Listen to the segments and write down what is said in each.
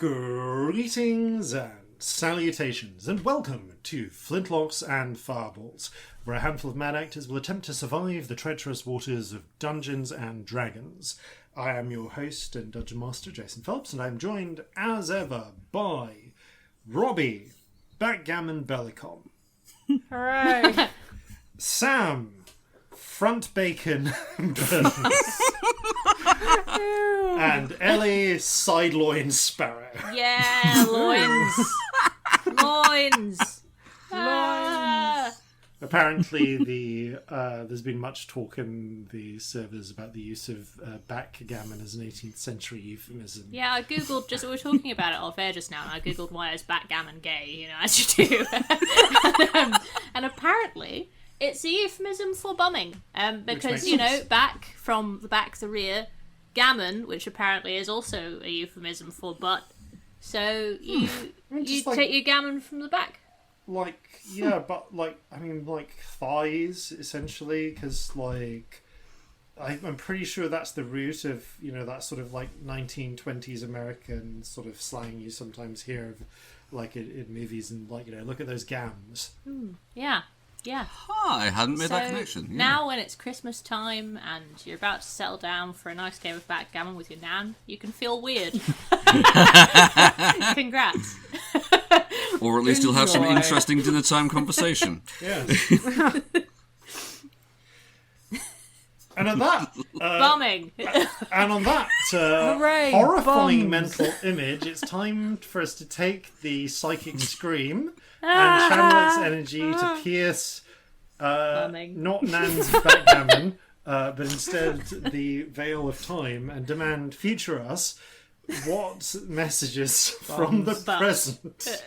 Greetings and salutations, and welcome to Flintlocks and Fireballs, where a handful of mad actors will attempt to survive the treacherous waters of Dungeons and Dragons. I am your host and Dungeon Master Jason Phelps, and I am joined, as ever, by Robbie Bellekom. Hooray! Sam Front Bacon and Ellie Sparrow. Yeah, loins. Loins. Ah. Apparently, there's been much talk in the servers about the use of backgammon as an 18th century euphemism. Yeah, I googled, we were talking about it off air just now, and I googled why is backgammon gay, as you do. And apparently it's a euphemism for bumming. Because, back from the back, the rear, gammon, which apparently is also a euphemism for butt. So you take your gammon from the back. Thighs, essentially, because, I'm pretty sure that's the root of, that sort of, 1920s American sort of slang you sometimes hear of, in movies and, look at those gams. Yeah. Yeah. I hadn't made that connection. Yeah. Now when it's Christmas time and you're about to settle down for a nice game of backgammon with your nan, you can feel weird. Congrats. Or at least you'll have some interesting dinner time conversation. Yes. And on that... bumming. And on that Hooray, horrifying bums. mental image, it's time for us to take the psychic scream and channel its energy to pierce not Nan's backgammon, but instead the veil of time and demand future us what messages from the present.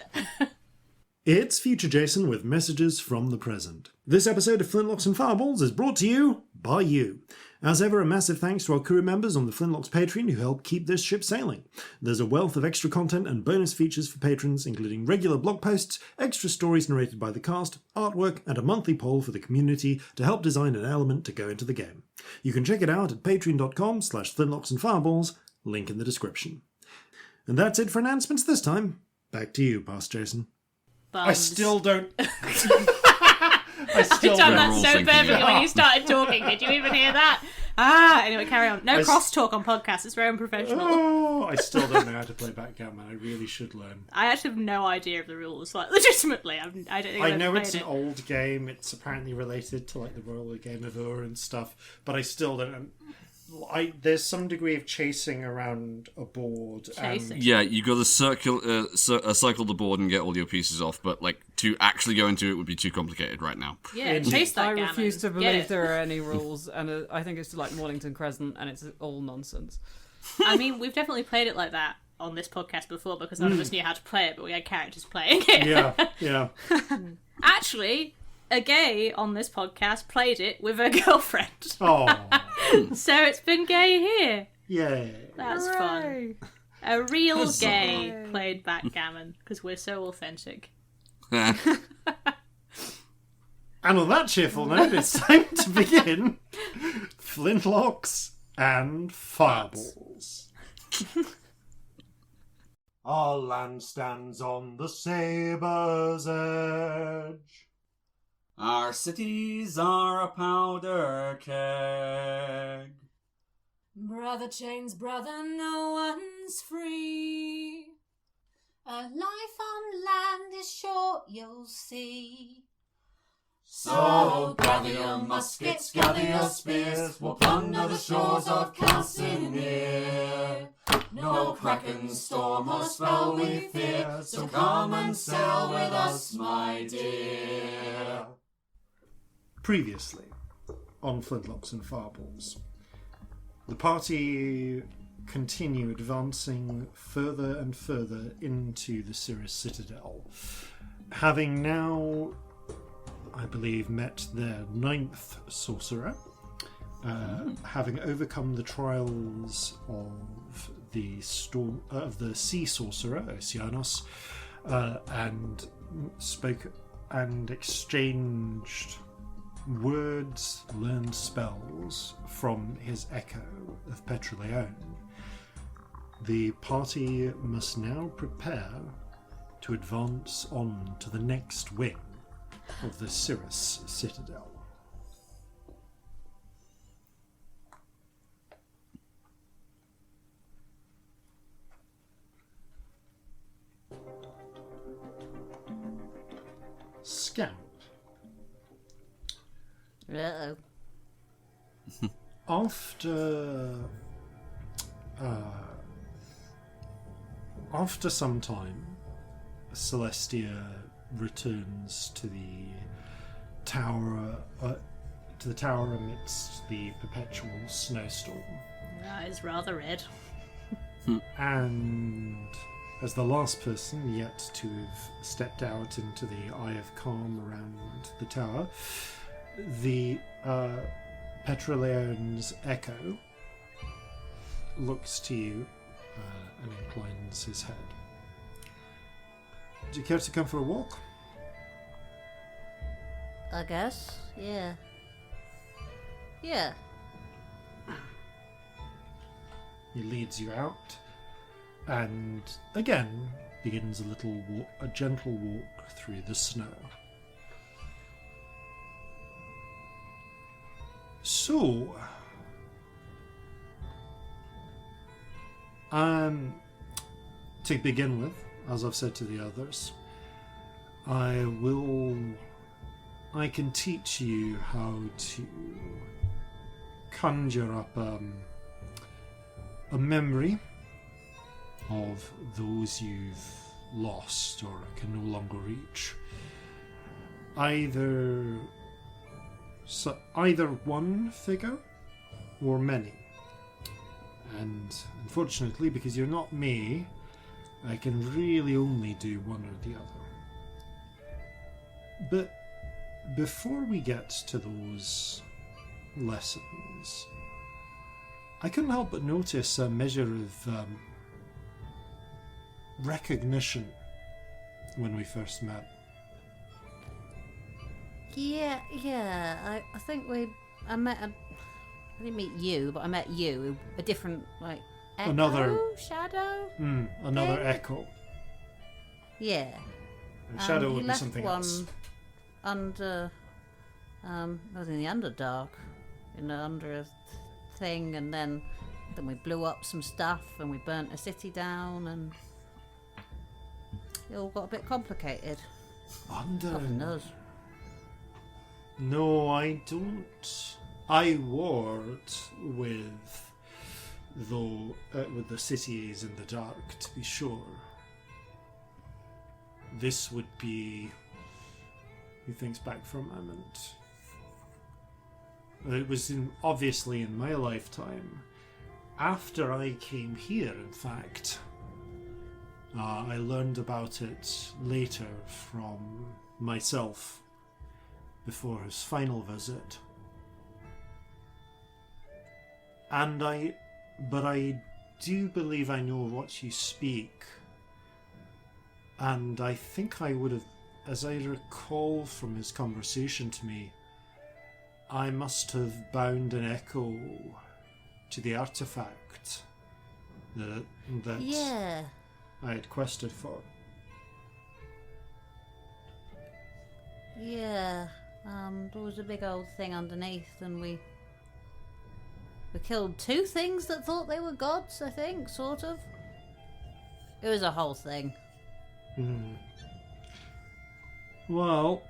It's Future Jason with messages from the present. This episode of Flintlocks and Fireballs is brought to you by you. As ever, a massive thanks to our crew members on the Flintlocks Patreon who help keep this ship sailing. There's a wealth of extra content and bonus features for patrons, including regular blog posts, extra stories narrated by the cast, artwork, and a monthly poll for the community to help design an element to go into the game. You can check it out at patreon.com/Flintlocks and Fireballs, link in the description. And that's it for announcements this time. Back to you, Past Jason. Bums. I still don't... I've done that so perfectly when you started talking. Did you even hear that? Anyway, carry on. No cross-talk on podcasts. It's very unprofessional. Oh, I still don't know how to play backgammon. I really should learn. I actually have no idea of the rules. Legitimately, I don't think I know it's an old game. It's apparently related to the Royal Game of Ur and stuff, but I still don't. There's some degree of chasing around a board. Yeah, you got to cycle the board and get all your pieces off, but to actually go into it would be too complicated right now. Yeah, chase that. I refuse to believe there are any rules, and I think it's like Mornington Crescent, and it's all nonsense. I mean, we've definitely played it like that on this podcast before because none of us knew how to play it, but we had characters playing it. Yeah. Actually, a gay on this podcast played it with a girlfriend. Oh. So it's been gay here. Yay. That's Hooray. fun. A real gay played backgammon because we're so authentic. And on that cheerful note, it's time to begin Flintlocks and Fireballs. Our land stands on the sabre's edge. Our cities are a powder keg. Brother chains brother, no one's free. A life on land is short, you'll see. So gather your muskets, gather your spears, we'll plunder the shores of Calcinea. No kraken, storm or spell we fear, so come and sail with us, my dear. Previously on Flintlocks and Fireballs, the party continue advancing further and further into the Cirrus Citadel, having now, I believe, met their 9th sorcerer, having overcome the trials of the sea sorcerer Oceanos, and spoke and exchanged words, learned spells from his echo of Petroleone. The party must now prepare to advance on to the next wing of the Cirrus Citadel. Scamp. Uh-oh. After some time, Celestia returns to the tower amidst the perpetual snowstorm. Eyes rather red. And as the last person yet to have stepped out into the Eye of Calm around the tower, the Petroleon's Echo looks to you and inclines his head. Do you care to come for a walk? I guess, yeah. Yeah. He leads you out and again begins a gentle walk through the snow. So, to begin with, as I've said to the others, I can teach you how to conjure up a memory of those you've lost or can no longer reach. Either one figure or many. And unfortunately, because you're not me, I can really only do one or the other. But before we get to those lessons, I couldn't help but notice a measure of recognition when we first met. Yeah. I think I didn't meet you, but I met you. A different, like, echo? Another Shadow? Another thing? Echo. Yeah. And Shadow he would be left something one else. under, I was in the Underdark, under a thing, and then we blew up some stuff, and we burnt a city down, and it all got a bit complicated. Often does. No, I don't. I warred with the cities in the dark, to be sure. This would be... He thinks back for a moment. It was obviously in my lifetime. After I came here, in fact. I learned about it later from myself, before his final visit. But I do believe I know what you speak. And I think I would have, as I recall from his conversation to me, I must have bound an echo to the artifact that Yeah. I had quested for. Yeah. There was a big old thing underneath, and we killed two things that thought they were gods, I think, sort of. It was a whole thing. Well,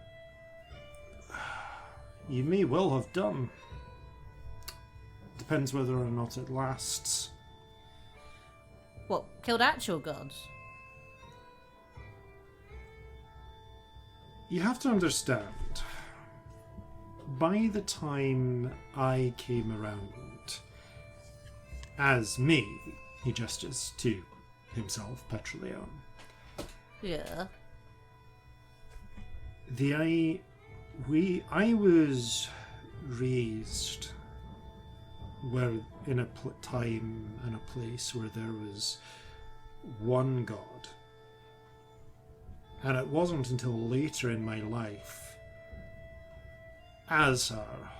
you may well have done. Depends whether or not it lasts. What, killed actual gods? You have to understand, by the time I came around as me, he gestures to himself, Petroleon. Yeah. I was raised in a time and a place where there was one God. And it wasn't until later in my life, as our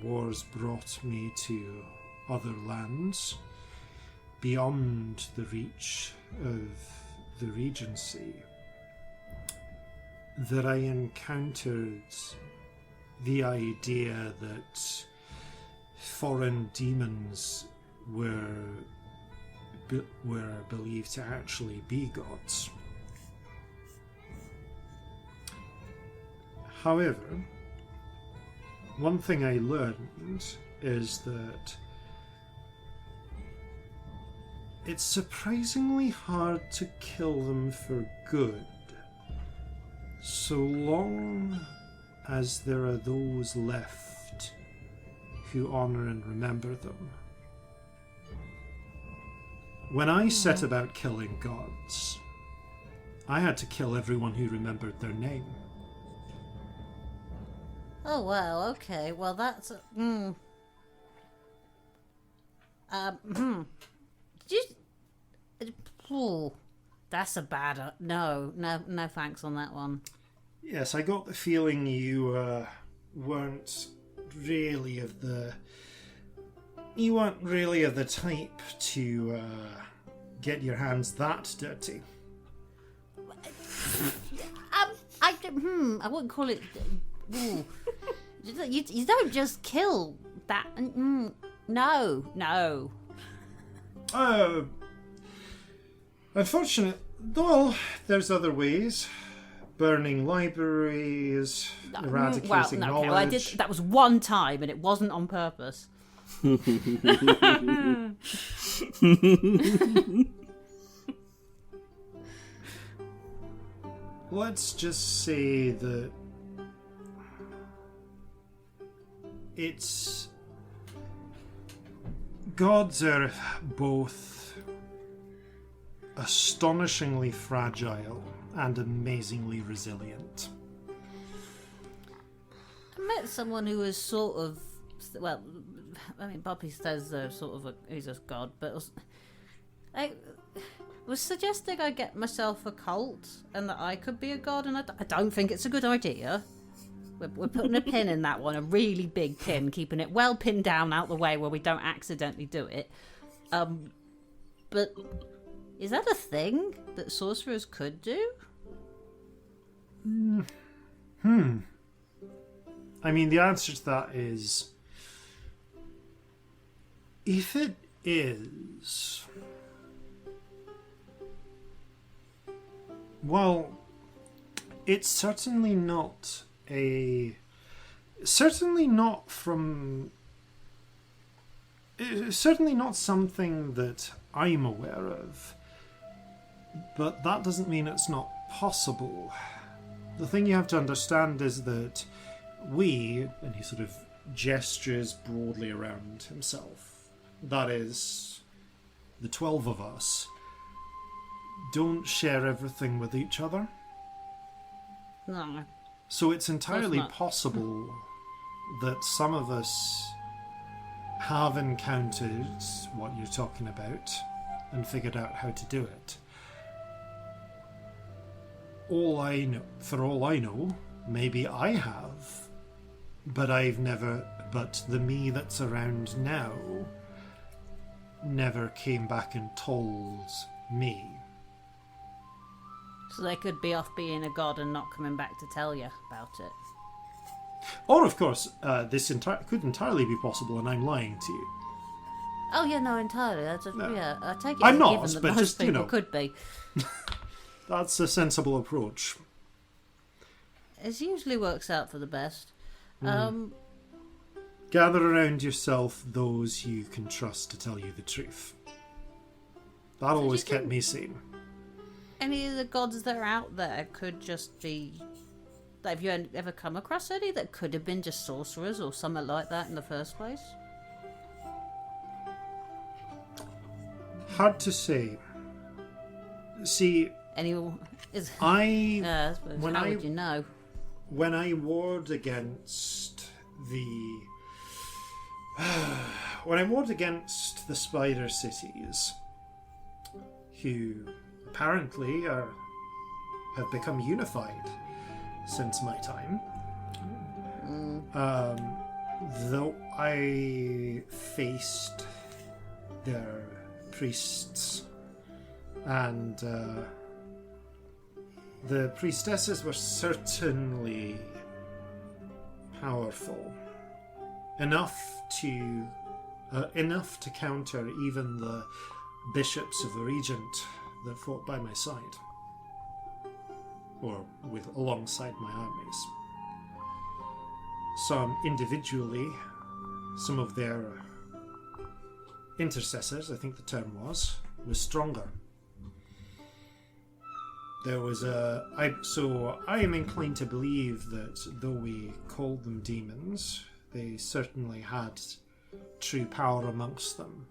wars brought me to other lands, beyond the reach of the Regency that I encountered the idea that foreign demons were believed to actually be gods. However, one thing I learned is that it's surprisingly hard to kill them for good, so long as there are those left who honor and remember them. When I set about killing gods, I had to kill everyone who remembered their name. Oh, wow, okay. Well, that's... That's a bad... No thanks on that one. Yes, I got the feeling you weren't really of the... You weren't really of the type to get your hands that dirty. I wouldn't call it... Ooh. You don't just kill that. No. Unfortunate. Well, there's other ways. Burning libraries, eradicating knowledge. Well, I did. That was one time, and it wasn't on purpose. Let's just say that it's... Gods are both astonishingly fragile and amazingly resilient. I met someone who was sort of... Well, I mean, Bobby says he's a god, but I was suggesting I get myself a cult and that I could be a god, and I don't think it's a good idea. We're putting a pin in that one, a really big pin, keeping it well pinned down out the way where we don't accidentally do it. But is that a thing that sorcerers could do? I mean, the answer to that is... If it is... Well, it's certainly not a... Certainly not from... It's certainly not something that I'm aware of. But that doesn't mean it's not possible. The thing you have to understand is that we, and he sort of gestures broadly around himself, that is, the 12 of us, don't share everything with each other. No. So it's entirely possible that some of us have encountered what you're talking about and figured out how to do it. For all I know, maybe I have, but but the me that's around now never came back and told me. So they could be off being a god and not coming back to tell you about it. Or, of course, this could entirely be possible and I'm lying to you. Oh, yeah, no, entirely. Yeah, I take it I'm as not, given that but most just, people could be. That's a sensible approach. It usually works out for the best. Gather around yourself those you can trust to tell you the truth. That always kept me sane. Any of the gods that are out there could just be... Have you ever come across any that could have been just sorcerers or something like that in the first place? Hard to say. See, Anyone is... I suppose. when How I would you know? when I warred against the when I warred against the spider cities, who apparently have become unified since my time. Though I faced their priests, and the priestesses were certainly powerful, enough to counter even the bishops of the regent that fought by my side, or alongside my armies. Some individually, some of their intercessors, I think the term was stronger. There was so I am inclined to believe that though we called them demons, they certainly had true power amongst them.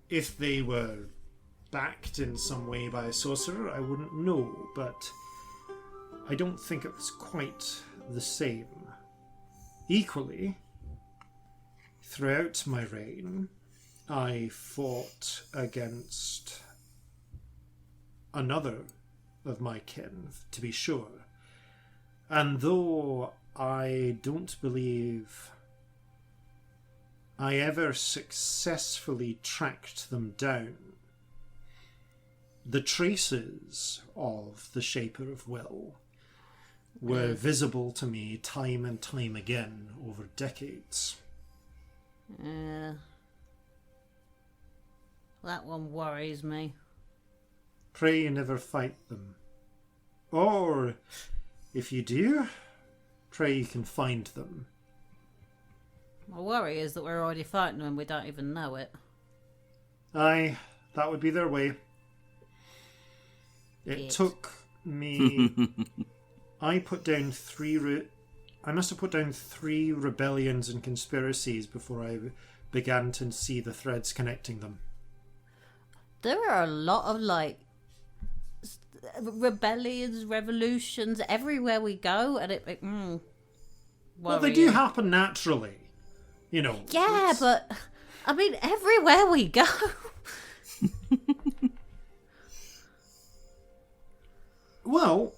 If they were backed in some way by a sorcerer, I wouldn't know, but I don't think it was quite the same. Equally, throughout my reign, I fought against another of my kin, to be sure. And though I don't believe I ever successfully tracked them down, the traces of the Shaper of Will were visible to me time and time again over decades. That one worries me. Pray you never fight them. Or, if you do, pray you can find them. My worry is that we're already fighting them and we don't even know it. Aye, that would be their way. It took me... I must have put down 3 rebellions and conspiracies before I began to see the threads connecting them. There are a lot of, rebellions, revolutions, everywhere we go, and well, they do happen naturally, you know. Yeah, but, I mean, everywhere we go. Well,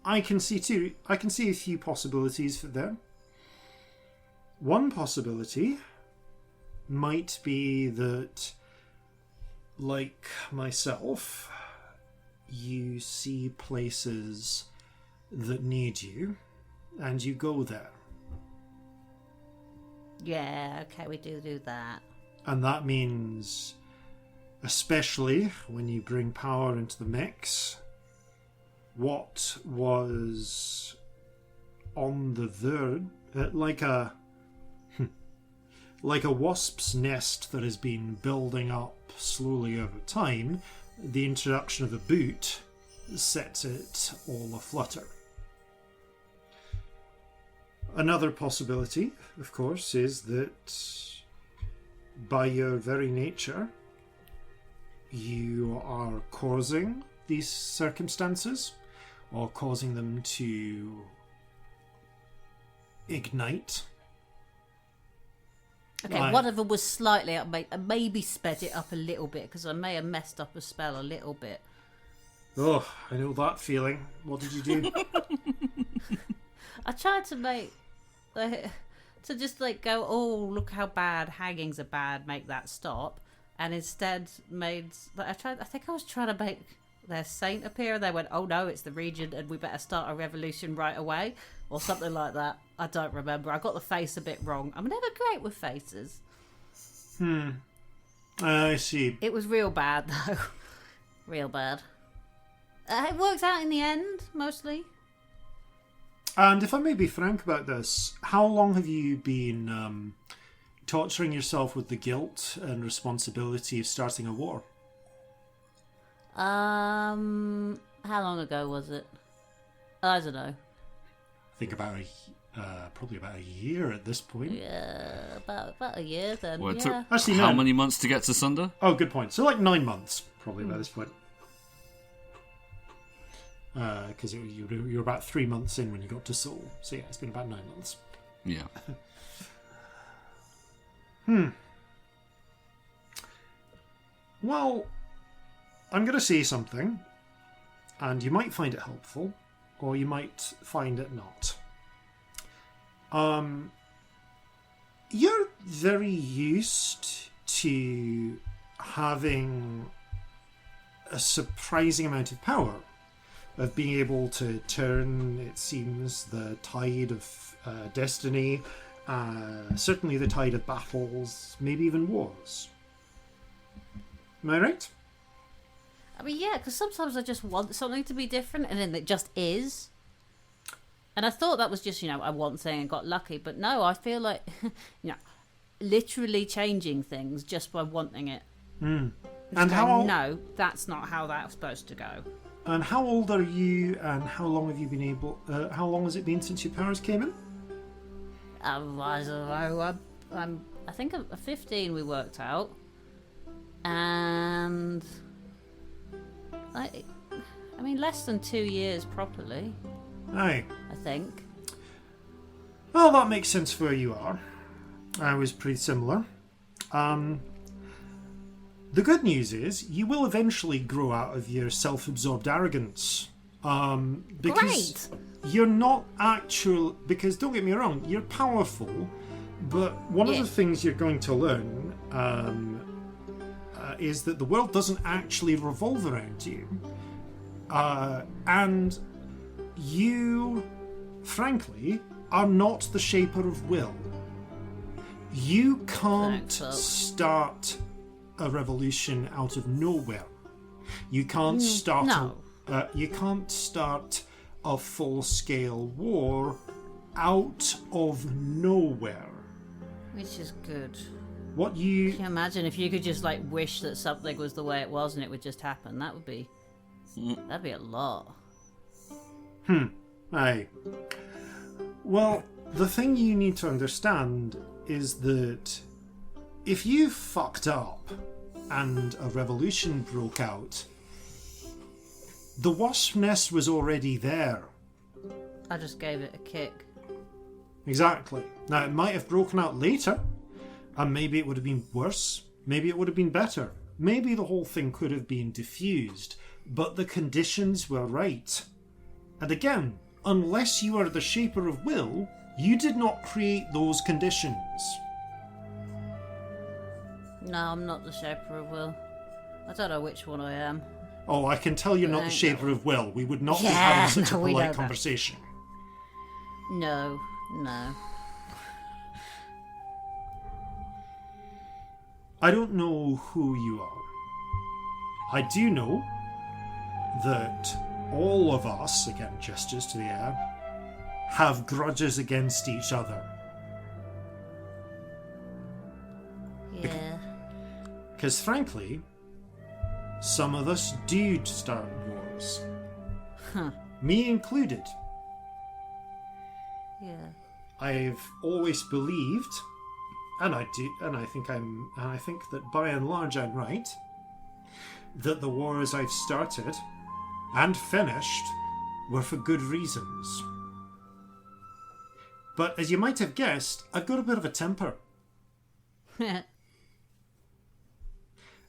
I can see a few possibilities for them. One possibility might be that, like myself, you see places that need you, and you go there. Yeah, okay, we do that. And that means, especially when you bring power into the mix, what was on the verge, like a wasp's nest that has been building up slowly over time, the introduction of a boot sets it all aflutter. Another possibility, of course, is that by your very nature, you are causing these circumstances, or causing them to ignite. Okay, one of them was slightly up, maybe sped it up a little bit, because I may have messed up a spell a little bit. Oh, I know that feeling. What did you do? I tried to make... to just go, oh, look how bad, hangings are bad, make that stop. And instead made... I think I was trying to make their saint appear, and they went, oh no, it's the regent, and we better start a revolution right away. Or something like that. I don't remember. I got the face a bit wrong. I'm never great with faces. I see. It was real bad, though. Real bad. It works out in the end, mostly. And if I may be frank about this, how long have you been torturing yourself with the guilt and responsibility of starting a war? How long ago was it? I don't know. I think probably about a year at this point. Yeah, about a year then. Well, it yeah. took Actually, how no. many months to get to Sunder? Oh, good point. So 9 months, probably, by this point. Because you were about 3 months in when you got to Seoul. So yeah, it's been about 9 months. Yeah. Well, I'm going to say something, and you might find it helpful, or you might find it not. very used to having a surprising amount of power, of being able to turn, it seems, the tide of destiny, certainly the tide of battles, maybe even wars. Am I right? I mean, yeah, because sometimes I just want something to be different, and then it just is. And I thought that was just, a one thing and got lucky. But no, I feel like, literally changing things just by wanting it. Mm. And how? No, that's not how that's supposed to go. And how old are you, and how long have you been able... how long has it been since your powers came in? I think at 15 we worked out. And... I mean, less than 2 years properly. Aye. I think. Well, that makes sense for where you are. I was pretty similar. The good news is you will eventually grow out of your self-absorbed arrogance. Because you're not actual... Because, don't get me wrong, you're powerful, but one of the things you're going to learn is that the world doesn't actually revolve around you. And you, frankly, are not the shaper of will. You can't start a revolution out of nowhere. You can't start you can't start a full-scale war out of nowhere. Which is good. What you... Can you imagine if you could just wish that something was the way it was and it would just happen? That'd be a lot. Aye. Well, the thing you need to understand is that if you fucked up and a revolution broke out, the wasp nest was already there. I just gave it a kick. Exactly. Now, it might have broken out later, and maybe it would have been worse. Maybe it would have been better. Maybe the whole thing could have been diffused, but the conditions were right. And again, unless you are the shaper of will, you did not create those conditions. No, I'm not the shaper of will. I don't know which one I am. Oh, I can tell you're not the shaper of will. We would not be having such a polite conversation. No. I don't know who you are. I do know that all of us, again, gestures to the air, have grudges against each other. Yeah. Because frankly, some of us do start wars. Me included. Yeah. I've always believed, and I think that by and large I'm right, that the wars I've started and finished were for good reasons. But as you might have guessed, I've got a bit of a temper. And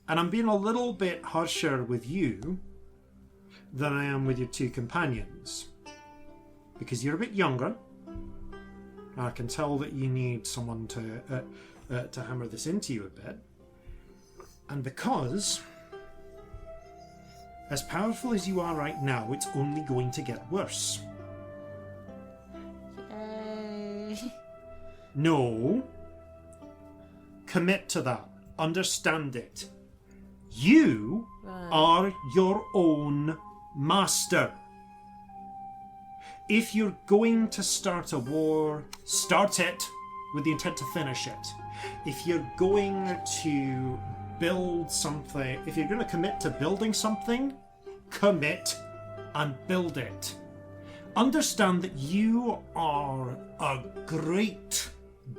I'm being a little bit harsher with you than I am with your two companions. Because you're a bit younger. I can tell that you need someone to hammer this into you a bit. And because, as powerful as you are right now, it's only going to get worse. No. Commit to that. Understand it. You are your own master. If you're going to start a war, start it with the intent to finish it. If you're going to build something, if you're going to commit to building something, commit and build it. Understand that you are a great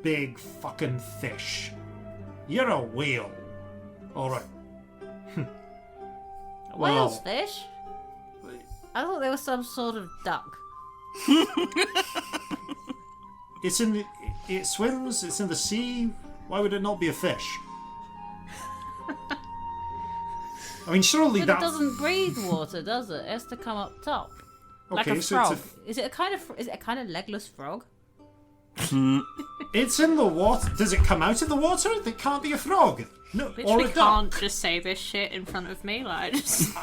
big fucking fish. You're a whale. Alright. A whale's fish? I thought they were some sort of duck. It swims, it's in the sea. Why would it not be a fish? I mean, surely But it doesn't breathe water, does it? It has to come up top. Like Okay, a so frog. Is it a kind of legless frog? It's in the water. Does it come out of the water? It can't be a frog. No, or Literally a duck. can't just say this shit in front of me. Like, just...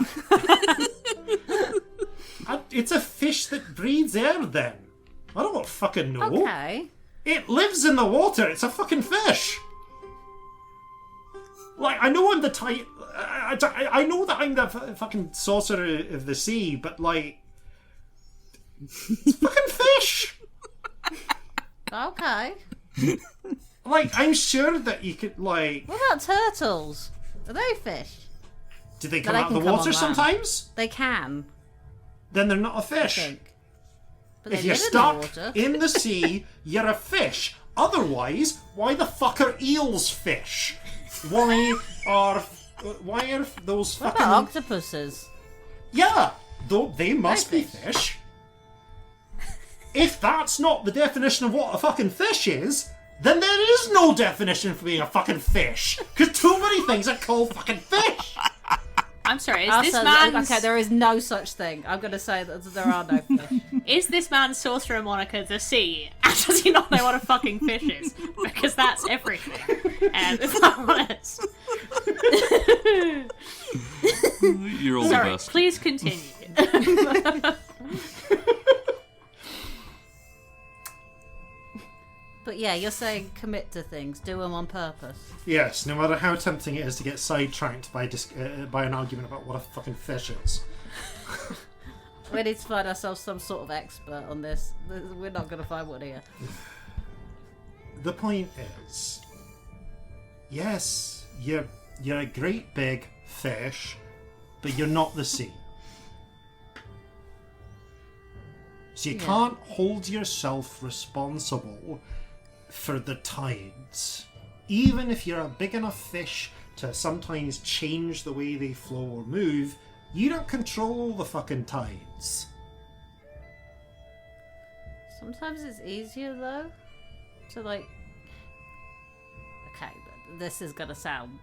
It's a fish that breathes air, then. I don't fucking know. Okay. It lives in the water. It's a fucking fish. Like, I know I'm the I know that I'm the fucking sorcerer of the sea, but, like... It's a fucking fish! Okay. Like, I'm sure that you could, like... What about turtles? Are they fish? Do they come they out of can the come water on land. sometimes? They can, Then they're not a I fish. think. But they If you're live in the stuck water. in the sea, you're a fish. Otherwise, why the fuck are eels fish? Why are those What fucking... about octopuses? Yeah, though they must They're be fish. If that's not the definition of what a fucking fish is, then there is no definition for being a fucking fish. Because too many things are called fucking fish. I'm sorry, is Also, this man's... okay, there is no such thing. I'm going to say that there are no fish. Is this man's sorcerer moniker the sea? And does he not know what a fucking fish is? Because that's everything. If I'm honest. You're all Sorry, the best. please continue. But yeah, you're saying commit to things, do them on purpose. Yes, no matter how tempting it is to get sidetracked by an argument about what a fucking fish is. We need to find ourselves some sort of expert on this. We're not going to find one here. The point is, yes, you're a great big fish, but you're not the sea. So you can't hold yourself responsible for the tides. Even if you're a big enough fish to sometimes change the way they flow or move, you don't control the fucking tides. Sometimes it's easier though to like. Okay, this is gonna sound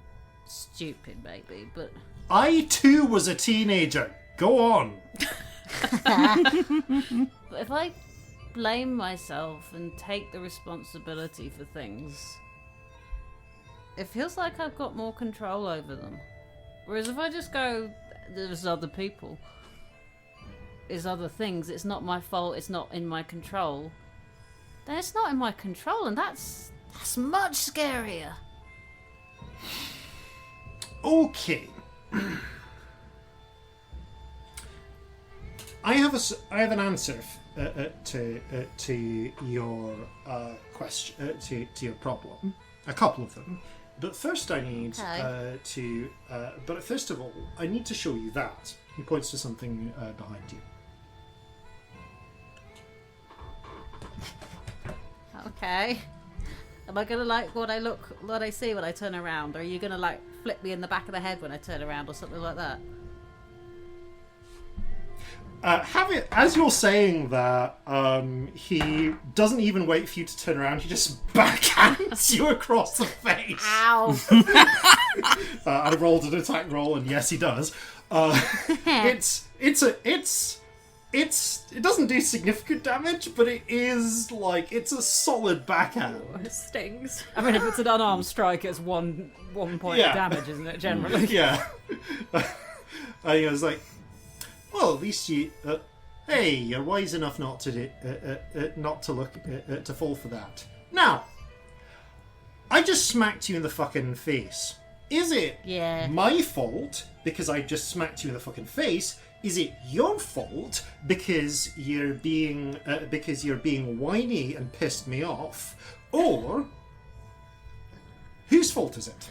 stupid maybe, but I too was a teenager. Go on. but if I blame myself and take the responsibility for things, it feels like I've got more control over them. Whereas if I just go, there's other people, there's other things, it's not my fault, it's not in my control, then it's not in my control, and that's much scarier. Okay. I have an answer to your question, to your problem. A couple of them, but first I need But first of all, I need to show you that. He points to something behind you. Okay. Am I gonna like what I see when I turn around? Or are you gonna like flip me in the back of the head when I turn around or something like that? As you're saying that, he doesn't even wait for you to turn around. He just backhands you across the face. Ow! I rolled an attack roll, and yes, he does. It doesn't do significant damage, but it is like it's a solid backhand. It stings. I mean, if it's an unarmed strike, it's one point of damage, isn't it? Generally. Yeah. And he was like, well, at least you. Hey, you're wise enough not to to fall for that. Now, I just smacked you in the fucking face. Is it my fault because I just smacked you in the fucking face? Is it your fault because you're being whiny and pissed me off? Or whose fault is it?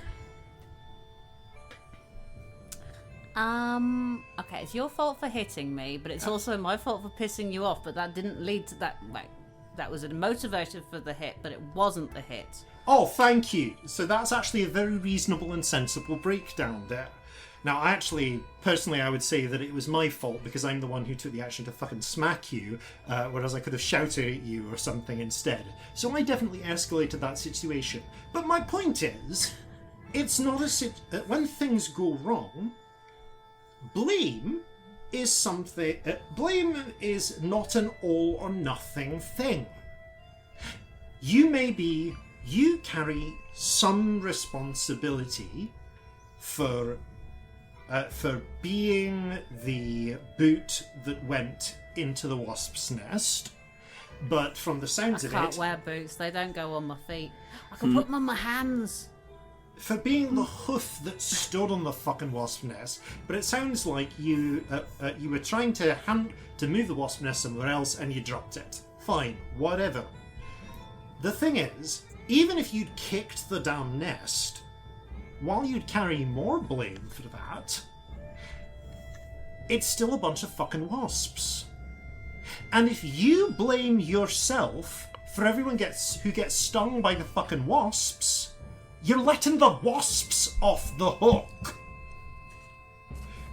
Okay, it's your fault for hitting me, but it's also my fault for pissing you off, but that didn't lead to that, like, that was a motivator for the hit, but it wasn't the hit. Oh, thank you. So that's actually a very reasonable and sensible breakdown there. Now, personally, I would say that it was my fault because I'm the one who took the action to fucking smack you, whereas I could have shouted at you or something instead. So I definitely escalated that situation. But my point is, it's not when things go wrong, blame is not an all or nothing thing. you carry some responsibility for being the boot that went into the wasp's nest. But from the sounds of it... I can't wear boots. They don't go on my feet. I can put them on my hands. For being the hoof that stood on the fucking wasp nest. But it sounds like you were trying to move the wasp nest somewhere else and you dropped it. Fine, whatever. The thing is, even if you'd kicked the damn nest, while you'd carry more blame for that, it's still a bunch of fucking wasps. And if you blame yourself for everyone who gets stung by the fucking wasps, you're letting the wasps off the hook.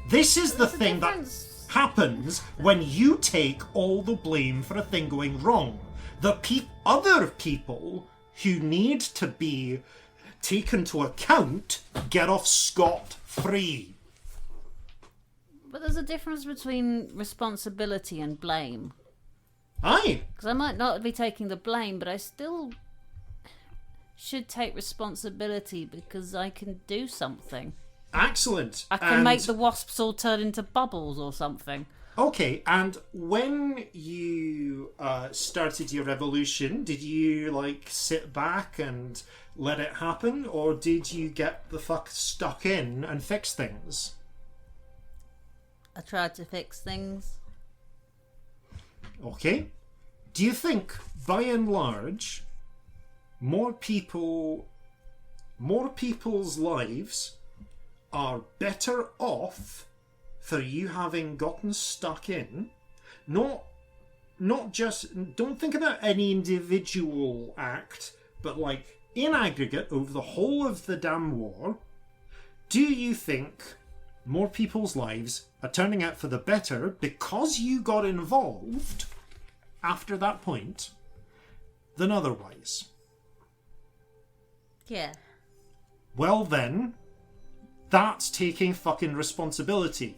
This is the thing that happens when you take all the blame for a thing going wrong. The other people who need to be taken to account get off scot-free. But there's a difference between responsibility and blame. Aye. Because I might not be taking the blame, but I still should take responsibility because I can do something. Excellent. I can make the wasps all turn into bubbles or something. Okay, and when you started your revolution, did you, sit back and let it happen? Or did you get the fuck stuck in and fix things? I tried to fix things. Okay. Do you think, by and large, more people's lives are better off for you having gotten stuck in? Not just, don't think about any individual act, but in aggregate over the whole of the damn war, do you think more people's lives are turning out for the better because you got involved after that point than otherwise? Yeah. Well then, that's taking fucking responsibility.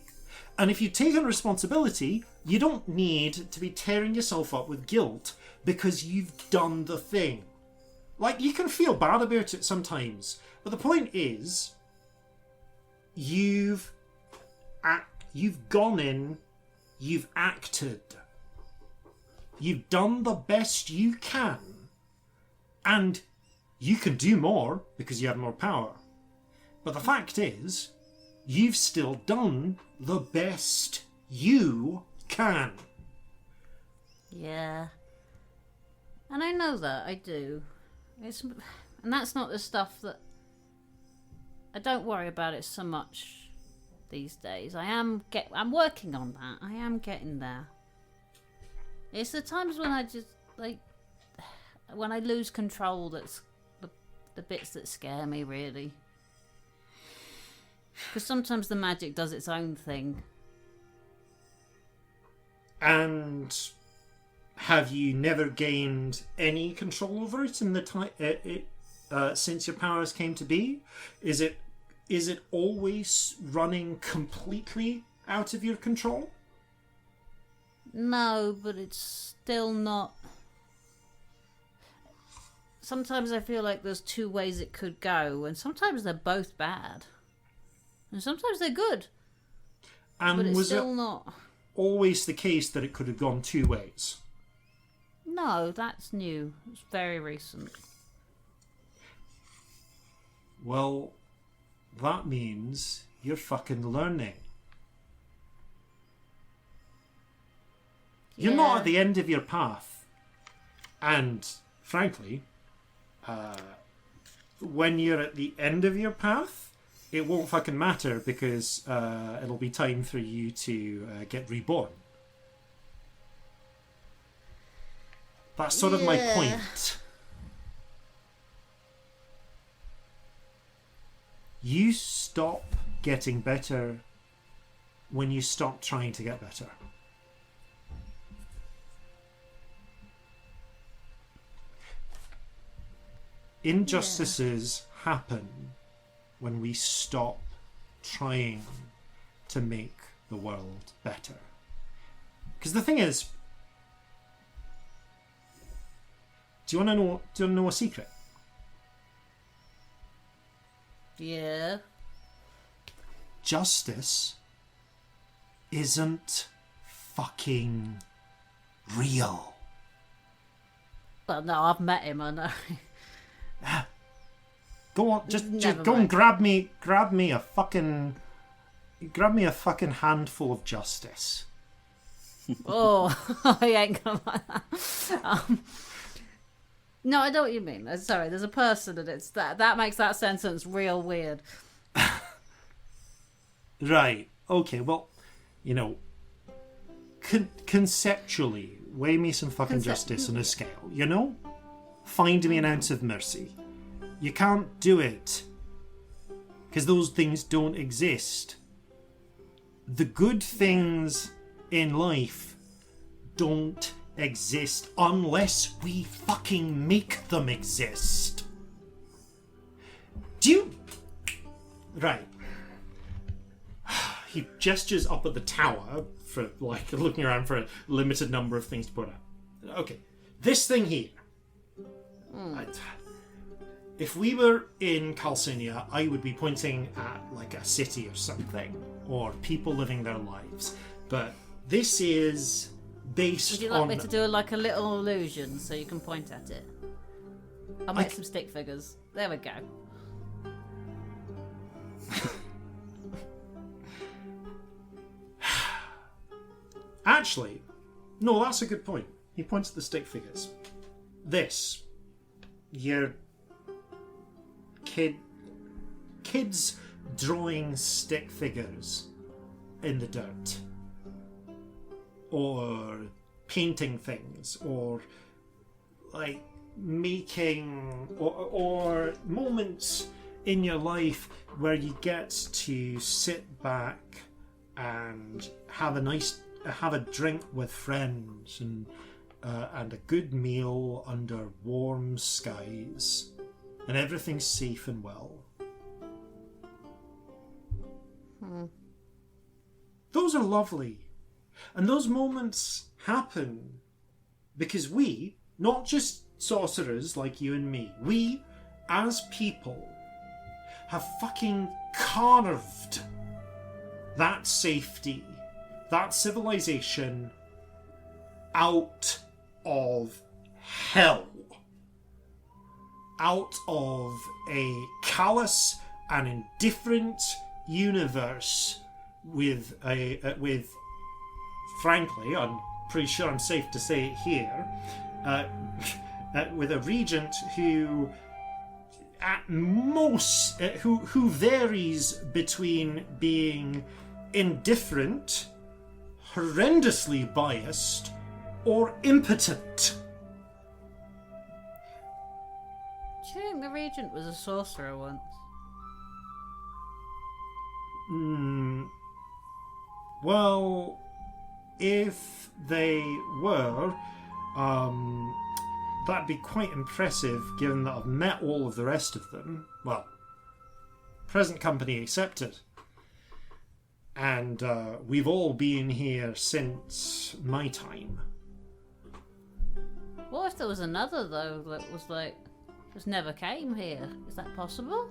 And if you've taken responsibility, you don't need to be tearing yourself up with guilt because you've done the thing. You can feel bad about it sometimes, but the point is, you've gone in, you've acted, you've done the best you can, and you can do more because you have more power. But the fact is, you've still done the best you can. Yeah. And I know that, I do. And that's not the stuff that... I don't worry about it so much these days. I'm working on that. I am getting there. It's the times when I just, when I lose control that's the bits that scare me, really. Because sometimes the magic does its own thing. And have you never gained any control over it in the time since your powers came to be? Is it always running completely out of your control? No, but it's still not. Sometimes I feel like there's two ways it could go, and sometimes they're both bad. And sometimes they're good. And but it's was still it not always the case that it could have gone two ways? No, that's new. It's very recent. Well, that means you're fucking learning. You're not at the end of your path. And, frankly, when you're at the end of your path, it won't fucking matter because it'll be time for you to get reborn. That's sort of my point. You stop getting better when you stop trying to get better. Injustices happen when we stop trying to make the world better. Because the thing is, Do you want to know a secret? Yeah. Justice isn't fucking real. Well, no, I've met him, I know. Go on, just Never go and mind. grab me a fucking handful of justice. Oh, I ain't gonna like that. No, I know what you mean. Sorry, there's a person and it's that makes that sentence real weird. Right. Okay. Well, you know, conceptually, weigh me some fucking justice on a scale. You know, find me an ounce of mercy. You can't do it because those things don't exist. The good things in life don't exist unless we fucking make them exist. Do you... Right. He gestures up at the tower for, like, looking around for a limited number of things to put out. Okay. This thing here. If we were in Calcinea, I would be pointing at, like, a city or something. Or people living their lives. But this is based on... Would you like me to do like a little illusion so you can point at it? I'll make some stick figures. There we go. Actually, no, that's a good point. He points at the stick figures. This. Your... Kids drawing stick figures in the dirt. Or painting things. Or, like, making... Or moments in your life where you get to sit back and have a drink with friends and a good meal under warm skies, and everything's safe and well. Those are lovely, and those moments happen because we, not just sorcerers like you and me, we as people have fucking carved that safety, that civilization out of hell. Out of a callous and indifferent universe with frankly, I'm pretty sure I'm safe to say it here, with a regent who at most who varies between being indifferent, horrendously biased, or impotent. Do you think the regent was a sorcerer once? Well, if they were, that'd be quite impressive given that I've met all of the rest of them. Well, present company accepted. And we've all been here since my time. What if there was another, though, that was like, just never came here? Is that possible?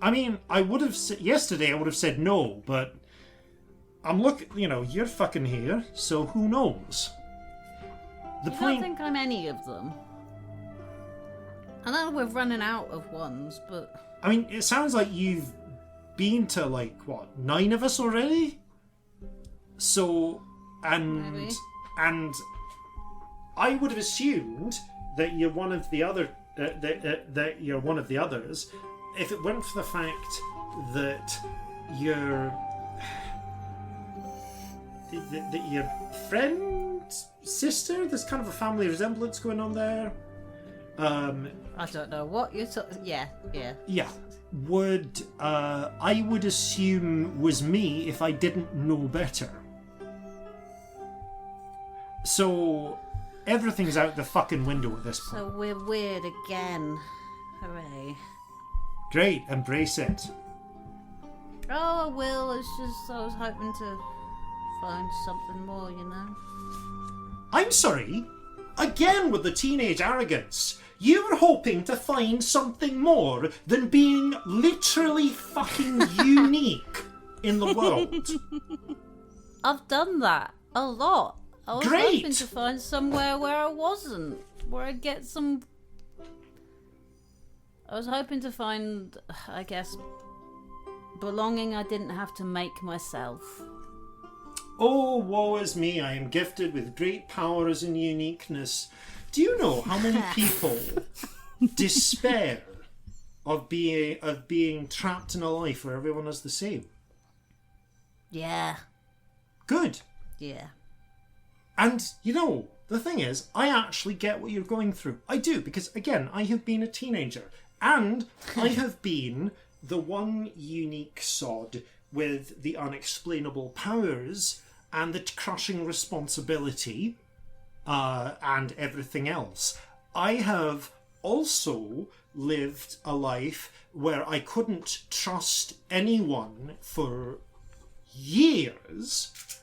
I mean, I would have yesterday I would have said no, but I'm you're fucking here, so who knows? I don't think I'm any of them. I know we're running out of ones, but... I mean, it sounds like you've been to, 9 of us already? So, Maybe. and I would have assumed that you're one of the other, that you're one of the others, if it weren't for the fact that your friend, sister, there's kind of a family resemblance going on there. I don't know what you're talking... Yeah. Yeah. I would assume was me if I didn't know better. So, everything's out the fucking window at this point. So we're weird again. Hooray. Great, embrace it. Oh, I will. It's just I was hoping to find something more, you know. I'm sorry. Again with the teenage arrogance. You were hoping to find something more than being literally fucking unique in the world. I've done that a lot. I was Great. hoping to find somewhere where I wasn't. Where I'd get some... I was hoping to find, I guess, belonging I didn't have to make myself. Oh, woe is me, I am gifted with great powers and uniqueness. Do you know how many people despair of being trapped in a life where everyone is the same? Yeah. Good. Yeah. And, you know, the thing is, I actually get what you're going through. I do, because, again, I have been a teenager. And I have been the one unique sod with the unexplainable powers and the crushing responsibility and everything else. I have also lived a life where I couldn't trust anyone for years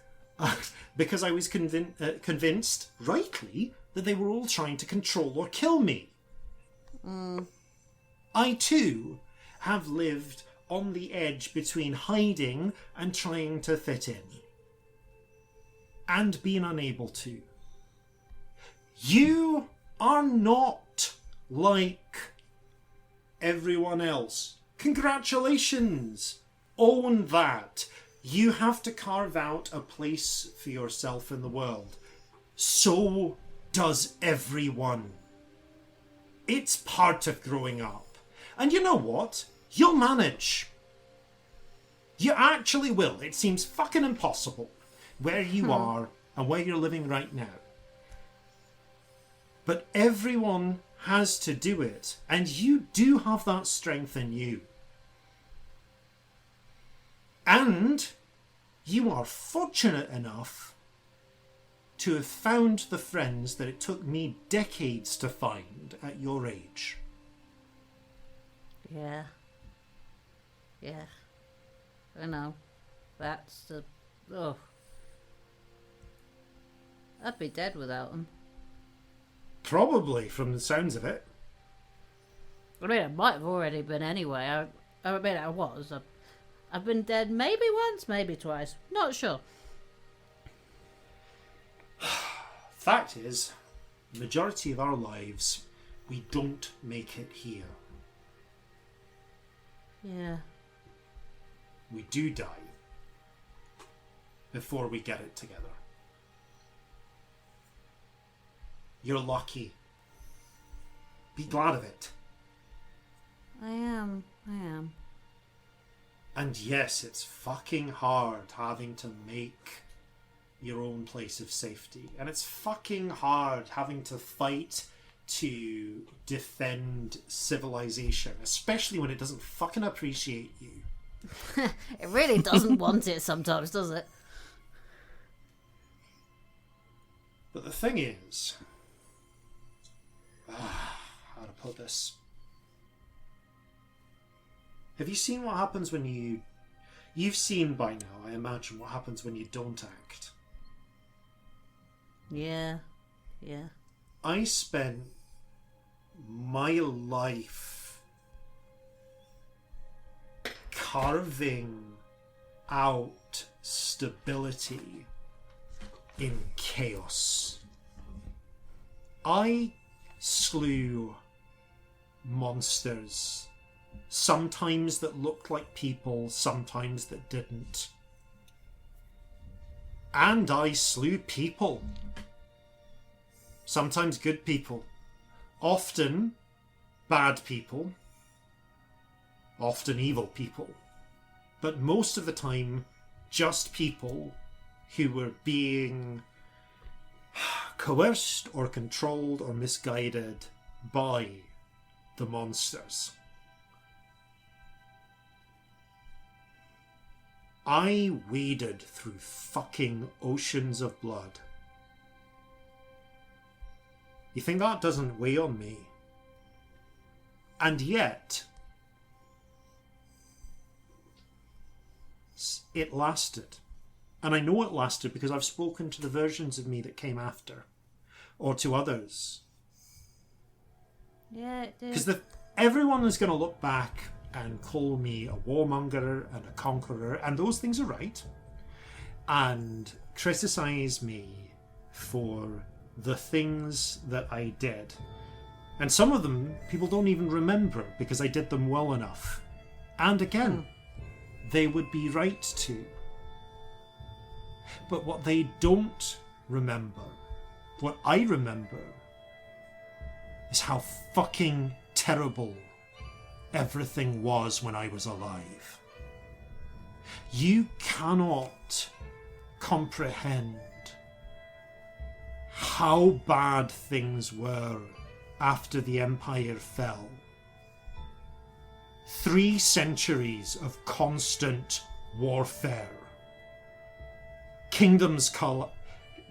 because I was convinced, rightly, that they were all trying to control or kill me. I too have lived on the edge between hiding and trying to fit in. And being unable to. You are not like everyone else. Congratulations! Own that. You have to carve out a place for yourself in the world. So does everyone. It's part of growing up. And you know what? You'll manage. You actually will. It seems fucking impossible where you are and where you're living right now. But everyone has to do it. And you do have that strength in you. And you are fortunate enough to have found the friends that it took me decades to find at your age. Yeah. Yeah. I know. That's the... Oh. I'd be dead without them. Probably, from the sounds of it. I mean, I might have already been anyway. I mean, I was. I've been dead maybe once, maybe twice. Not sure. Fact is, the majority of our lives, we don't make it here. Yeah. We do die before we get it together. You're lucky. Be glad of it. I am. And yes, it's fucking hard having to make your own place of safety. And it's fucking hard having to fight to defend civilization, especially when it doesn't fucking appreciate you. It really doesn't want it sometimes, does it? But the thing is... how to put this? Have you seen what happens when you... You've seen by now, I imagine, what happens when you don't act. Yeah. I spent my life carving out stability in chaos. I slew monsters, sometimes that looked like people, sometimes that didn't. And I slew people. Sometimes good people. Often bad people. Often evil people. But most of the time, just people who were being coerced or controlled or misguided by the monsters. I waded through fucking oceans of blood. You think that doesn't weigh on me? And yet, it lasted. And I know it lasted because I've spoken to the versions of me that came after. or to others. Yeah, it did. Because everyone is going to look back and call me a warmonger and a conqueror, and those things are right, and criticize me for the things that I did. And some of them people don't even remember because I did them well enough. And again, they would be right to. But what they don't remember, what I remember, is how fucking terrible everything was when I was alive. You cannot comprehend how bad things were after the Empire fell. 3 centuries of constant warfare.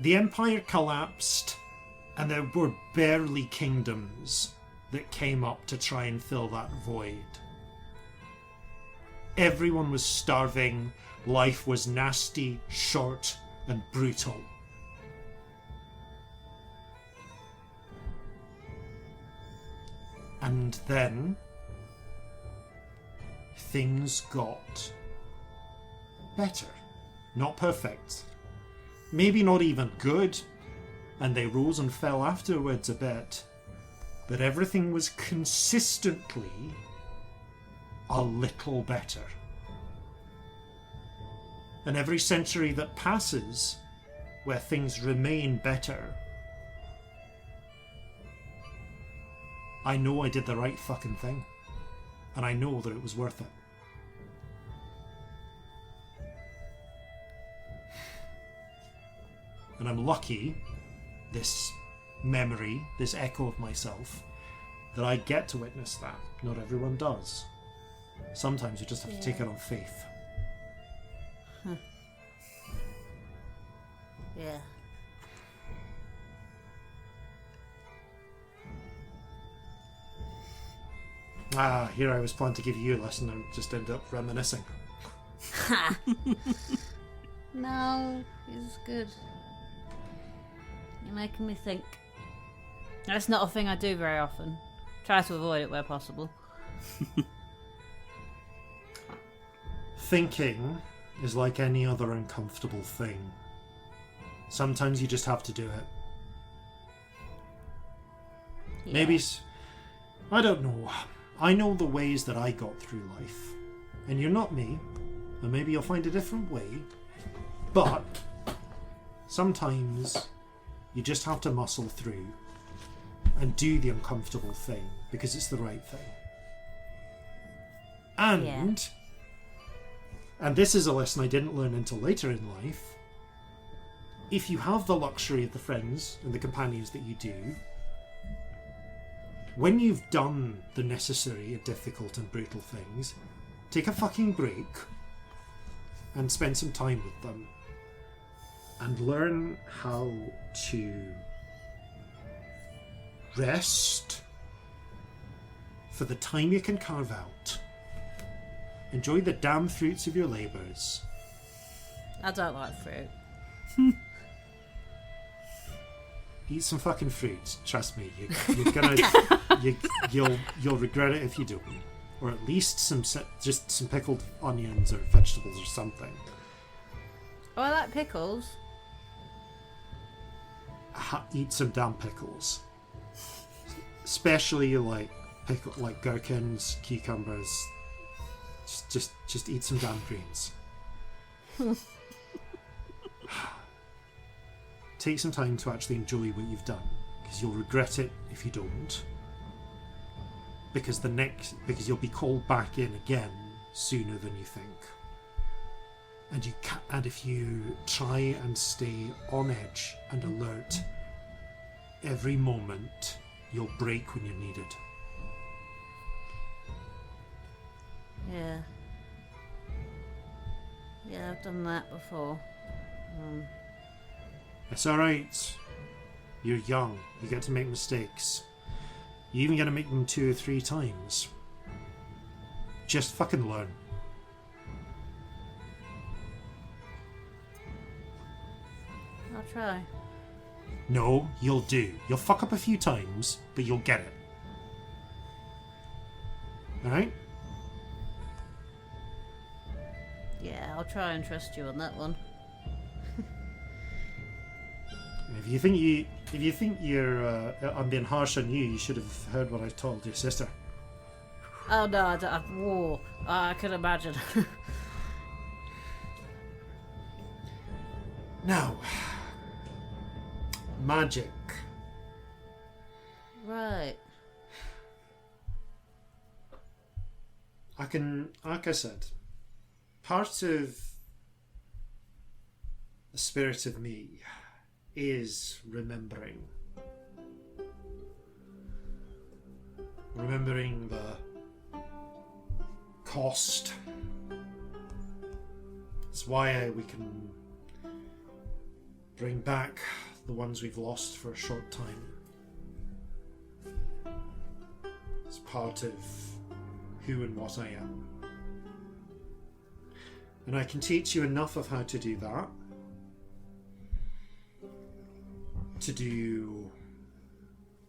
The Empire collapsed, and there were barely kingdoms that came up to try and fill that void. Everyone was starving, life was nasty, short, and brutal. And then things got better. Not perfect. Maybe not even good. And they rose and fell afterwards a bit. But everything was consistently a little better. And every century that passes, where things remain better, I know I did the right fucking thing. And I know that it was worth it. And I'm lucky, this memory, this echo of myself, that I get to witness that. Not everyone does. Sometimes you just have to take it on faith. Yeah. Here I was planning to give you a lesson and just ended up reminiscing. No, it's good. You're making me think. That's not a thing I do very often. Try to avoid it where possible. Thinking is like any other uncomfortable thing. Sometimes you just have to do it. Yeah. Maybe, I don't know. I know the ways that I got through life. And you're not me. And maybe you'll find a different way. But sometimes you just have to muscle through and do the uncomfortable thing because it's the right thing. And this is a lesson I didn't learn until later in life. If you have the luxury of the friends and the companions that you do, when you've done the necessary, difficult and brutal things, take a fucking break and spend some time with them and learn how to rest for the time you can carve out. Enjoy the damn fruits of your labours. I don't like fruit. Eat some fucking fruit. Trust me, you're gonna you'll regret it if you don't. Or at least some pickled onions or vegetables or something. Oh, I like pickles. Eat some damn pickles, especially like gherkins, cucumbers. Just eat some damn greens. Take some time to actually enjoy what you've done, because you'll regret it if you don't. Because you'll be called back in again sooner than you think. And if you try and stay on edge and alert, every moment you'll break when you're needed. Yeah. Yeah, I've done that before. It's alright. You're young. You get to make mistakes. You even get to make them 2 or 3 times. Just fucking learn. I'll try. No, you'll do. You'll fuck up a few times, but you'll get it. Alright? Yeah, I'll try and trust you on that one. If you think I'm being harsh on you, you should have heard what I told your sister. Oh no, I can imagine. Now, magic. Right. Like I said, part of the spirit of me is remembering. Remembering the cost. It's why we can bring back the ones we've lost for a short time. It's part of who and what I am. And I can teach you enough of how to do that to do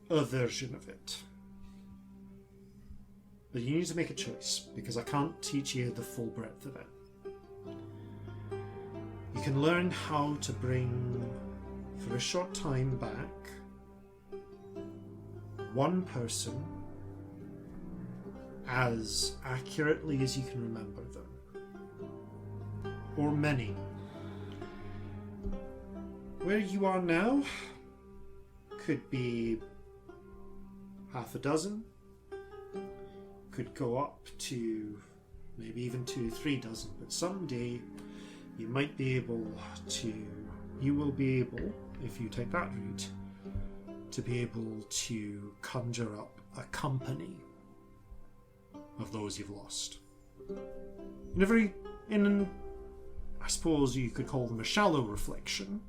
a version of it. But you need to make a choice, because I can't teach you the full breadth of it. You can learn how to bring, for a short time back, one person as accurately as you can remember them. Or many. Where you are now could be half a dozen, could go up to maybe even 2-3 dozen, but someday you might be able to, you will be able, if you take that route, to be able to conjure up a company of those you've lost. I suppose you could call them a shallow reflection.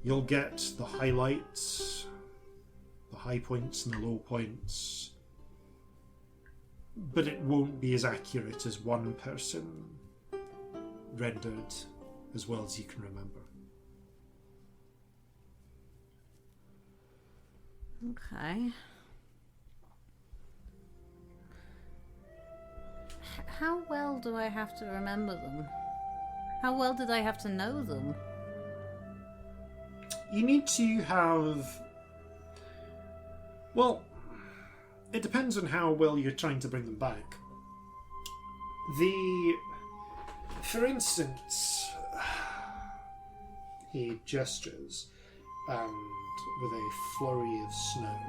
You'll get the highlights, the high points and the low points, but it won't be as accurate as one person rendered as well as you can remember. Okay. How well do I have to remember them? How well did I have to know them? You need to have... Well, it depends on how well you're trying to bring them back. For instance, he gestures, and with a flurry of snow,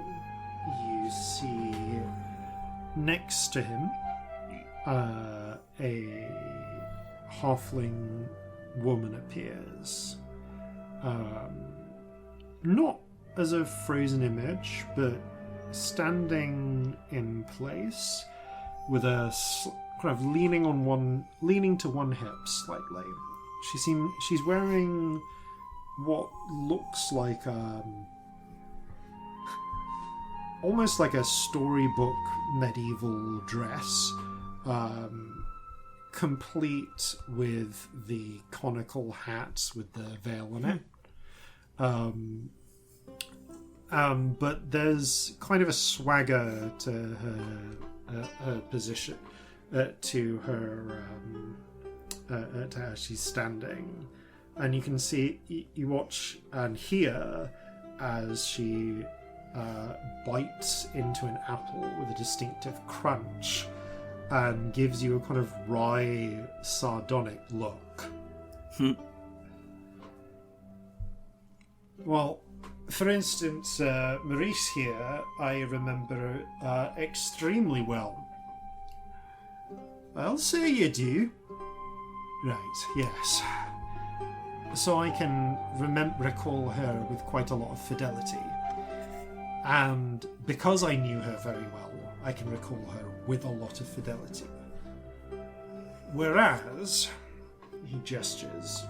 you see next to him a halfling woman appears. Not as a frozen image, but standing in place with a kind of leaning to one hip slightly. She's wearing what looks like almost like a storybook medieval dress, complete with the conical hats with the veil on it. But there's kind of a swagger to her position, to her to how she's standing, and you can see, you watch and hear as she bites into an apple with a distinctive crunch and gives you a kind of wry, sardonic look. Well, for instance, Maurice here, I remember extremely well. I'll say you do. Right, yes. So I can recall her with quite a lot of fidelity. And because I knew her very well, I can recall her with a lot of fidelity. Whereas, he gestures,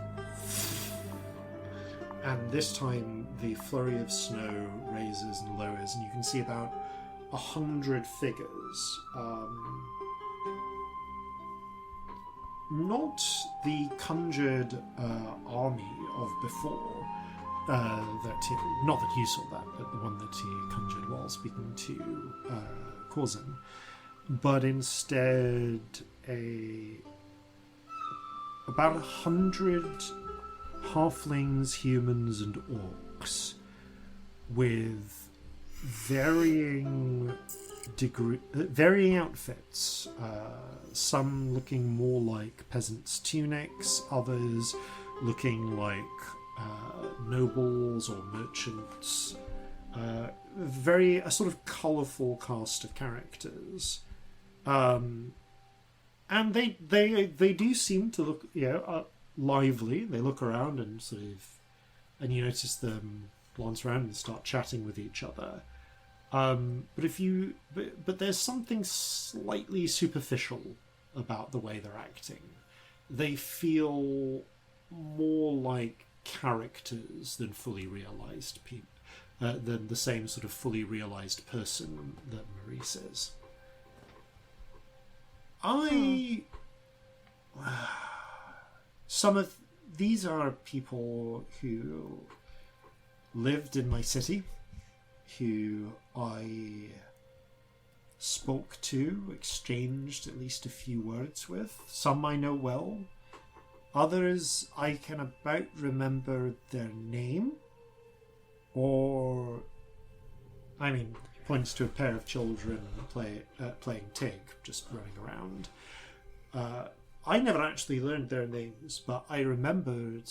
and this time the flurry of snow raises and lowers, and you can see about 100 figures. Not the conjured army of before, not that you saw that, but the one that he conjured while speaking to Corzin, but instead about 100 halflings, humans, and orcs with varying outfits. Some looking more like peasants' tunics, others looking like nobles or merchants. A sort of colourful cast of characters, and they do seem to look lively. They look around and and you notice them glance around and start chatting with each other. But there's something slightly superficial about the way they're acting. They feel more like characters than fully realized people, than the same sort of fully realized person that Maurice is. Some of these are people who lived in my city, who I spoke to, exchanged at least a few words with. Some I know well. Others I can about remember their name. Or, points to a pair of children playing Tig, just running around. I never actually learned their names, but I remembered.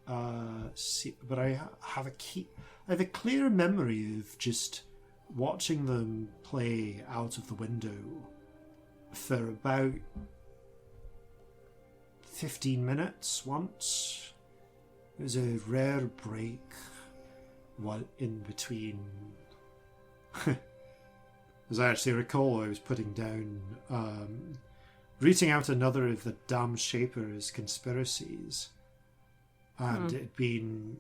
But I have a clear memory of just watching them play out of the window for about 15 minutes once. It was a rare break in between. As I actually recall, I was putting down, rooting out another of the damn Shaper's conspiracies. And it'd been...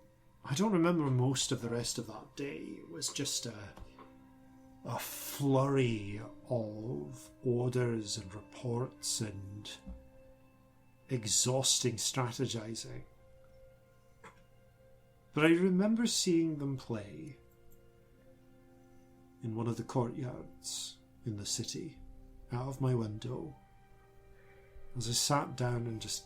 I don't remember most of the rest of that day. It was just a flurry of orders and reports and exhausting strategizing. But I remember seeing them play in one of the courtyards in the city, out of my window, as I sat down and just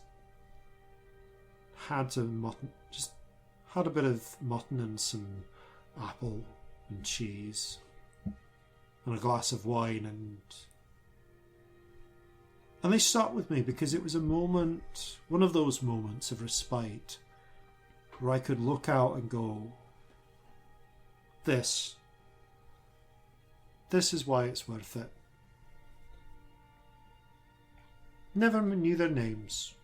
had a bit of mutton and some apple and cheese and a glass of wine, and they sat with me because it was one of those moments of respite where I could look out and go, this is why it's worth it. Never knew their names,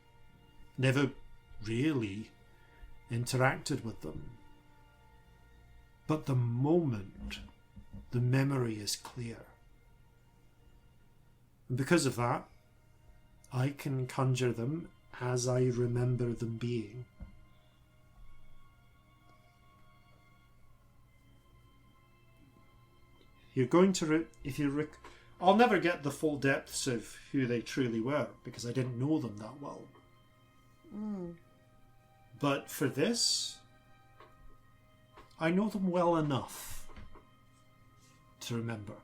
never really interacted with them, but the moment, the memory is clear, and because of that I can conjure them as I remember them being. You're going to I'll never get the full depths of who they truly were because I didn't know them that well. But for this, I know them well enough to remember.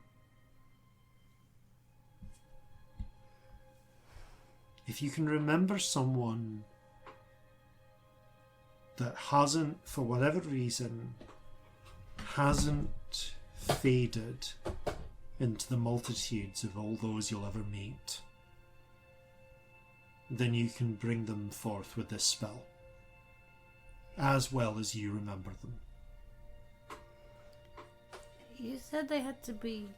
If you can remember someone that hasn't, for whatever reason, hasn't faded into the multitudes of all those you'll ever meet, then you can bring them forth with this spell, as well as you remember them. You said they had to be,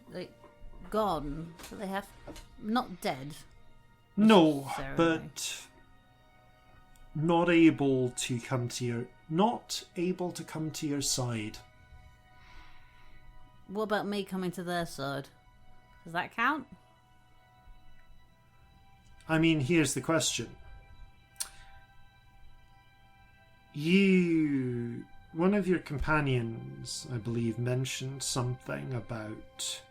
gone, so they have... not dead. No, but not able to come to your side. What about me coming to their side? Does that count? Here's the question. One of your companions, I believe, mentioned something about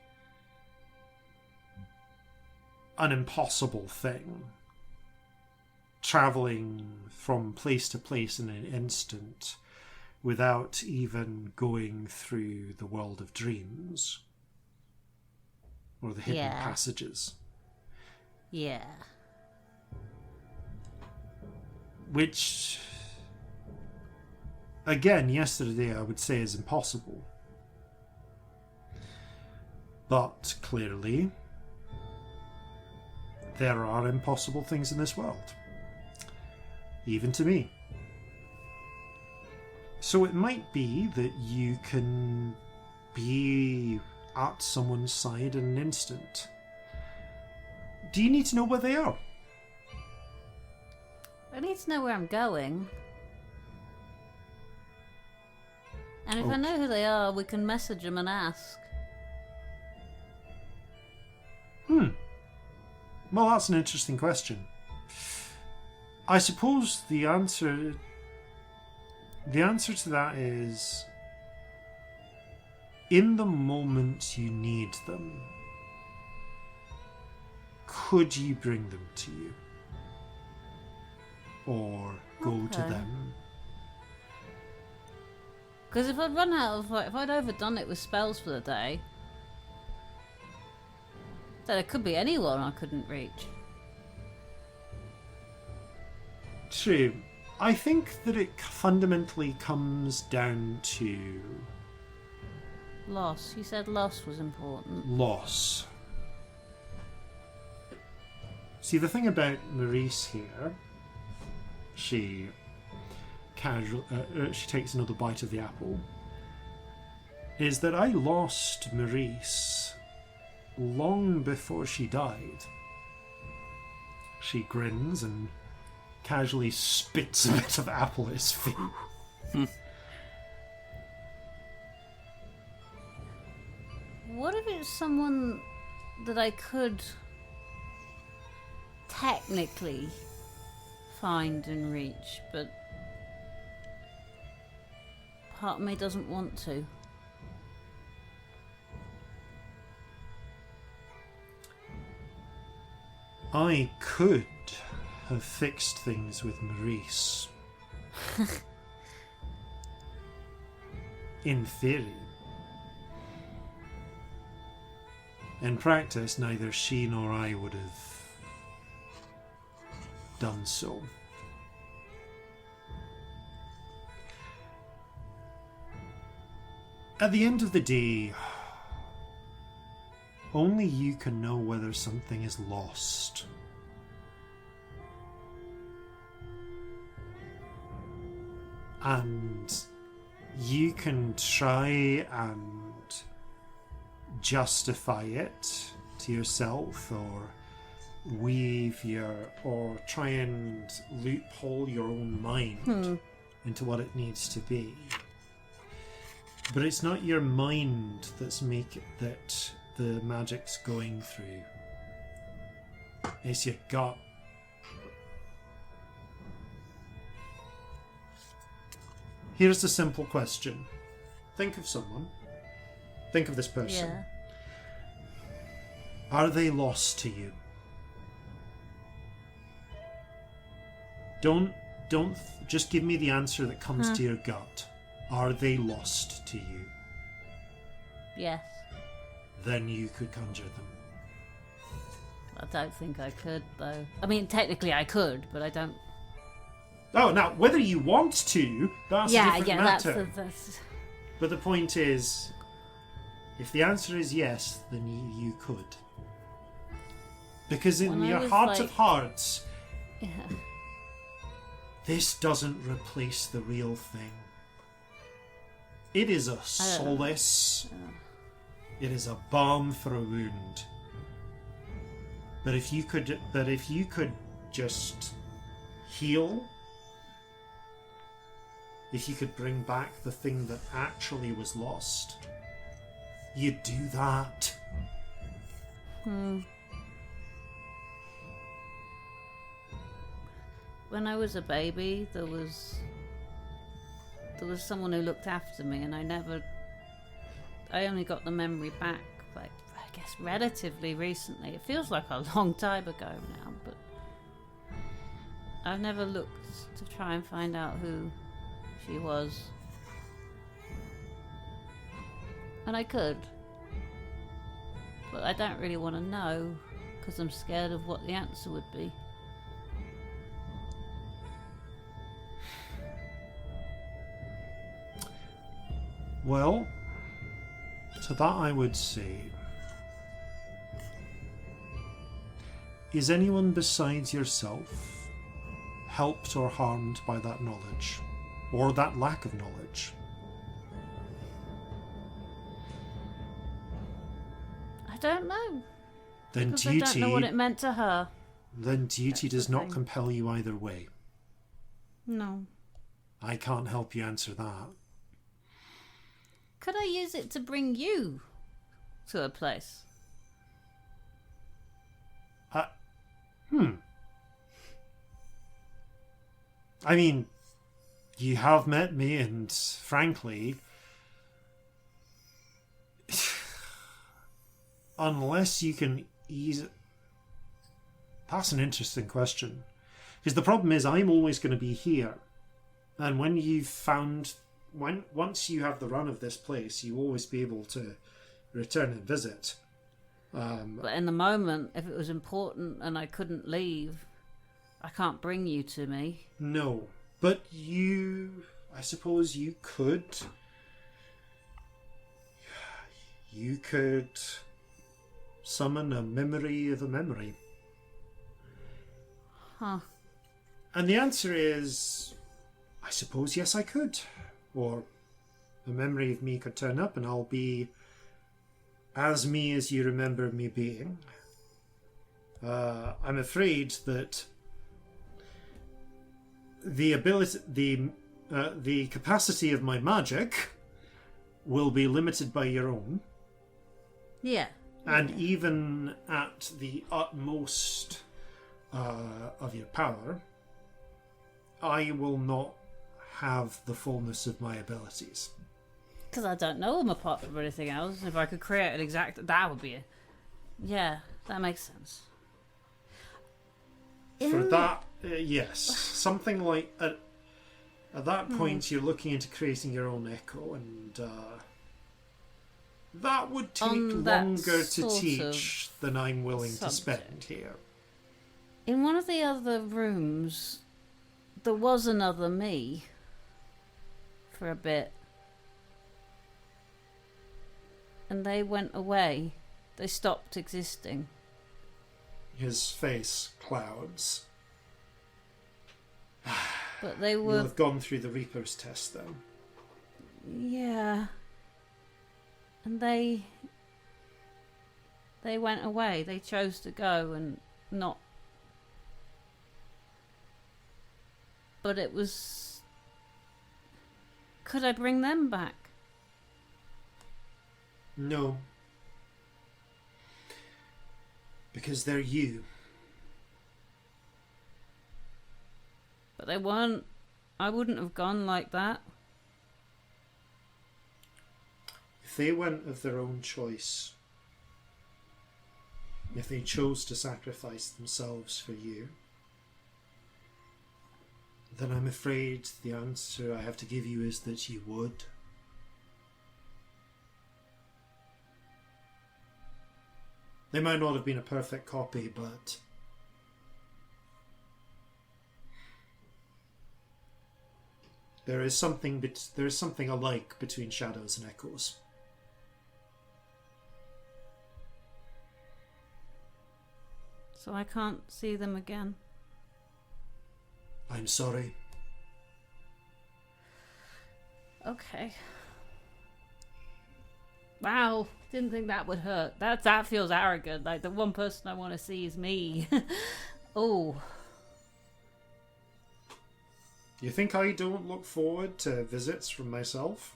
an impossible thing, travelling from place to place in an instant, without even going through the world of dreams or the hidden passages. Yeah. Which, again, yesterday I would say is impossible. But clearly, there are impossible things in this world. Even to me. So it might be that you can be at someone's side in an instant. Do you need to know where they are? I need to know where I'm going. And if I know who they are, we can message them and ask. Well, that's an interesting question. I suppose the answer to that is, in the moment you need them, could you bring them to you? Or go to them? Because if I'd run out of, if I'd overdone it with spells for the day, then it could be anyone I couldn't reach. True. I think that it fundamentally comes down to Loss. You said loss was important. loss. See, the thing about Maurice here, she takes another bite of the apple, is that I lost Maurice long before she died. She grins and casually spits a bit of apple at his feet. What if it's someone that I could technically find and reach, but part of me doesn't want to? I could have fixed things with Maurice. In theory. In practice, neither she nor I would have done so. At the end of the day, only you can know whether something is lost. And you can try and justify it to yourself, or or try and loophole your own mind into what it needs to be. But it's not your mind that the magic's going through. It's your gut. Here's a simple question. Think of someone. Think of this person. Yeah. Are they lost to you? Don't just give me the answer that comes to your gut. Are they lost to you? Yes. Then you could conjure them. I don't think I could, though. I mean, technically I could, but I don't. Oh, now, whether you want to, that's a different matter. That's... But the point is, if the answer is yes, then you could. Because in your heart of hearts, this doesn't replace the real thing. It is a solace. It is a balm for a wound. But if you could just heal, if you could bring back the thing that actually was lost, you'd do that. When I was a baby, there was someone who looked after me, and I only got the memory back, like, I guess relatively recently. It feels like a long time ago now, but I've never looked to try and find out who she was. And I could. But I don't really want to know, because I'm scared of what the answer would be. Well, to that I would say, is anyone besides yourself helped or harmed by that knowledge, or that lack of knowledge? I don't know. Then Because I don't know what it meant to her. Then duty That's does the not thing. compel you either way. No. I can't help you answer that. Could I use it to bring you to a place? I mean, you have met me, and frankly, unless you can ease... That's an interesting question. Because the problem is, I'm always going to be here. And when you've found... Once you have the run of this place, you'll always be able to return and visit. But in the moment, if it was important and I couldn't leave, I can't bring you to me. No. But I suppose you could... You could summon a memory of a memory. Huh. And the answer is, I suppose yes I could. Or a memory of me could turn up and I'll be as me as you remember me being. I'm afraid that the capacity of my magic will be limited by your own. Yeah. And even at the utmost of your power, I will not have the fullness of my abilities. Because I don't know them apart from anything else. If I could create an exact... That would be it. Yeah, that makes sense. For that, yes. Something like... At that point, you're looking into creating your own echo, and that would take longer to teach than I'm willing to spend here. In one of the other rooms, there was another me for a bit. And they went away. They stopped existing. His face clouds. But they You'll were... have gone through the Reaper's test, then. Yeah. And they went away. They chose to go and not... But it was... Could I bring them back? No. Because they're you. But they weren't... I wouldn't have gone like that. If they went of their own choice, if they chose to sacrifice themselves for you, then I'm afraid the answer I have to give you is that you would. They might not have been a perfect copy, but there is something alike between shadows and echoes. So I can't see them again. I'm sorry. Okay. Wow, didn't think that would hurt. That feels arrogant. Like, the one person I want to see is me. Oh. You think I don't look forward to visits from myself?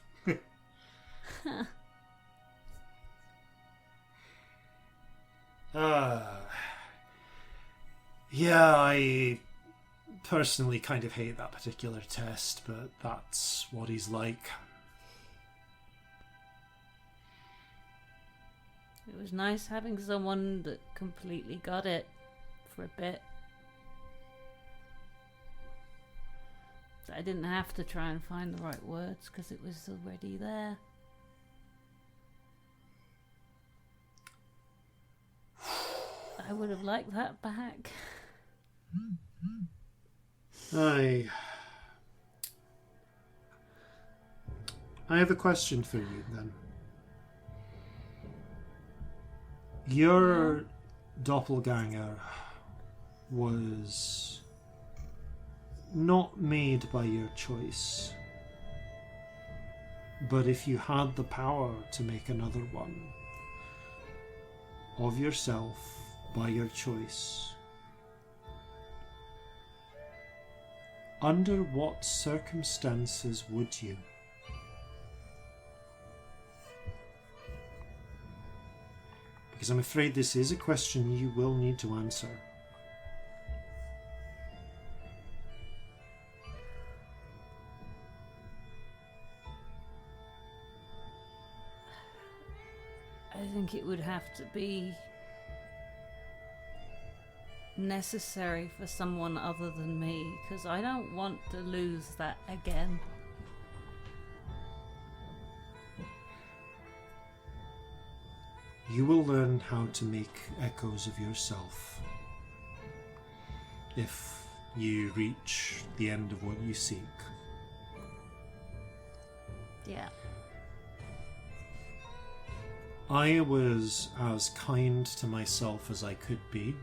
Yeah, I personally kind of hate that particular test, but that's what he's like. It was nice having someone that completely got it for a bit. I didn't have to try and find the right words because it was already there. I would have liked that back. I have a question for you then. Your doppelganger was not made by your choice. But if you had the power to make another one of yourself by your choice, under what circumstances would you? Because I'm afraid this is a question you will need to answer. I think it would have to be necessary for someone other than me, because I don't want to lose that again. You will learn how to make echoes of yourself if you reach the end of what you seek. Yeah. I was as kind to myself as I could be.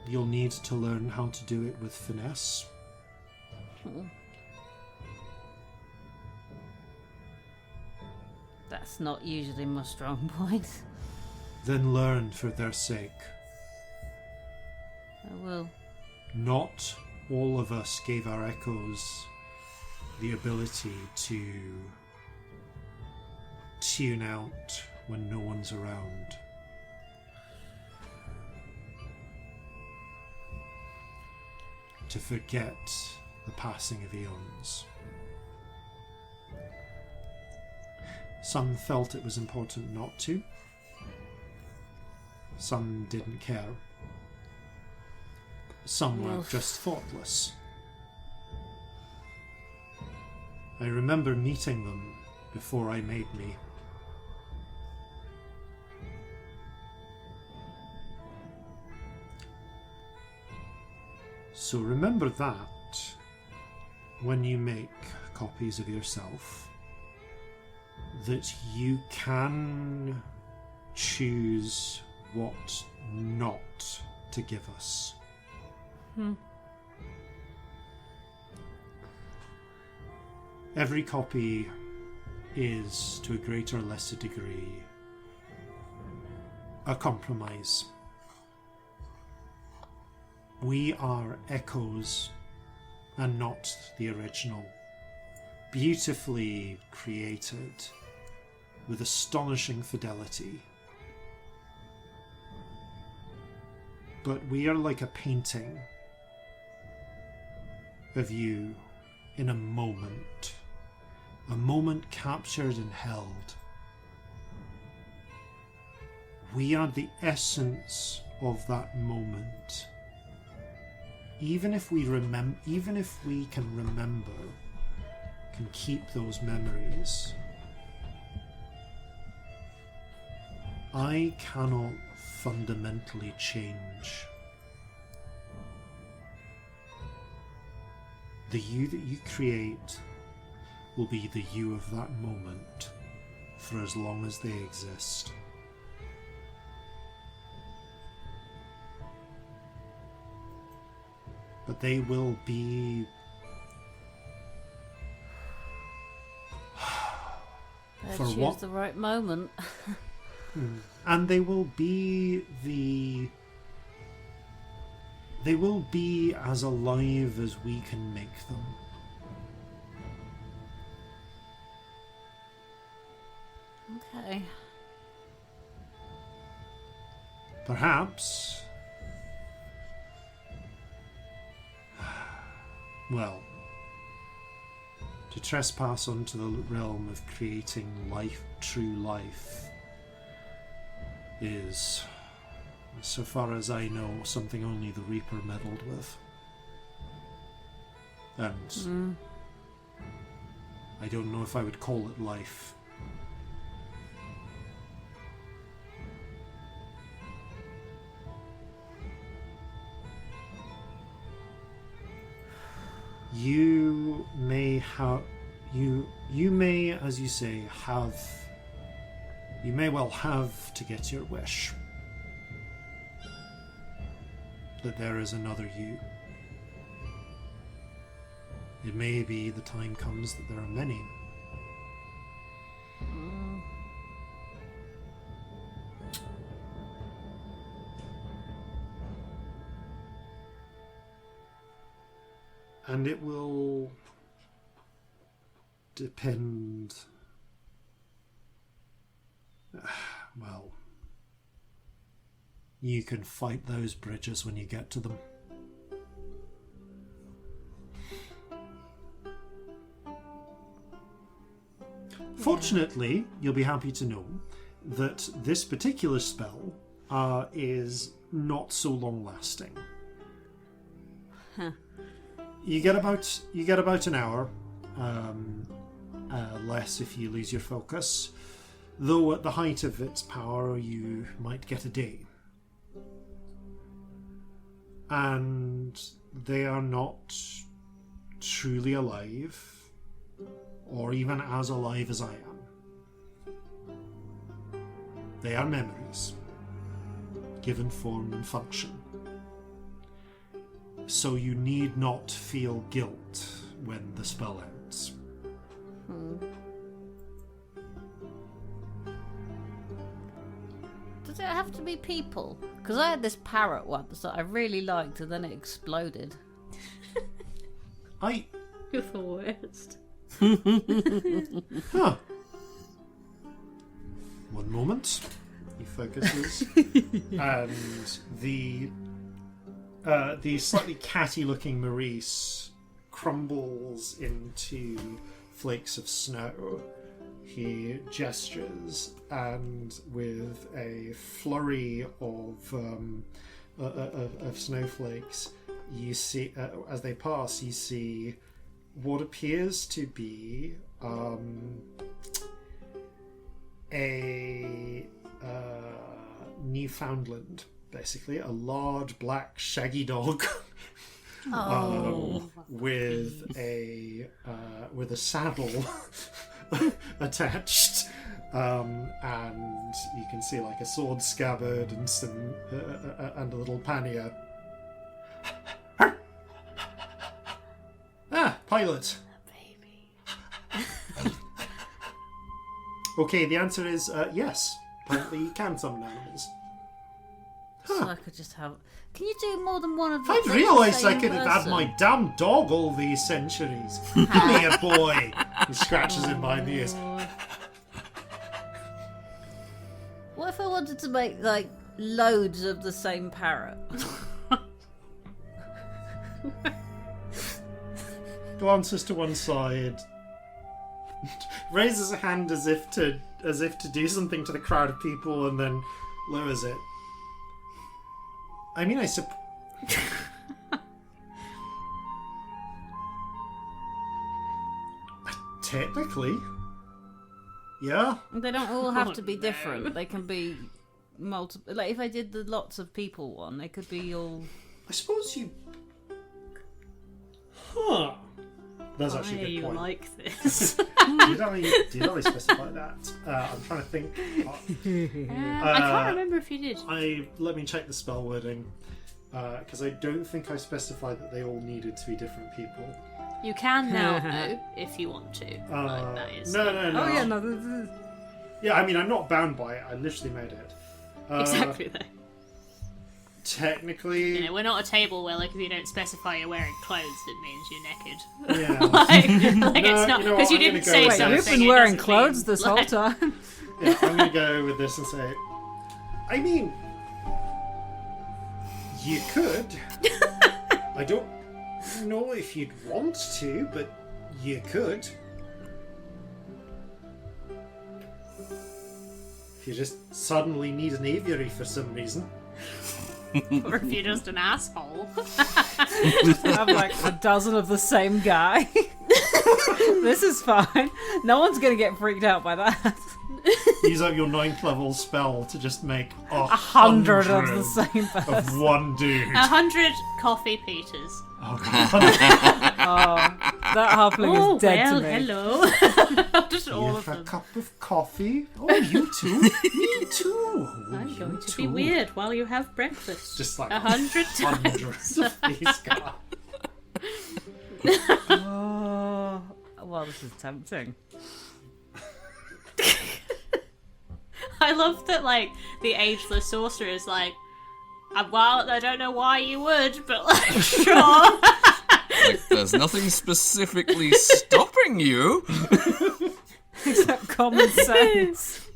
You'll need to learn how to do it with finesse. That's not usually my strong point. Then learn for their sake. I will. Not all of us gave our echoes the ability to tune out when no one's around. To forget the passing of eons. Some felt it was important not to. Some didn't care. Some were just thoughtless. I remember meeting them before I made me. So remember that when you make copies of yourself, that you can choose what not to give us. Every copy is, to a greater or lesser degree, a compromise. We are echoes and not the original. Beautifully created with astonishing fidelity. But we are like a painting of you in a moment captured and held. We are the essence of that moment. Even if we can remember, can keep those memories, I cannot fundamentally change. The you that you create will be the you of that moment for as long as they exist. But they will be for what? The right moment. And they will be as alive as we can make them. Okay. Perhaps, well, to trespass onto the realm of creating life, true life, is, so far as I know, something only the Reaper meddled with. And I don't know if I would call it life. You may have... You may, as you say, have... You may well have to get your wish. That there is another you. It may be the time comes that there are many. And it will depend... Well, you can fight those bridges when you get to them. Fortunately, you'll be happy to know that this particular spell is not so long lasting. Huh. You get about an hour, less if you lose your focus. Though at the height of its power, you might get a day. And they are not truly alive, or even as alive as I am. They are memories, given form and function. So you need not feel guilt when the spell ends. Does it have to be people? Because I had this parrot once that I really liked and then it exploded. You're the worst. Huh. One moment. He focuses. And the slightly catty-looking Maurice crumbles into flakes of snow. He gestures, and with a flurry of snowflakes, you see, as they pass, you see what appears to be a Newfoundland, basically a large black shaggy dog. With a saddle attached, and you can see like a sword scabbard and some and a little pannier. Pilot. Baby. Okay, the answer is yes. Apparently, you can summon animals. So I could just have... Can you do more than one of them? I'd realised I could have had my damn dog all these centuries. Come here, boy. He scratches him behind the ears. What if I wanted to make, like, loads of the same parrot? Glances to one side. Raises a hand as if to do something to the crowd of people, and then lowers it. I mean, technically, yeah. They don't all have to be different. They can be multiple. Like if I did the lots of people one, they could be all. I suppose you. Huh. That's Why actually are a good you point. like this? Did I specify that? I'm trying to think. I can't remember if you did. Let me check the spell wording, because I don't think I specified that they all needed to be different people. You can now, though, if you want to. Like, that is No. Oh yeah, no. Yeah, I mean, I'm not bound by it. I literally made it. Exactly, though. Technically, You know, we're not a table where, like, if you don't specify you're wearing clothes, it means you're naked. yeah. like it's not you know because what, you I'm didn't gonna go say with something. that. You've been it wearing doesn't clothes mean, this whole like- time. Yeah, I'm gonna go with this and say, I mean, you could. I don't know if you'd want to, but you could. If you just suddenly need an aviary for some reason. Or if you're just an asshole. Have like a dozen of the same guy. This is fine. No one's gonna get freaked out by that. Use up your 9th level spell to just make 100 of the same person. of one dude. 100 coffee Peters. Oh god. That halfling is dead to me. Hello. Just all Here of for a them. cup of coffee. Oh, you too. Me too. Oh, I'm you going to too. be weird while you have breakfast. Just like 100 times. hundreds of these guys. Oh, well, this is tempting. I love that, like, the ageless sorcerer is like, well, I don't know why you would, but, like, sure. Like, there's nothing specifically stopping you. Except common sense.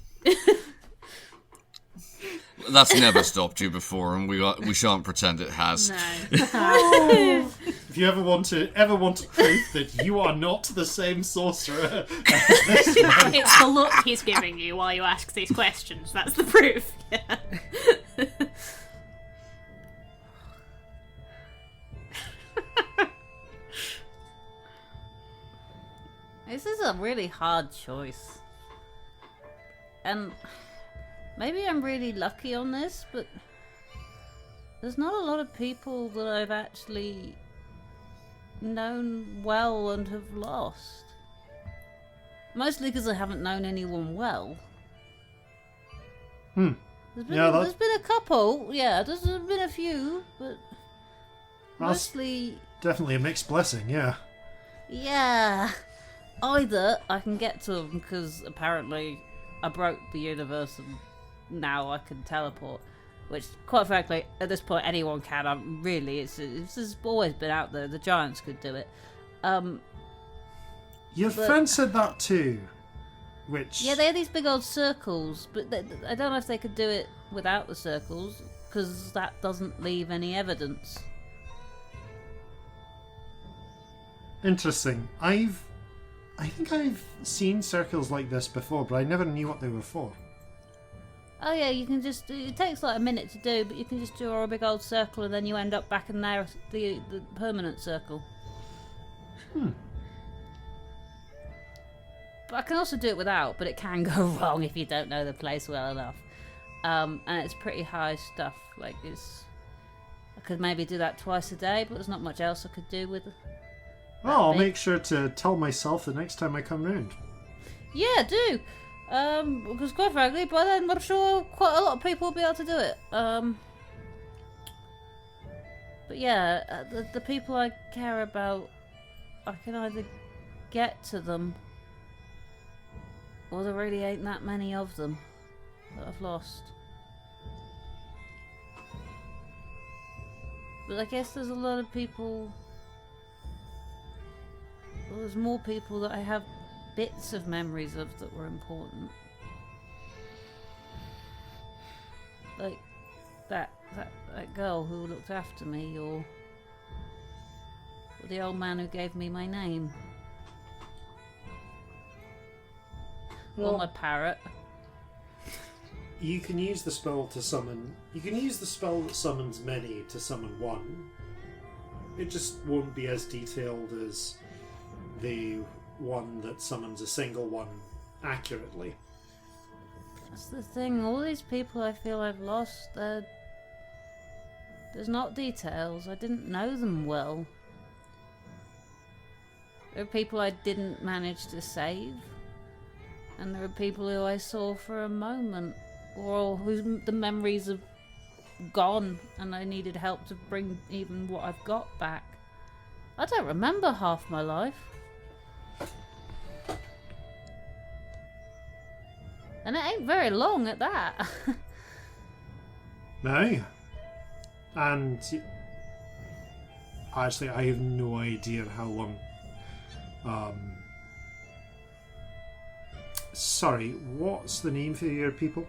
That's never stopped you before, and we shan't pretend it has. No. If you ever want proof that you are not the same sorcerer as this man, It's the look he's giving you while you ask these questions. That's the proof. Yeah. This is a really hard choice. And maybe I'm really lucky on this, but there's not a lot of people that I've actually known well and have lost. Mostly because I haven't known anyone well. There's been a couple, yeah, there's been a few, but mostly... definitely a mixed blessing, yeah. Yeah. Either I can get to them because apparently I broke the universe and now I can teleport. Which, quite frankly, at this point anyone can. It's always been out there. The giants could do it. Your friend said that too. Which... Yeah, they had these big old circles, but I don't know if they could do it without the circles because that doesn't leave any evidence. Interesting. I think I've seen circles like this before, but I never knew what they were for. Oh yeah, you can just... It takes like a minute to do, but you can just draw a big old circle and then you end up back in there, the permanent circle. But I can also do it without, but it can go wrong if you don't know the place well enough. And it's pretty high stuff. Like, I could maybe do that twice a day, but there's not much else I could do with it. I'll make sure to tell myself the next time I come round. Yeah, do. Because quite frankly, by then I'm sure quite a lot of people will be able to do it. But yeah, the people I care about, I can either get to them, or there really ain't that many of them that I've lost. But I guess there's a lot of people... Well, there's more people that I have bits of memories of that were important. Like that girl who looked after me, or the old man who gave me my name. Or my parrot. You can use the spell to summon... You can use the spell that summons many to summon one. It just won't be as detailed as the one that summons a single one accurately. That's the thing, all these people I feel I've lost, there's not details. I didn't know them well. There are people I didn't manage to save. And there are people who I saw for a moment, or whose the memories have gone and I needed help to bring even what I've got back. I don't remember half my life. And it ain't very long at that. No. And actually, I have no idea how long. Sorry, what's the name for your people?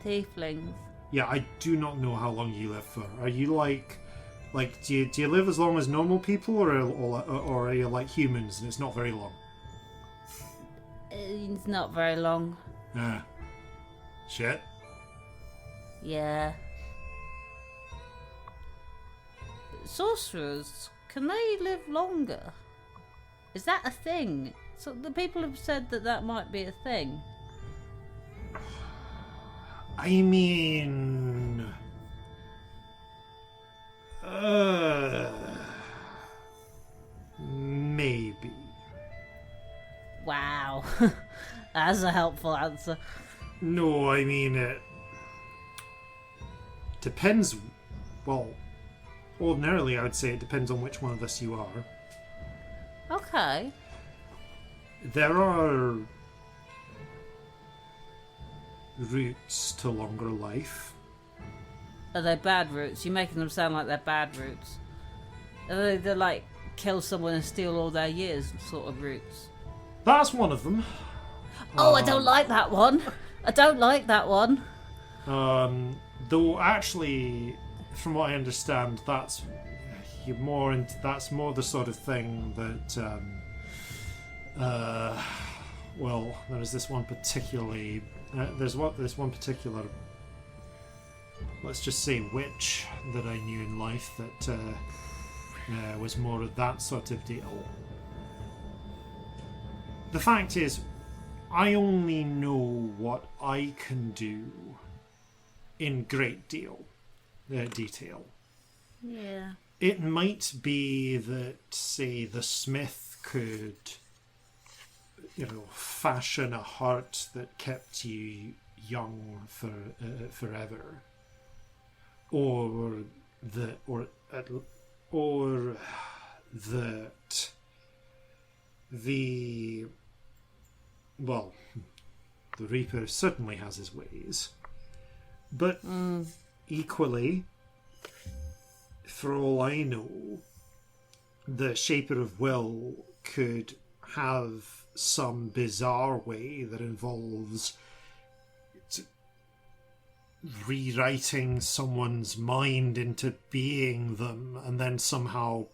Tieflings. Yeah, I do not know how long you live for. Are you like do you live as long as normal people, or are you like humans and it's not very long? It's not very long. Shit. Yeah. Sorcerers, can they live longer? Is that a thing? So the people have said that might be a thing. I mean... Wow. That's a helpful answer. No, I mean, it depends. Well, ordinarily I would say it depends on which one of us you are. Okay. There are routes to longer life. Are they bad routes? You're making them sound like they're bad routes. Are they like kill someone and steal all their years sort of routes? That's one of them. Oh, I don't like that one. I don't like that one. Though actually, from what I understand, that's more the sort of thing that. Well, there is this one particularly. There's one particular. Let's just say witch that I knew in life that was more of that sort of deal. The fact is, I only know what I can do in great detail. Yeah. It might be that, say, the smith could, fashion a heart that kept you young forever, or that the Reaper certainly has his ways, but equally, for all I know, the Shaper of Will could have some bizarre way that involves rewriting someone's mind into being them and then somehow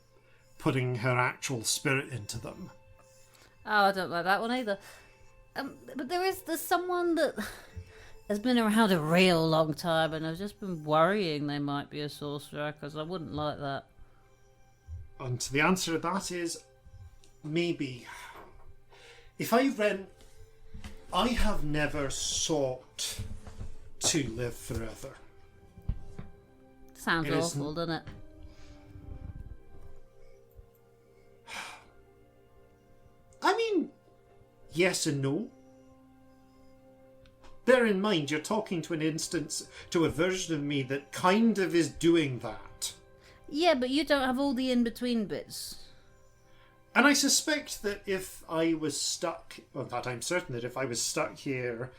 putting her actual spirit into them. Oh, I don't like that one either. But there's someone that has been around a real long time, and I've just been worrying they might be a sorcerer, because I wouldn't like that. And the answer to that is maybe. I have never sought to live forever. Sounds awful, doesn't it? I mean, yes and no. Bear in mind, you're talking to a version of me that kind of is doing that. Yeah, but you don't have all the in-between bits. And I suspect that if I was stuck, or that I'm certain that if I was stuck here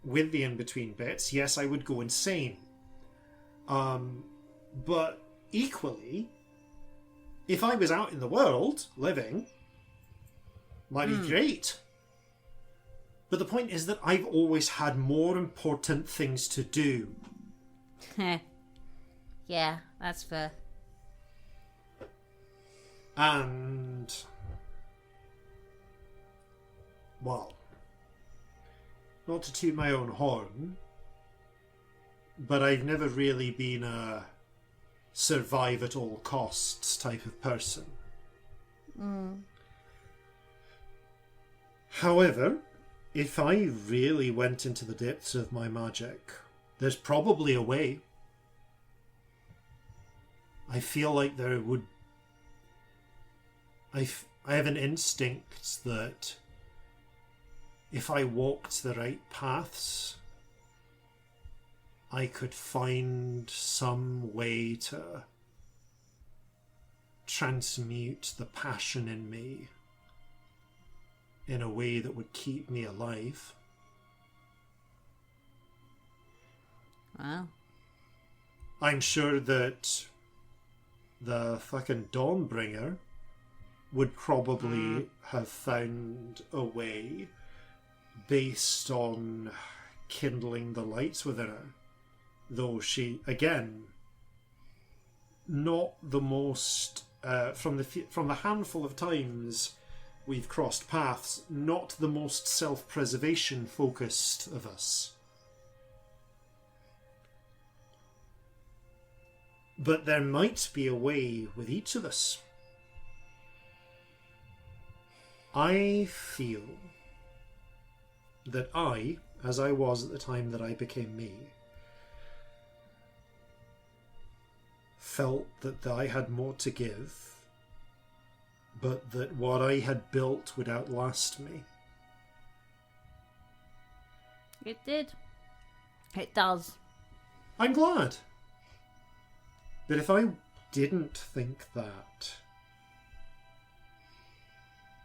with the in-between bits, yes, I would go insane. But equally, if I was out in the world, living, might be great. But the point is that I've always had more important things to do. Yeah, that's fair. And, well, not to toot my own horn, but I've never really been a survive at all costs type of person. However, if I really went into the depths of my magic, there's probably a way. I feel like there would... I have an instinct that if I walked the right paths, I could find some way to transmute the passion in me in a way that would keep me alive. Wow. I'm sure that the fucking Dawnbringer would probably have found a way based on kindling the lights within her. Though she, again, not the most, from the handful of times we've crossed paths, not the most self-preservation focused of us. But there might be a way with each of us. I feel that I, as I was at the time that I became me, felt that I had more to give, but that what I had built would outlast me. It did. It does. I'm glad. But if I didn't think that,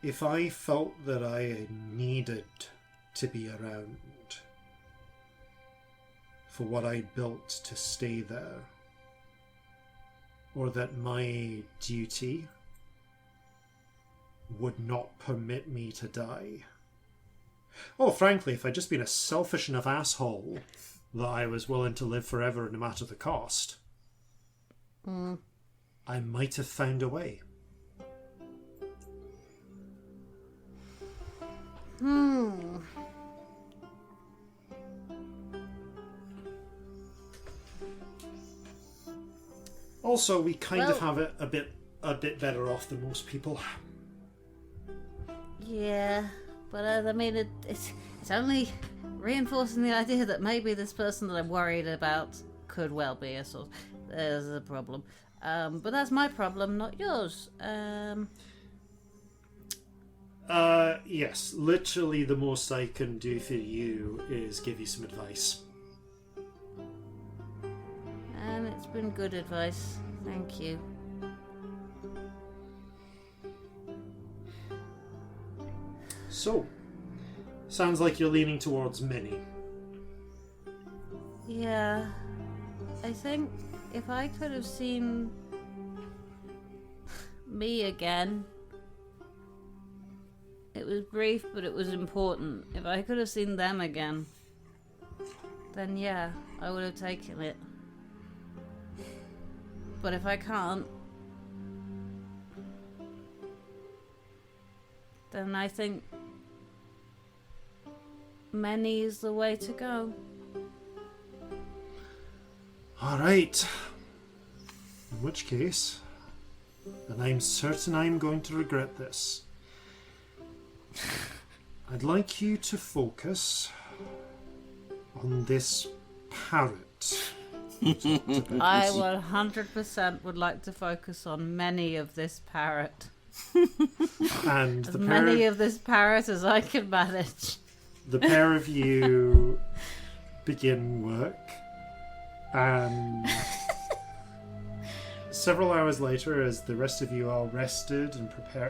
if I felt that I needed to be around for what I built to stay there, or that my duty would not permit me to die, or frankly, if I'd just been a selfish enough asshole that I was willing to live forever no matter the cost, I might have found a way. Also, we kind of have it a bit better off than most people. Yeah, but I mean, it's only reinforcing the idea that maybe this person that I'm worried about could well be a source. There's a problem. But that's my problem, not yours. Yes, literally the most I can do for you is give you some advice. And it's been good advice. Thank you. So, sounds like you're leaning towards Minnie. Yeah, I think if I could have seen me again, it was brief, but it was important. If I could have seen them again, then yeah, I would have taken it. But if I can't, then I think many is the way to go. Alright. In which case, and I'm certain I'm going to regret this, I'd like you to focus on this parrot. I 100% would like to focus on many of this parrot. And As the many of this parrot as I can manage. The pair of you begin work, and several hours later, as the rest of you are rested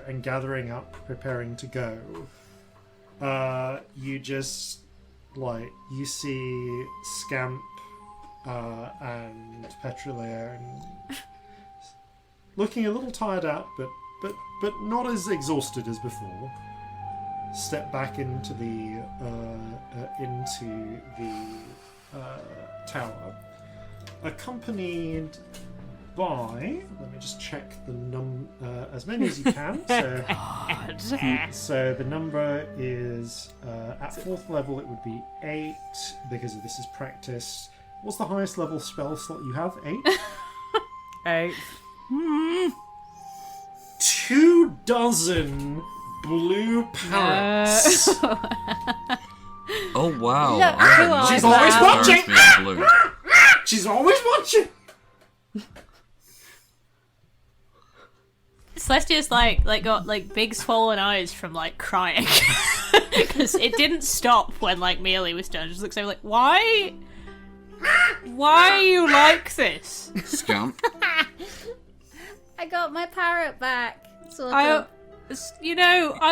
and gathering up, preparing to go, you just you see Scamp and Petrolaire looking a little tired out, but not as exhausted as before. Step back into the tower, accompanied by, let me just check the as many as you can. So the number is at 4th level it would be 8 because this is practice. What's the highest level spell slot you have? 8. 8. 24 blue parrots. Oh wow! Look, I did not She's know always parrots watching. being blue. She's always watching. Celestia's got big swollen eyes from crying because it didn't stop when Mealy was done. It just looks over why are you like this? Scamp. I got my parrot back. I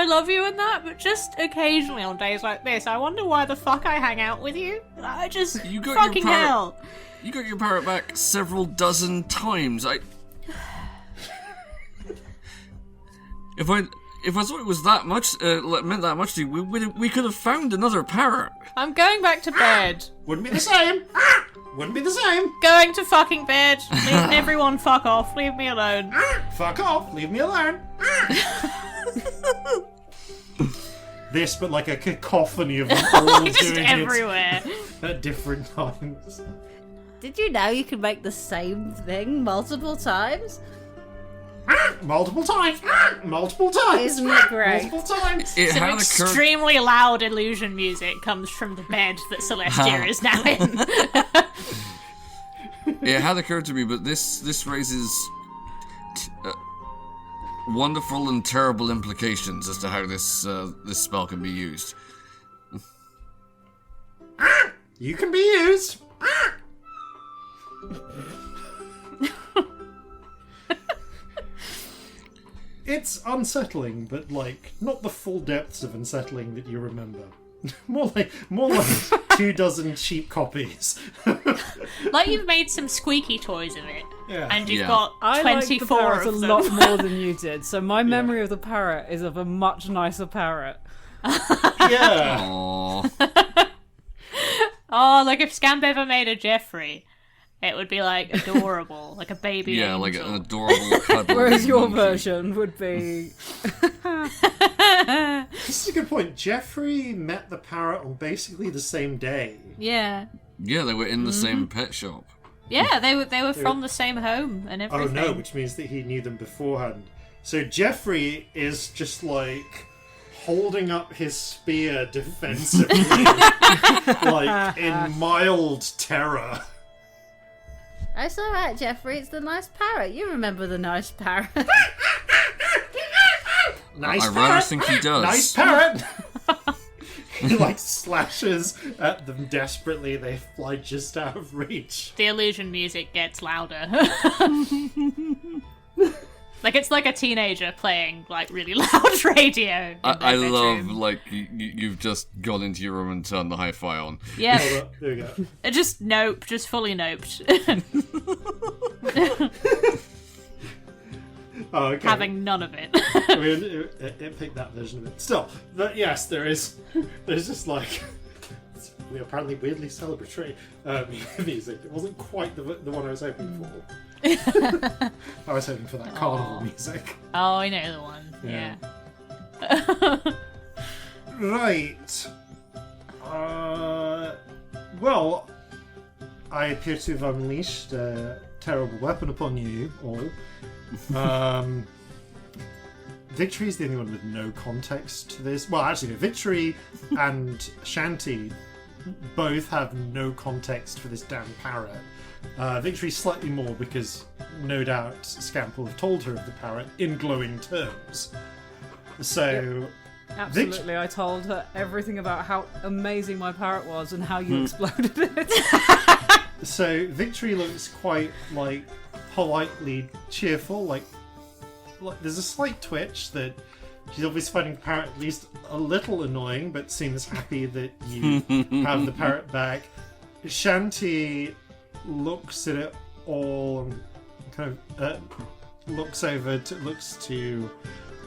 love you and that, but just occasionally on days like this, I wonder why the fuck I hang out with you. I just You got fucking your parrot, hell. You got your parrot back several dozen times. If I thought it was that much, meant that much to you, we could have found another parrot. I'm going back to bed. Wouldn't be the same. Wouldn't be the same. Going to fucking bed. Leave everyone fuck off. Leave me alone. Fuck off. Leave me alone. This, but a cacophony of them all Just doing everywhere. it at different times. Did you know you can make the same thing multiple times? Multiple times. Multiple times. Isn't it great? Multiple times. It Some had occurred. extremely loud illusion music comes from the bed that Celestia is now in. It had occurred to me, but this raises wonderful and terrible implications as to how this spell can be used. You can be used. It's unsettling, but like not the full depths of unsettling that you remember. more like 24 cheap copies. Like you've made some squeaky toys of it, Yeah. and you've Yeah. got I like the 24 parrot a of them. lot more than you did, so my memory of the parrot is of a much nicer parrot. Yeah. Aww. Oh, like if Scamp ever made a Jeffrey, it would be like adorable, like a baby Yeah, angel. like an adorable cuddle. Whereas your monkey. version would be... This is a good point. Jeffrey met the parrot on basically the same day. Yeah. Yeah, they were in the same pet shop. Yeah, they were from the same home and Oh everything. no, which means that he knew them beforehand. So Jeffrey is just like holding up his spear defensively, like in mild terror. That's all right, Jeffrey. It's the nice parrot. You remember the nice parrot. Nice I rather parrot. think he does. Nice parrot. He like slashes at them desperately. They fly just out of reach. The illusion music gets louder. Like it's like a teenager playing like really loud radio. I in their love, bedroom. like, you've just gone into your room and turned the hi-fi on. Yeah, Hold up, there we go. just fully noped. Oh, okay. Having none of it. I mean, it picked that version of it. Still, but yes, there's just like we apparently weirdly celebratory music. It wasn't quite the one I was hoping for. I was hoping for that carnival music. Oh, I know the one. Yeah. Yeah. Right. Well, I appear to have unleashed a terrible weapon upon you all. Victory is the only one with no context to this. Well, actually, no, Victory and Shanty both have no context for this damn parrot. Victory slightly more because no doubt Scamp will have told her of the parrot in glowing terms. So, Absolutely, I told her everything about how amazing my parrot was and how you exploded it. so Victory looks quite like politely cheerful. Like there's a slight twitch that she's obviously finding the parrot at least a little annoying, but seems happy that you have the parrot back. Shanty looks at it all and kind of looks to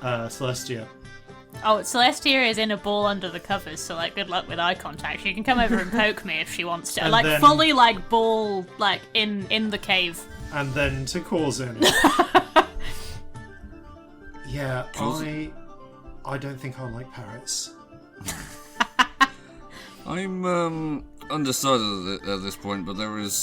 Celestia. Oh, Celestia is in a ball under the covers, so like good luck with eye contact. She can come over and poke me if she wants to. And Like then- fully like ball like in the cave. And then to Corzin. Yeah, Corzin? I don't think I like parrots. I'm undecided at this point, but there was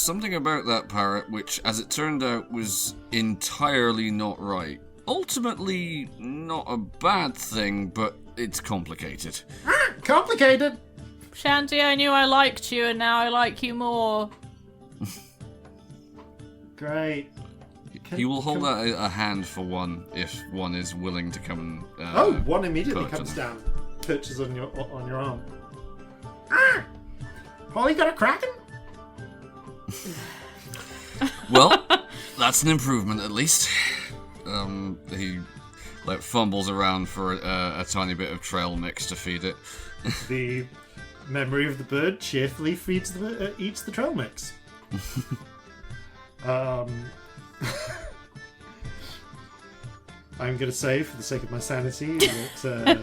something about that parrot which, as it turned out, was entirely not right. Ultimately, not a bad thing, but it's complicated. Complicated! Shanty, I knew I liked you, and now I like you more. Great. He will hold out a hand for one if one is willing to come and. One immediately perch comes on down, perches on your arm. Polly got a kraken? Well, that's an improvement at least. He like fumbles around for a tiny bit of trail mix to feed it. The memory of the bird cheerfully eats the trail mix. I'm going to say, for the sake of my sanity, that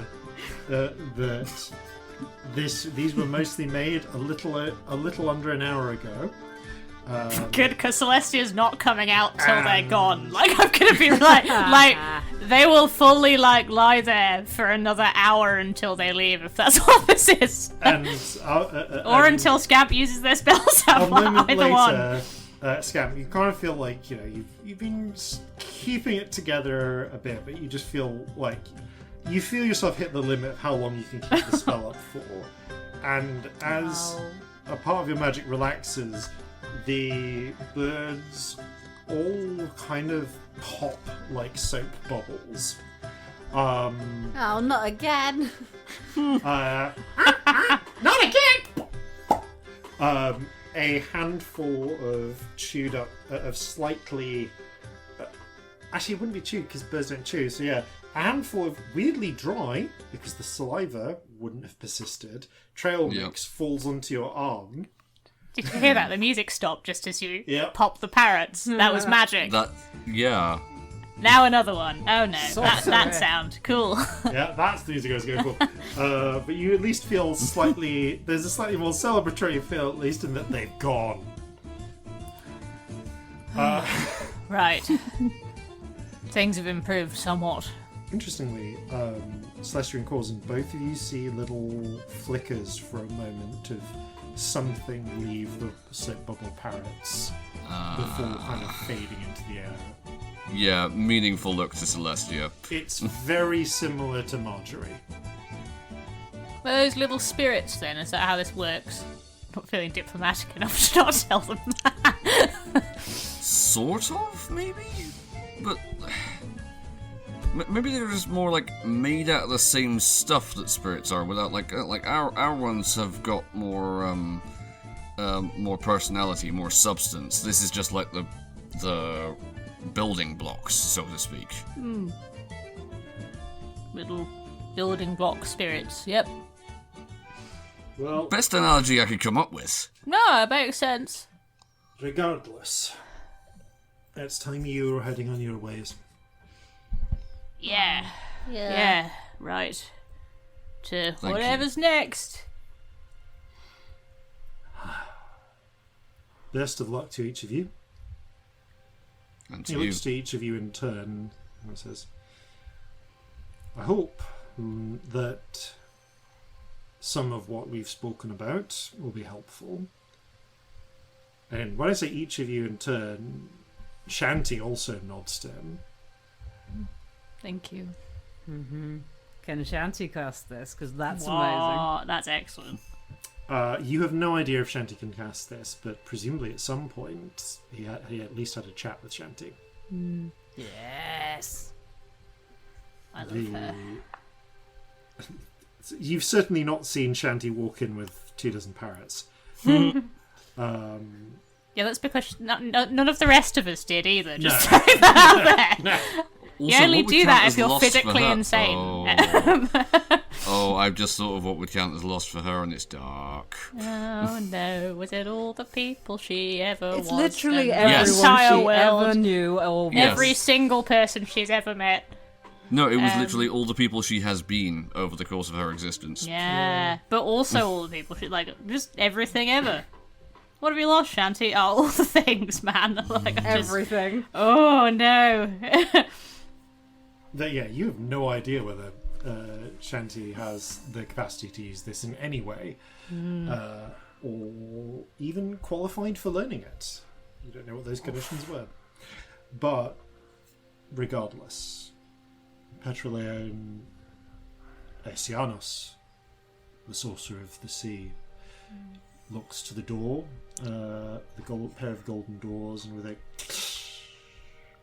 these were mostly made a little under an hour ago. Good, because Celestia's not coming out till they're gone. Like I'm gonna be like they will fully like lie there for another hour until they leave, if that's what this is. And Or until Scamp uses their spells a out. moment Either one. later, Scamp, you kind of feel like you've been keeping it together a bit, but you just feel like you feel yourself hit the limit of how long you can keep the spell up for. And as a part of your magic relaxes, the birds all kind of pop like soap bubbles. Oh, not again. Not again! A handful of chewed up, of slightly... actually, it wouldn't be chewed because birds don't chew, so yeah. A handful of weirdly dry, because the saliva wouldn't have persisted, trail mix falls onto your arm. Did you hear that? The music stopped just as you Yep. popped the parrots. That was magic. Yeah. Now another one. Oh no, Sorcerer. that sound. Cool. Yeah, that's the music I was going for. But you at least feel slightly... There's a slightly more celebratory feel, at least, in that they've gone. Right. Things have improved somewhat. Interestingly, Celestia and Corzin, both of you see little flickers for a moment of something leave the soap bubble parrots before kind of fading into the air. Yeah, meaningful look to Celestia. It's very similar to Marjorie. Well, those little spirits then, is that how this works? Not feeling diplomatic enough to not tell them that. Sort of, maybe? But... maybe they're just more, like, made out of the same stuff that spirits are, without, like our ones have got more, more personality, more substance. This is just like the building blocks, so to speak. Little building block spirits, yep. Well, Best analogy I could come up with. No, it makes sense. regardless, it's time you were heading on your ways. Yeah. Yeah. Yeah, right. To whatever's next. Best of luck to each of you. And He to you. looks to each of you in turn and says, I hope that some of what we've spoken about will be helpful. And when I say each of you in turn, Shanty also nods to him. Thank you. Can Shanty cast this? Because that's amazing. Wow, that's excellent. You have no idea if Shanty can cast this, but presumably at some point he at least had a chat with Shanty. Yes. I love her. You've certainly not seen Shanty walk in with 24 parrots. Yeah, that's because none of the rest of us did either. No. Just throwing that out there. You Also, only what would do count that as if you're lost for physically her- insane. Oh, I've just thought of what would count as lost for her, and it's dark. Oh no, was it all the people she ever was? It's literally and the Yes. everyone entire she world, ever knew. Or Yes. every single person she's ever met. No, it was literally all the people she has been over the course of her existence. Yeah, but also all the people she just everything ever. What have you lost, Shanty? Oh, all the things, man. I just- everything. Oh no. Yeah, you have no idea whether Shanty has the capacity to use this in any way, or even qualified for learning it. You don't know what those conditions were. But, regardless, Petroleon Aesianos, the sorcerer of the sea, looks to the door, pair of golden doors, and with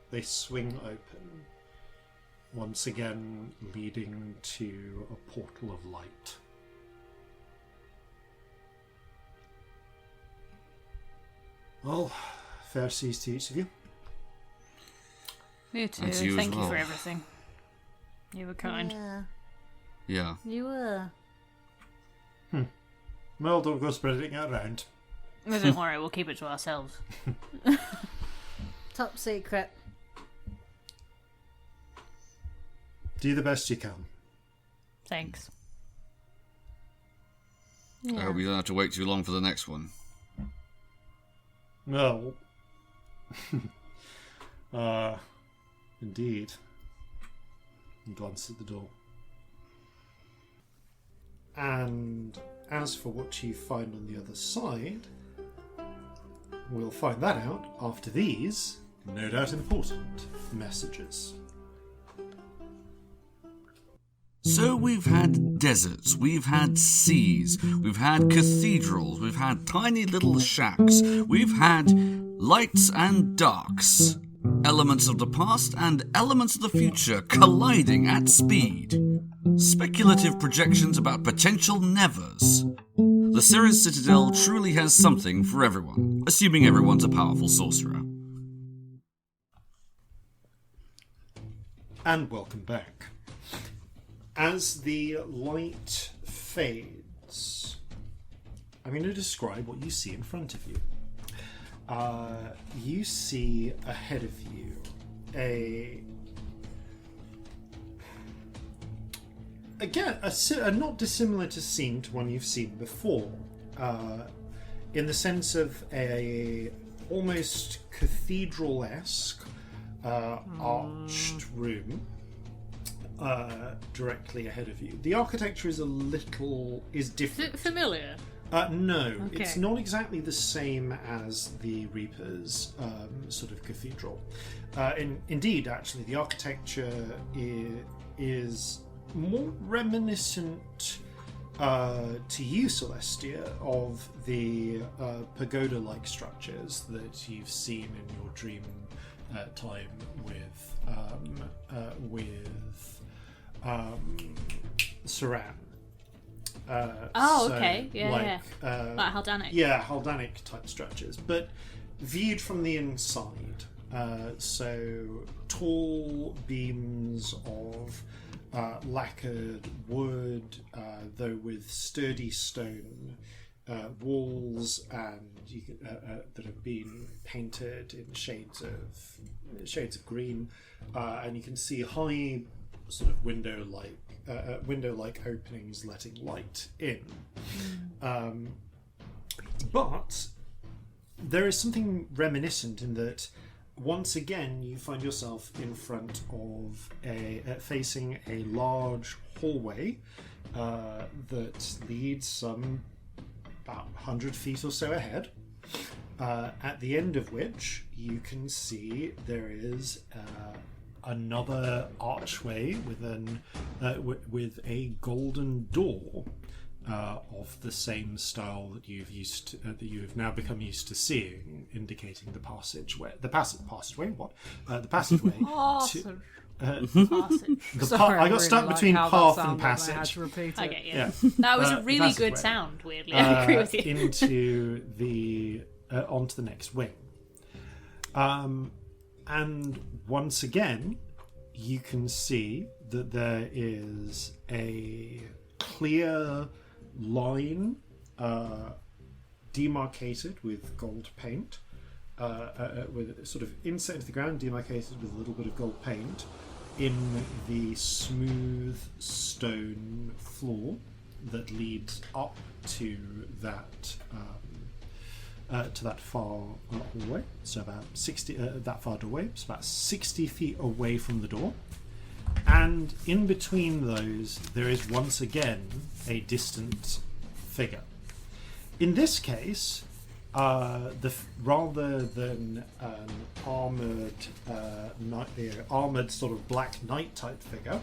they swing open. Once again, leading to a portal of light. Well, fair seas to each of you. You too. And to you as Thank you well. for everything. You were kind. Yeah. Yeah. You were. Well, don't go spreading it around. But don't worry, we'll keep it to ourselves. Top secret. Do the best you can. Thanks. I hope you don't have to wait too long for the next one. Well, indeed. And glance at the door. And as for what you find on the other side, we'll find that out after these, no doubt important, messages. So we've had deserts, we've had seas, we've had cathedrals, we've had tiny little shacks, we've had lights and darks, elements of the past and elements of the future colliding at speed, speculative projections about potential nevers. The Cirrus Citadel truly has something for everyone, assuming everyone's a powerful sorcerer. And welcome back. As the light fades, I'm going to describe what you see in front of you. You see ahead of you a not dissimilar to scene to one you've seen before, in the sense of a almost cathedral-esque arched room directly ahead of you. The architecture is different. Familiar? No, Okay. it's not exactly the same as the Reaper's sort of cathedral. Indeed, actually, the architecture is more reminiscent to you, Celestia, of the pagoda-like structures that you've seen in your dream time with Saran. Okay. Yeah, like, like Haldanic. Yeah, Haldanic type structures, but viewed from the inside. So tall beams of lacquered wood, though with sturdy stone walls, and that have been painted in shades of green, and you can see high sort of window-like openings letting light in. But there is something reminiscent in that once again you find yourself in front of facing a large hallway that leads some about 100 feet or so ahead, at the end of which you can see there is another archway with a golden door of the same style that that you have now become used to seeing, indicating the passageway. The passageway. What? The passageway. Sorry, I got stuck between path and passage. I had to repeat it. Okay, yeah. That was a really good sound. Weirdly, I agree with you. Into the onto the next wing. And once again, you can see that there is a clear line demarcated with gold paint, with sort of inset into the ground, demarcated with a little bit of gold paint in the smooth stone floor that leads up to that far hallway. So about 60 that far doorway. It's about 60 feet away from the door, and in between those there is once again a distant figure. In this case, rather than an armored sort of black knight type figure,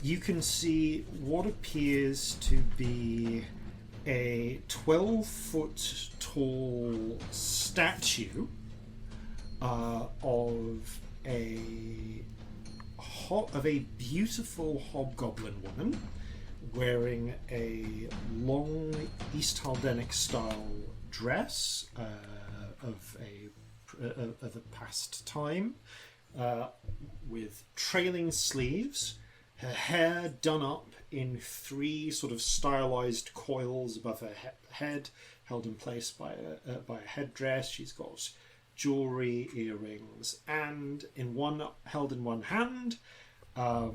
you can see what appears to be a 12-foot tall statue of a beautiful hobgoblin woman wearing a long East Haldenic style dress of a past time, with trailing sleeves, her hair done up in 3 sort of stylized coils above her head, held in place by a headdress. She's got jewelry, earrings, and held in one hand, a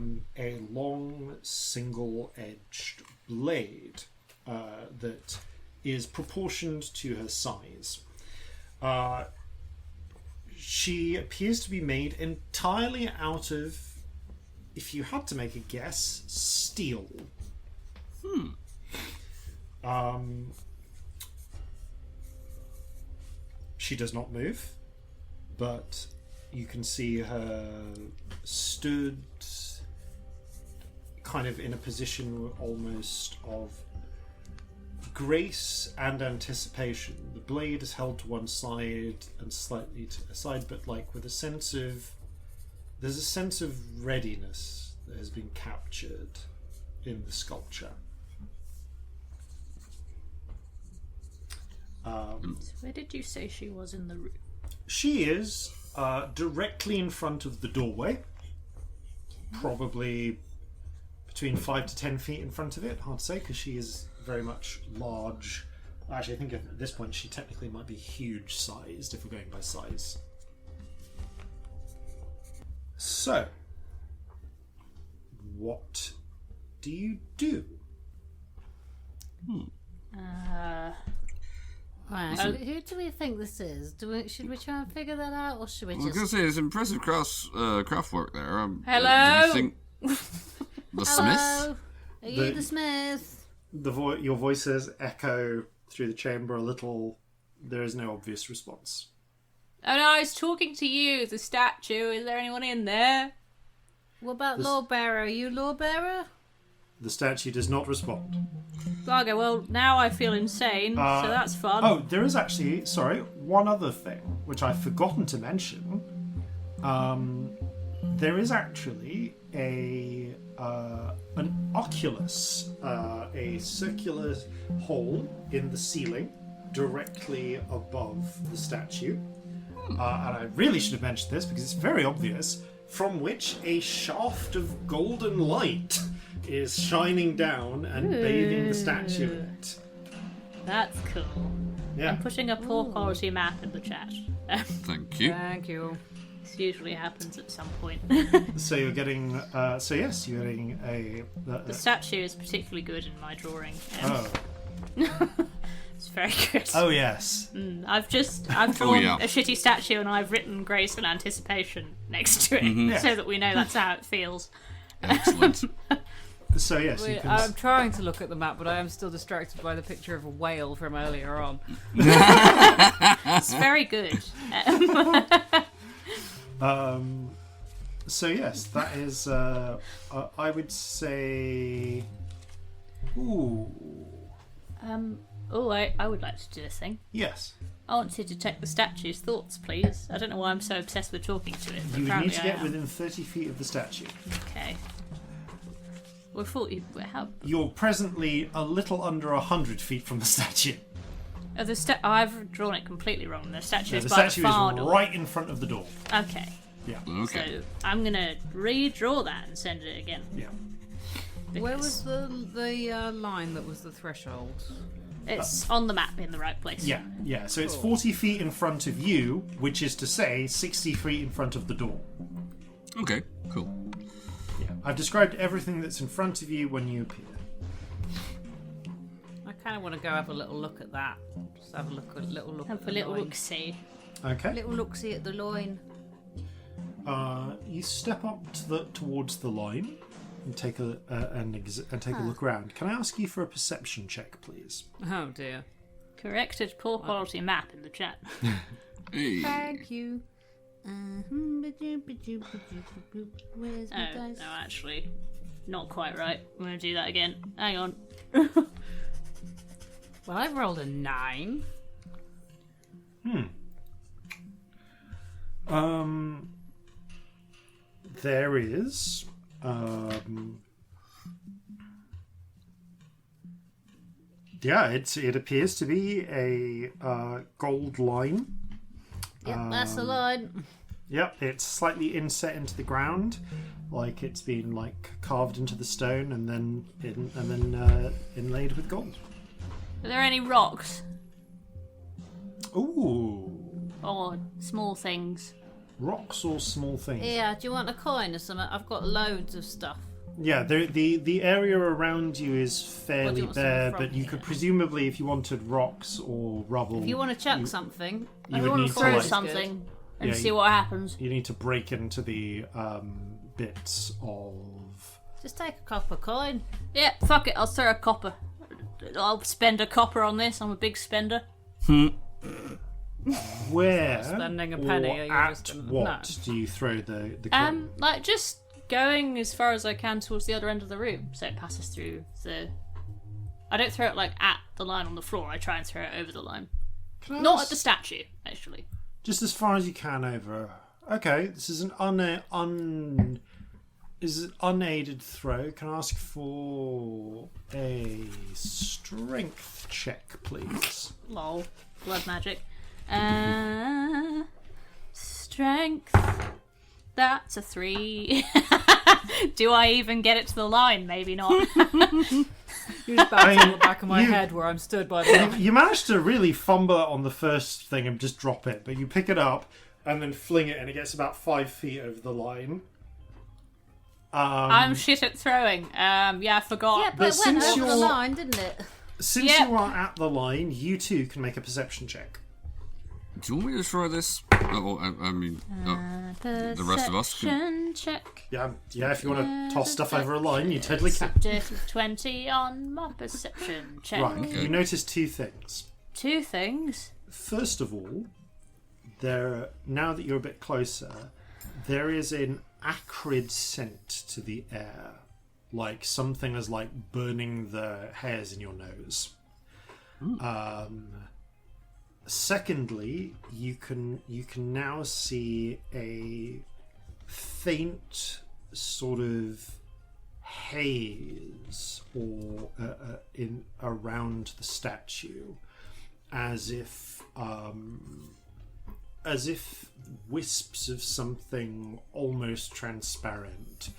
long single-edged blade that is proportioned to her size. She appears to be made entirely out of, if you had to make a guess, steel. She does not move, but you can see her stood kind of in a position almost of grace and anticipation. The blade is held to one side and slightly to the side, but like with there's a sense of readiness that has been captured in the sculpture. Where did you say she was in the room? She is directly in front of the doorway, probably between 5 to 10 feet in front of it. Hard to say because she is very much large. Actually, I think at this point she technically might be huge sized if we're going by size. So, what do you do? Right, who do we think this is? Should we try and figure that out, or should we I was just... going to say, it's impressive craft work there. Hello? Do you think the Smith? Hello? Are you the Smith? Your voices echo through the chamber a little. There is no obvious response. Oh no, I was talking to you, the statue. Is there anyone in there? What about Lawbearer? Are you Lawbearer? The statue does not respond. Okay, well, now I feel insane, so that's fun. Oh, there is actually, one other thing, which I've forgotten to mention. There is actually an oculus, a circular hole in the ceiling directly above the statue. And I really should have mentioned this because it's very obvious, from which a shaft of golden light is shining down and bathing the statue in it. That's cool. Yeah. I'm putting a poor quality map in the chat. Thank you. Thank you. This usually happens at some point. So you're getting, you're getting a... The statue is particularly good in my drawing. Oh. It's very good. Oh, yes. I've drawn a shitty statue and I've written Grace and Anticipation next to it so that we know that's how it feels. Excellent. So, yes, you can... I'm trying to look at the map, but I am still distracted by the picture of a whale from earlier on. It's very good. So, yes, that is... I would say... Ooh... I would like to do this thing. Yes. I want to detect the statue's thoughts, please. I don't know why I'm so obsessed with talking to it. But You would apparently need to I get am. within 30 feet of the statue. Okay. Well, how? You're presently a little under 100 feet from the statue. I've drawn it completely wrong. The statue is The by statue the far is door. right in front of the door. Okay. Yeah. Okay. So I'm gonna redraw that and send it again. Yeah. Where was the line that was the threshold? It's on the map in the right place. Yeah, yeah. So it's 40 feet in front of you, which is to say 60 feet in front of the door. Okay, cool. Yeah. I've described everything that's in front of you when you appear. I kind of want to go have a little look at that. Just have a little look Have at a the little line. look-see. Okay. Little look-see at the loin. You step up towards the line and take a look around. Can I ask you for a perception check, please? Oh dear. Corrected poor quality map in the chat. Hey. Thank you. Where's my Oh, dice? no, actually, not quite right. I'm gonna do that again. Hang on. Well, I've rolled a 9. There is it appears to be a gold line. Yep, that's the line. Yep, it's slightly inset into the ground, like it's been carved into the stone and then inlaid with gold. Are there any rocks Ooh, or small things? rocks or small things? Yeah, do you want a coin or something? I've got loads of stuff. Yeah, the area around you is fairly want bare, something but you from could here? presumably, if you wanted rocks or rubble, If you want to chuck something, you would need to Throw like, something and Yeah, see you- what happens. you need to break into the bits of. just take a copper coin. Yeah, fuck it. I'll throw a copper. I'll spend a copper on this. I'm a big spender. Where Spending a penny, or are you at just gonna- what No. do you throw the coin? Just going as far as I can towards the other end of the room, so it passes through the. I don't throw it at the line on the floor. I try and throw it over the line, Can I not ask- at the statue, actually. just as far as you can over. Okay, this is an is an unaided throw. Can I ask for a strength check, please? Lol. Blood magic. Strength. That's a 3. Do I even get it to the line? Maybe not. You just bounce on the back of my head where I'm stood by the line. You managed to really fumble it on the first thing and just drop it, but you pick it up and then fling it, and it gets about 5 feet over the line. I'm shit at throwing. I forgot. Yeah, but it went over the line, didn't it? Since you are at the line, you two can make a perception check. Do you want me to try this? The rest of us can. Perception check. Yeah. If you want to toss stuff over a line, you totally can. Dirty 20 on my perception check. Right. Okay. You notice 2 things. 2 things. First of all, now that you're a bit closer, there is an acrid scent to the air, like something is like burning the hairs in your nose. Secondly, you can now see a faint sort of haze or in around the statue, as if wisps of something almost transparent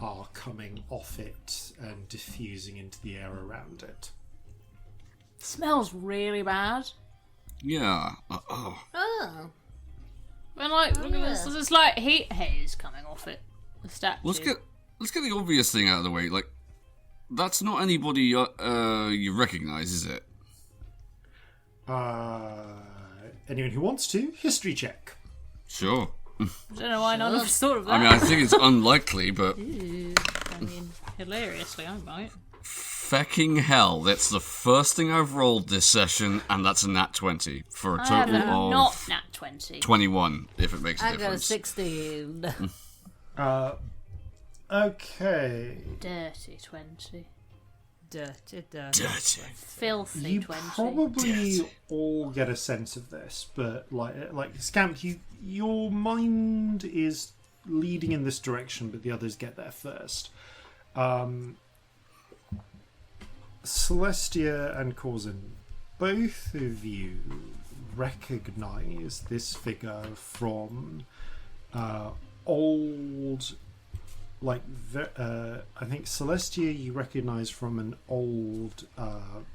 are coming off it and diffusing into the air around it. Smells really bad. Yeah. Oh. And look at this. There's like heat haze coming off it. The statue. Let's get the obvious thing out of the way. Like, that's not anybody you recognise, is it? Anyone who wants to, history check. Sure. I don't know why none of us thought of that. I mean, I think it's unlikely, but... Hilariously, I might. Fecking hell, that's the first thing I've rolled this session, and that's a nat 20 for a total of... Not nat 20. 21, if it makes a I got a difference. 16. Okay. Dirty 20. Dirty. Filthy You 20. probably all get a sense of this, but like Scamp, your mind is leading in this direction, but the others get there first. Celestia and Corzin, both of you recognize this figure from old, I think Celestia you recognize from an old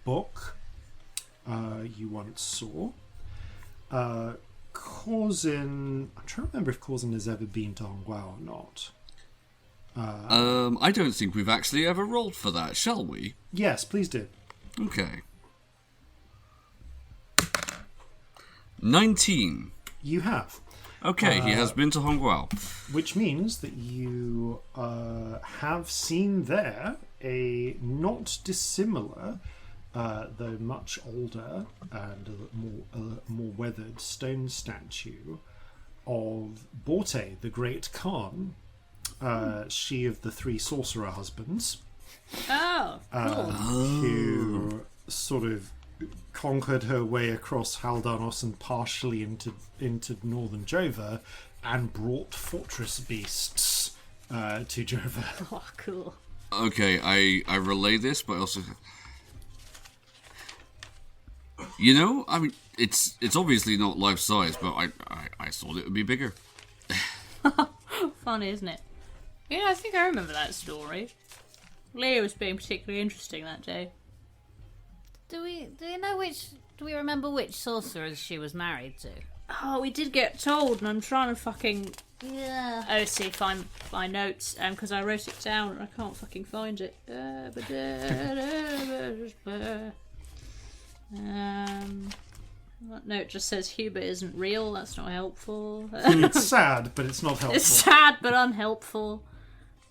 book you once saw. Corzin, I'm trying to remember if Corzin has ever been to Hongguao or not. I don't think we've actually ever rolled for that, shall we? Yes, please do. Okay. 19. You have. Okay, he has been to Hongguao. Which means that you have seen there a not dissimilar, though much older and more weathered stone statue of Borte, the Great Khan, she of the 3 sorcerer husbands. Oh, cool. Who sort of conquered her way across Haldanos and partially into northern Jova and brought fortress beasts to Jova. Oh, cool. Okay, I relay this, but also... You know, I mean, it's obviously not life-size, but I thought it would be bigger. Funny, isn't it? Yeah, I think I remember that story. Leah was being particularly interesting that day. Do we remember which sorcerers she was married to? Oh, we did get told, and I'm trying to fucking... Yeah. Oh, see, find my notes, because I wrote it down, and I can't fucking find it. That note just says Hubert isn't real. That's not helpful. It's sad, but it's not helpful. It's sad, but unhelpful.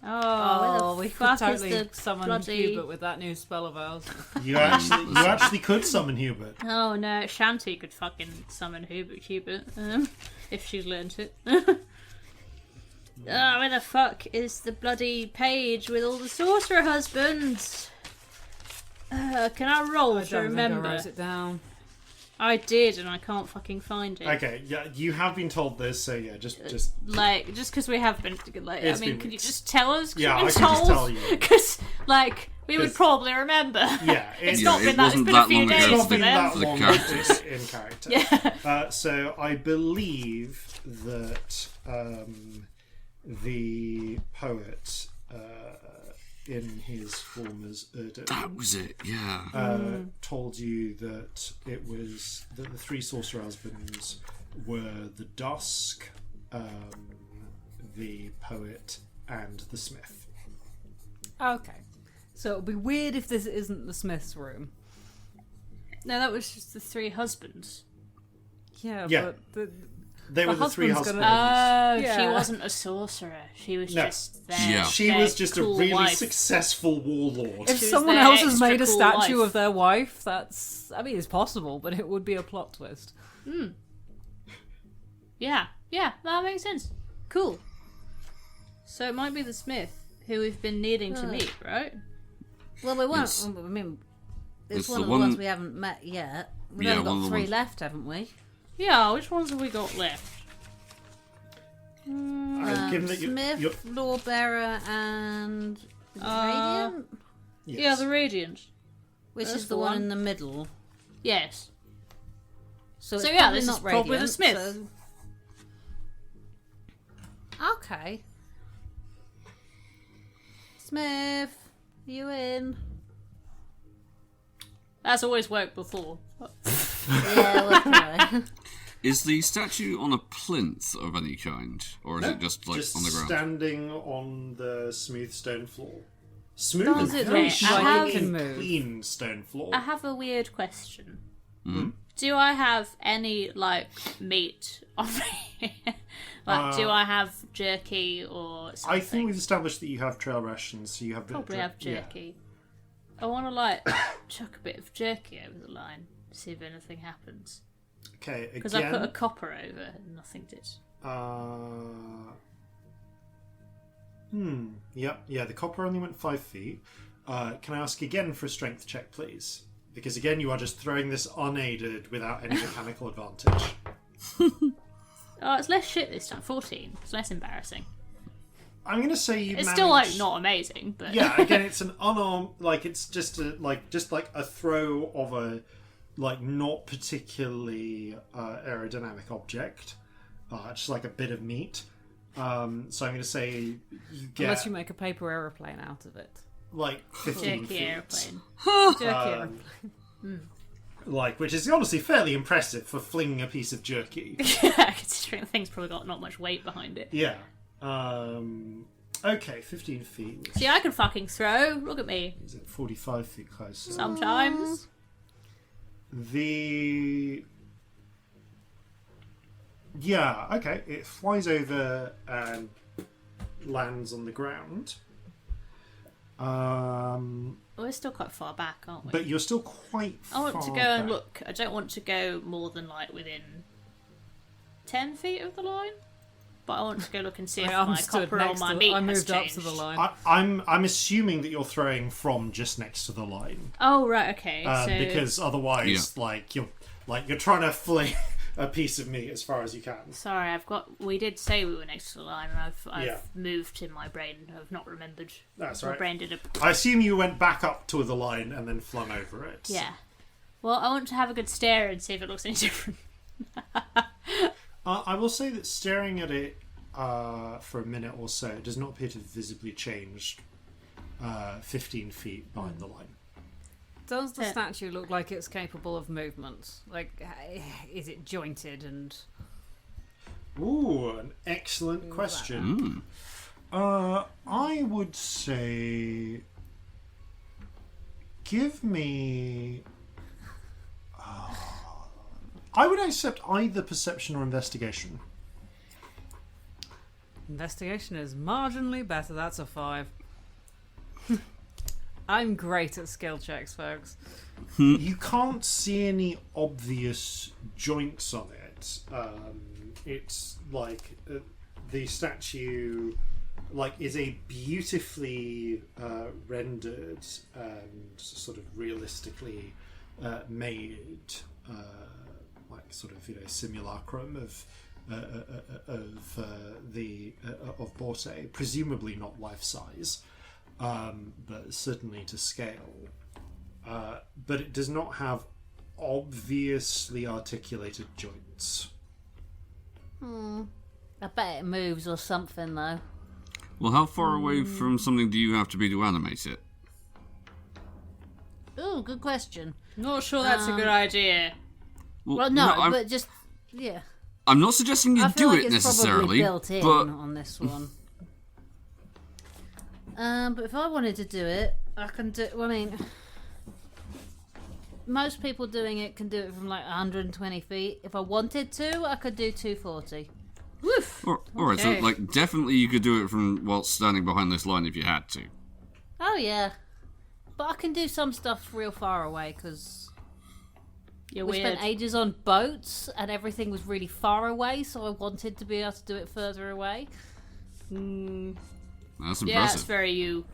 Oh, we fuck could is totally the summon bloody... Hubert with that new spell of ours. You actually could summon Hubert. Oh no, Shanty could fucking summon Hubert, if she's learnt it. Where the fuck is the bloody page with all the sorcerer husbands? Can I roll to remember? I wrote it down. I did, and I can't fucking find it. Okay, yeah, you have been told this, so yeah, just just because we have been, like, It's I mean, been can you weeks. just tell us? Yeah, I we've can been just told? tell you. Because, like, we would 'Cause- probably remember. Yeah, it's Yeah, not it been that. It's wasn't been that a few long ago days it's for not for been them. that For the long characters. in character. Yeah. So I believe that the poet, in his form as Urdu, That was it, yeah. told you that it was that the three sorcerer husbands were the Dusk, the poet, and the smith. Okay. So it'll be weird if this isn't the Smith's room. No, that was just the three husbands. Yeah, Yeah. but They were the three husband's husbands. gonna- She Yeah. wasn't a sorcerer. She was No. just there. Yeah. She was just a really successful warlord. if She was someone their else has extra made a cool statue wife. of their wife, that's... I mean, it's possible, but it would be a plot twist. Yeah, that makes sense. Cool. So it might be the Smith who we've been needing to meet, right? Well, we won't. It's- I mean, it's it's one the of the one- ones we haven't met yet. We've Yeah, only one of got the 3 ones- left, haven't we? Yeah, which ones have we got left? Given that Smith, you're Lawbearer, and Radiant, yes. Yeah, the Radiant. which that's is the the one one. in the middle. Yes. So, So it's yeah, probably this not is probably the Radiant, Smith. so- Okay. Smith, you in? That's always worked before. Yeah, we'll try. Is the statue on a plinth of any kind? Or is it just, like, just on the ground? standing on the smooth stone floor. Smooth Does and it very look like shiny it can and move? clean stone floor. I have a weird question. Hmm? Do I have any, like, meat on me? Like, do I have jerky or something? I think we've established that you have trail rations, so you have Probably have yeah. jerky. I want to, like, chuck a bit of jerky over the line, see if anything happens. Okay, Because I put a again. copper over and nothing did. Yep, yeah, the copper only went 5 feet. Can I ask again for a strength check, please? Because again, you are just throwing this unaided without any mechanical advantage. Oh, it's less shit this time. 14. It's less embarrassing. I'm going to say you It's managed... still, like, not amazing, but... Yeah, again, it's an unarmed... Like, it's just a throw of a, like, not particularly aerodynamic object. Just like a bit of meat. So I'm going to say you get, Unless you make a paper aeroplane out of it. like, 15 Jerky feet. airplane. Jerky aeroplane. Like, which is honestly fairly impressive for flinging a piece of jerky. Considering the thing's probably got not much weight behind it. Yeah. Okay, 15 feet. Which See, I can fucking throw. Look at me. is it 45 feet closer? Sometimes. Yeah, okay. It flies over and lands on the ground. We're still quite far back, aren't we? But you're still quite I want to far go and back. look. I don't want to go more than, like, within 10 feet of the line. But I want to go look and see if I'm my stood copper or next my to meat I has moved up changed. to the line. I'm assuming that you're throwing from just next to the line, Oh, right, okay. So because otherwise, you're trying to fling a piece of meat as far as you can. Sorry, we did say we were next to the line, and I've Yeah. moved in my brain. I've not remembered. That's My right. brain did a... I assume you went back up to the line and then flung over it. Yeah. Well, I want to have a good stare and see if it looks any different. I will say that staring at it for a minute or so does not appear to have visibly changed 15 feet behind the line. Does the Yeah. statue look like it's capable of movement? Like, is it jointed and... Ooh, an excellent question. I would say, give me. I would accept either perception or investigation. Investigation is marginally better. That's a 5. I'm great at skill checks, folks. You can't see any obvious joints on it. It's like the statue, like, is a beautifully rendered and sort of realistically made like sort of simulacrum of Borte, presumably not life size, but certainly to scale. But it does not have obviously articulated joints. I bet it moves or something, though. Well, how far away from something do you have to be to animate it? Ooh, good question. Not sure that's a good idea. Well, no, but just, yeah. I'm not suggesting you I feel do like it it's necessarily, probably built in but on this one. But if I wanted to do it, I can do. Well, I mean, most people doing it can do it from like 120 feet. If I wanted to, I could do 240. Woof. Alright, so Okay. like definitely you could do it from whilst standing behind this line if you had to. Oh yeah, but I can do some stuff real far away because You're we weird. spent ages on boats and everything was really far away. So I wanted to be able to do it further away. That's Yeah, it's impressive. very you.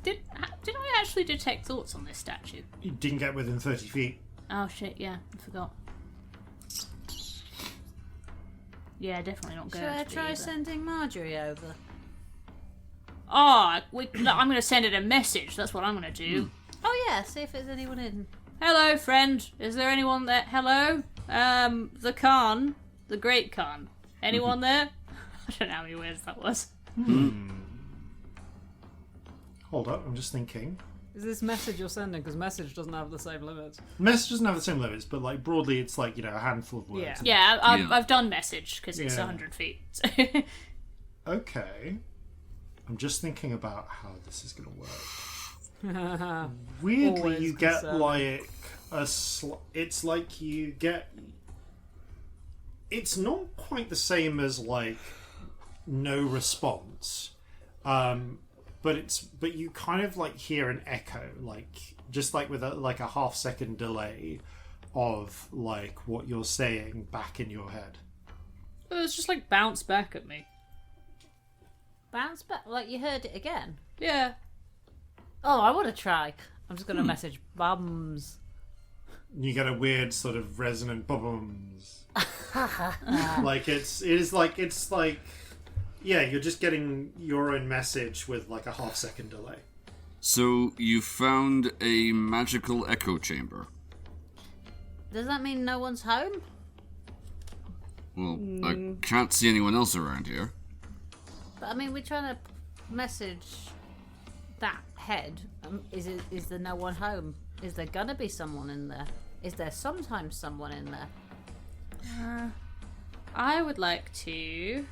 Did I actually detect thoughts on this statue? You didn't get within 30 feet. Oh shit, yeah, I forgot. Yeah, definitely not going Should I to try be, sending Marjorie over? I'm going to send it a message. That's what I'm going to do. Oh yeah, see if there's anyone in. Hello, friend. Is there anyone there? Hello? The Khan. The Great Khan. Anyone there? I don't know how many words that was. Hold up, I'm just thinking. Is this message you're sending? Because message doesn't have the same limits. Message doesn't have the same limits, but like broadly, it's like a handful of words. Yeah. Yeah, Yeah. I've done message because it's Yeah. 100 feet. Okay. I'm just thinking about how this is going to work. Weirdly, Always you get concerning. like it's like you get. It's not quite the same as like no response, but you kind of like hear an echo, like just like with a half-second delay of like what you're saying back in your head. It was just like bounce back at me. Bounce back, like you heard it again. Yeah. Oh, I want to try. I'm just gonna message bums. You get a weird sort of resonant bums. Like it's like yeah, you're just getting your own message with like a half-second delay. So you found a magical echo chamber. Does that mean no one's home? Well, I can't see anyone else around here. But I mean, we're trying to message that head. Is there no one home? Is there gonna be someone in there? Is there sometimes someone in there? I would like to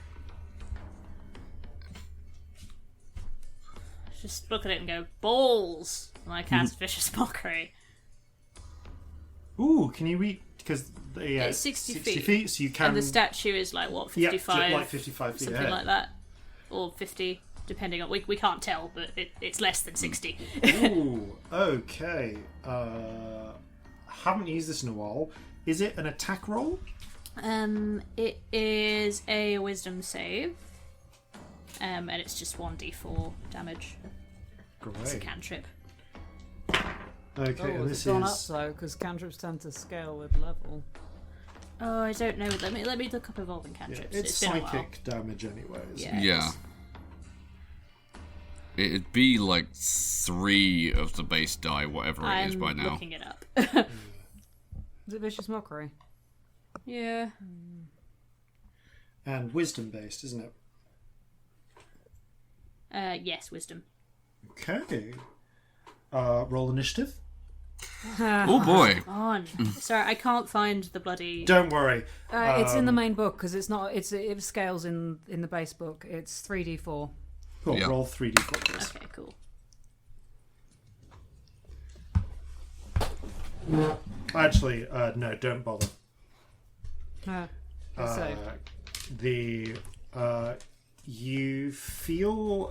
just look at it and go, balls! And I cast Vicious Mockery. Ooh, can you read? Because It's 60 feet. feet, so you can. And the statue is like, what, yeah, 55? like 55 feet something ahead. like that. Or 50, depending on... We can't tell, but it's less than 60. Ooh, okay. Haven't used this in a while. Is it an attack roll? It is a wisdom save. And it's just 1d4 damage. It's a Great. cantrip. Okay, Oh, and has this it gone up is. though? Because cantrips tend to scale with level. Oh, I don't know. Let me look up evolving Yeah, cantrips. it's been a while. psychic damage anyway. Isn't Yeah. it? Yeah. It'd be like 3 of the base die, whatever it is I'm by now. looking it up. Is it vicious mockery? Yeah. And wisdom based, isn't it? Yes, wisdom. Okay. Roll initiative. Oh boy. On. Sorry, I can't find the bloody. Don't worry. It's in the main book because it's not. It scales in the base book. It's 3d4. Cool. Yeah. Roll 3d4. please. Okay, cool. Actually, no, don't bother. So You feel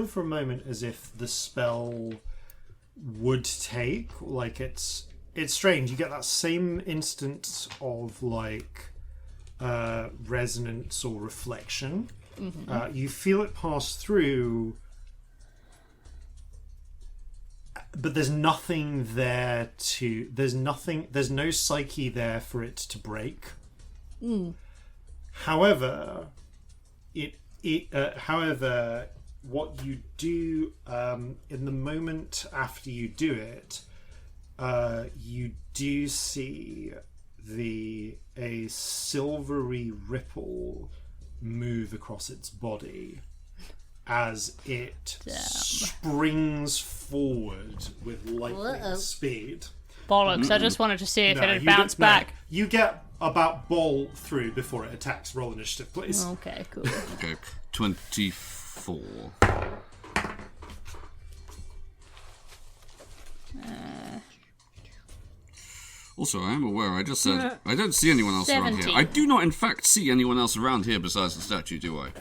for a moment as if the spell would take, like it's strange. You get that same instance of like resonance or reflection. You feel it pass through. but there's nothing there to. There's no psyche there for it to break. However, however, what you do in the moment after you do it, you do see a silvery ripple move across its body as it springs forward with lightning speed. Bollocks, I just wanted to see if it had bounced back. You get about ball through before it attacks. Roll initiative, please. Okay, cool. Okay, 24. Also, I am aware, I just said, I don't see anyone else around here. 17. I do not, in fact, see anyone else around here besides the statue, do I?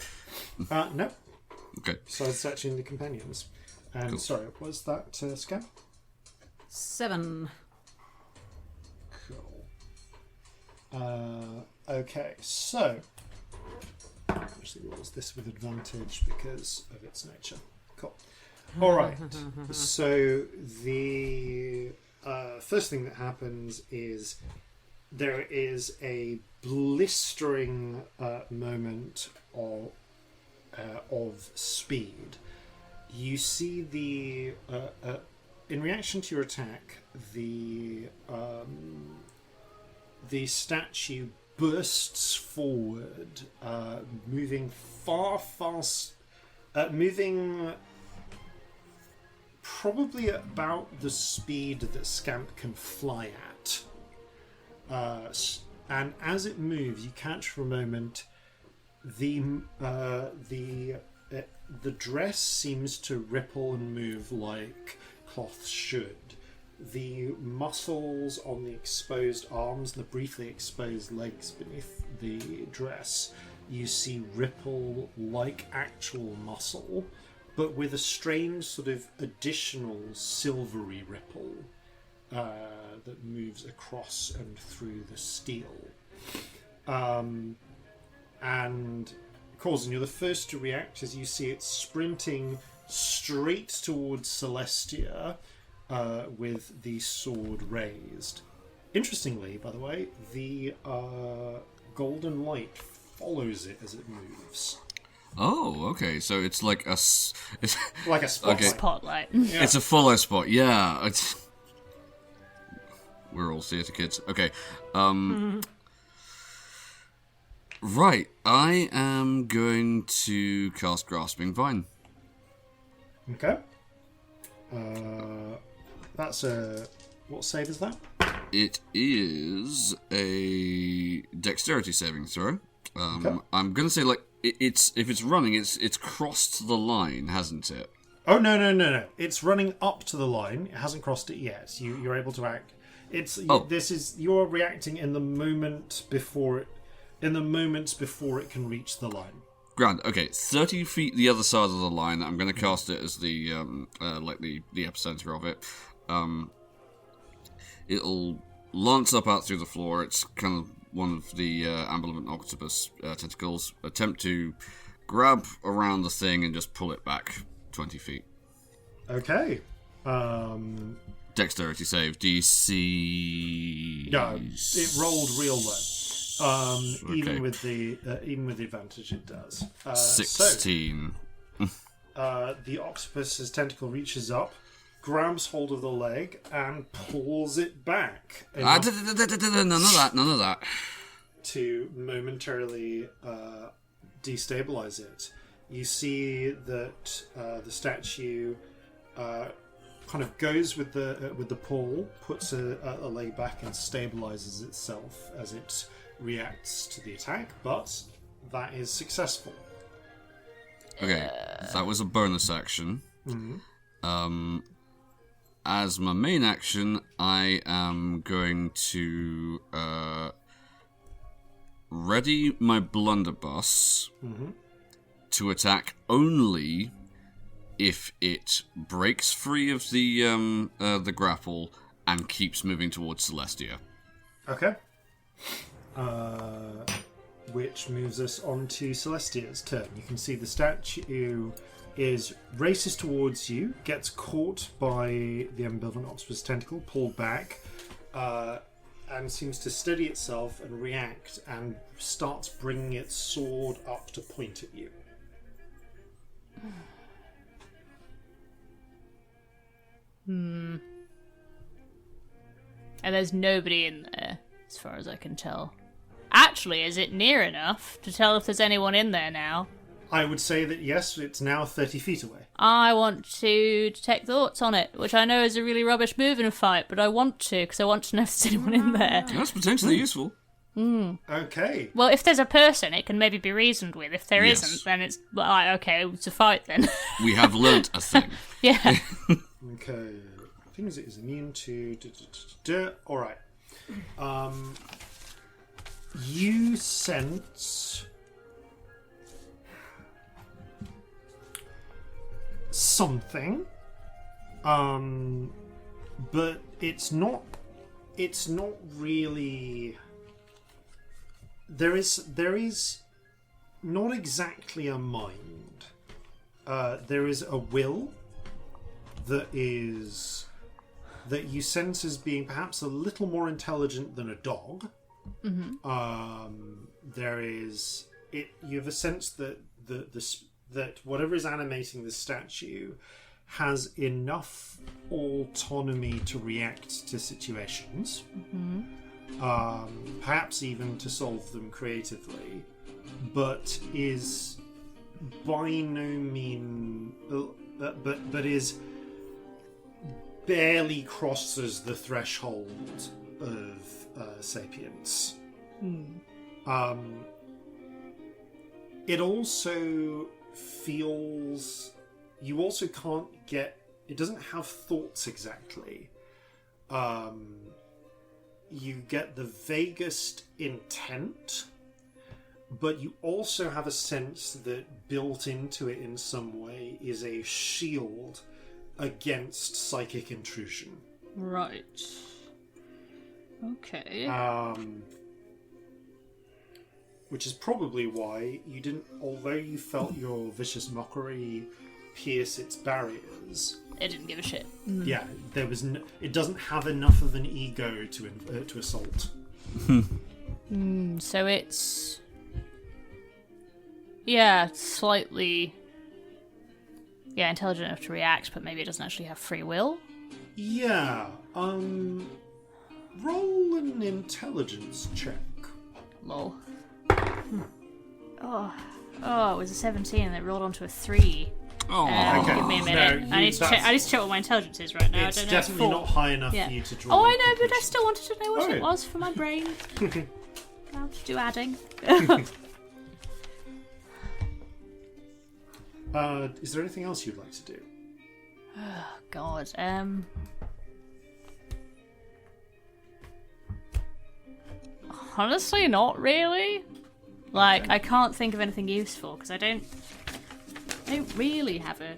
No. Okay. So searching the companions. And Cool. sorry, was that Scamp? 7. Cool. Okay, so actually rolls this with advantage because of its nature. Cool. All right. So the first thing that happens is there is a blistering moment of speed. You see the in reaction to your attack, the statue bursts forward, moving moving probably about the speed that Scamp can fly at. And as it moves, you catch for a moment the dress seems to ripple and move like cloth should. The muscles on the exposed arms and the briefly exposed legs beneath the dress, you see ripple like actual muscle, but with a strange sort of additional silvery ripple that moves across and through the steel. And Corzin, you're the first to react as you see it sprinting straight towards Celestia with the sword raised. Interestingly, by the way, the golden light follows it as it moves. Oh, okay. So it's like it's like a spotlight. Okay. Spotlight. Yeah. It's a follow spot. Yeah. We're all theatre kids. Okay. Right. I am going to cast Grasping Vine. Okay. That's a... What save is that? It is a dexterity saving throw. Okay. I'm going to say, like, it's if it's running, it's crossed the line, hasn't it? Oh, no. It's running up to the line. It hasn't crossed it yet. You're able to act. You're reacting in the moment before it... In the moments before it can reach the line. Grand. Okay, 30 feet the other side of the line. I'm going to cast it as the the epicenter of it. It'll lance up out through the floor. It's kind of one of the ambulant octopus tentacles. Attempt to grab around the thing and just pull it back 20 feet. Okay. Dexterity save. DC. No, it rolled real low. Okay. Even with the advantage, it does. 16. The octopus's tentacle reaches up, grabs hold of the leg, and pulls it back. None of that. To momentarily destabilize it. You see that the statue kind of goes with the pull, puts a leg back, and stabilizes itself as it reacts to the attack, but that is successful. Okay, that was a bonus action. Mm-hmm. As my main action, I am going to ready my blunderbuss to attack only if it breaks free of the grapple and keeps moving towards Celestia. Okay. which moves us on to Celestia's turn. You can see the statue races towards you, gets caught by the ambivalent octopus tentacle, pulled back, and seems to steady itself and react, and starts bringing its sword up to point at you. And there's nobody in there, as far as I can tell. Actually, is it near enough to tell if there's anyone in there now? I would say that yes, it's now 30 feet away. I want to detect thoughts on it, which I know is a really rubbish move in a fight, but I want to, because I want to know if there's anyone in there. That's potentially useful. Okay. Well, if there's a person, it can maybe be reasoned with. If there Yes. isn't, then it's, well, okay, it's a fight then. We have learnt a thing. Yeah. Okay. Things it is immune to. Alright. You sense something, but it's not really. There is not exactly a mind. There is a will that you sense as being perhaps a little more intelligent than a dog. You have a sense that that whatever is animating the statue has enough autonomy to react to situations, perhaps even to solve them creatively, but is by no means, but is barely crosses the threshold of sapience. It also feels, you also can't get, it doesn't have thoughts exactly. You get the vaguest intent, but you also have a sense that built into it in some way is a shield against psychic intrusion. Right. Okay. Which is probably why you didn't, although you felt your vicious mockery pierce its barriers. It didn't give a shit. Yeah, there was. It doesn't have enough of an ego to assault. So it's, yeah, slightly, yeah, intelligent enough to react, but maybe it doesn't actually have free will. Yeah. Roll an intelligence check. Lol. Oh, it was a 17 and it rolled onto a 3. Oh, Okay. Give me a minute. No, I need to check what my intelligence is right now. It's I don't know. definitely not high enough Yeah. for you to draw. Oh, I a know, but I conclusion. still wanted to know what Oh. it was for my brain. I'll have to do adding. Is there anything else you'd like to do? Oh, God. Honestly, not really. Like, I can't think of anything useful because I don't really have a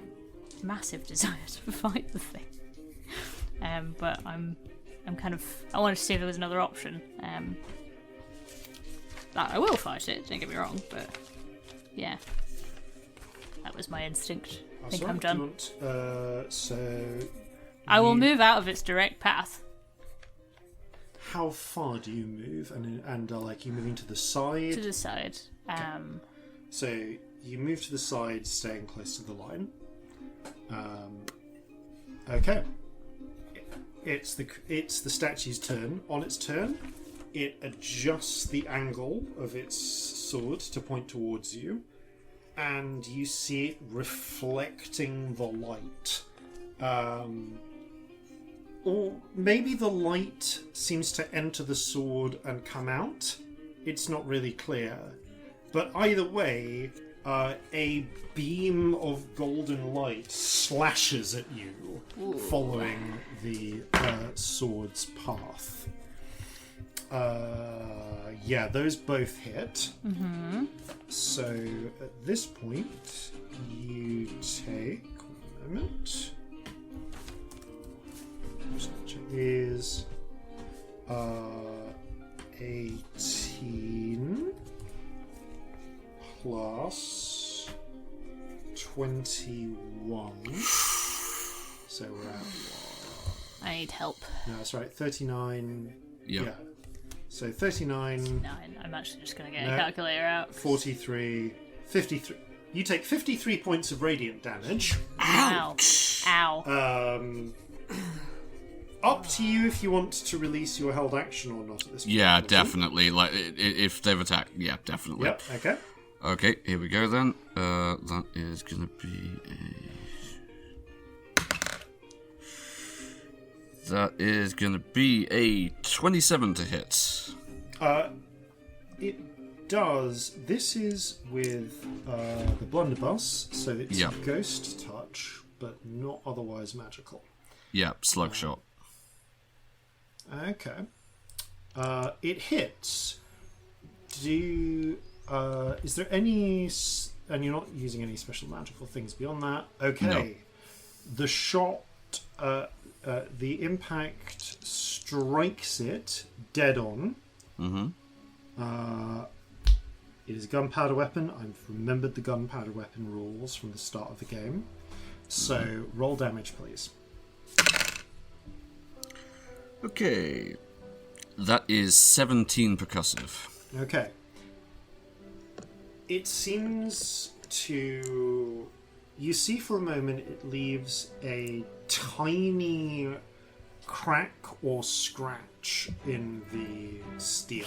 massive desire to fight the thing. But I'm kind of, I wanted to see if there was another option. I will fight it, don't get me wrong, but yeah, that was my instinct. I think I'm done. I will move out of its direct path. How far do you move? And like you moving to the side? To the side. So you move to the side, staying close to the line. Okay. It's the statue's turn. On its turn, it adjusts the angle of its sword to point towards you, and you see it reflecting the light. Or maybe the light seems to enter the sword and come out. It's not really clear. But either way, a beam of golden light slashes at you, following the sword's path. Yeah, those both hit. Mm-hmm. So at this point, you take 1 moment. Is 18 plus 21. So we're at I need help. No, that's right. 39. Yep. Yeah. So 39. 9. I'm actually just going to get a calculator out. 43. 53. You take 53 points of radiant damage. Ouch! Ow. Up to you if you want to release your held action or not at this point. Yeah, definitely. Like, if they've attacked, yeah, definitely. Yep, okay. Okay, here we go then. That is going to be That is going to be a 27 to hit. It does. This is with the blunderbuss, so it's ghost touch, but not otherwise magical. Yeah, slug shot. Okay. It hits. Is there any... And you're not using any special magical things beyond that. Okay. No. The shot... the impact strikes it dead on. Mm-hmm. It is a gunpowder weapon. I've remembered the gunpowder weapon rules from the start of the game. So, roll damage, please. Okay. That is 17 percussive. Okay. It seems to... You see for a moment it leaves a tiny crack or scratch in the steel.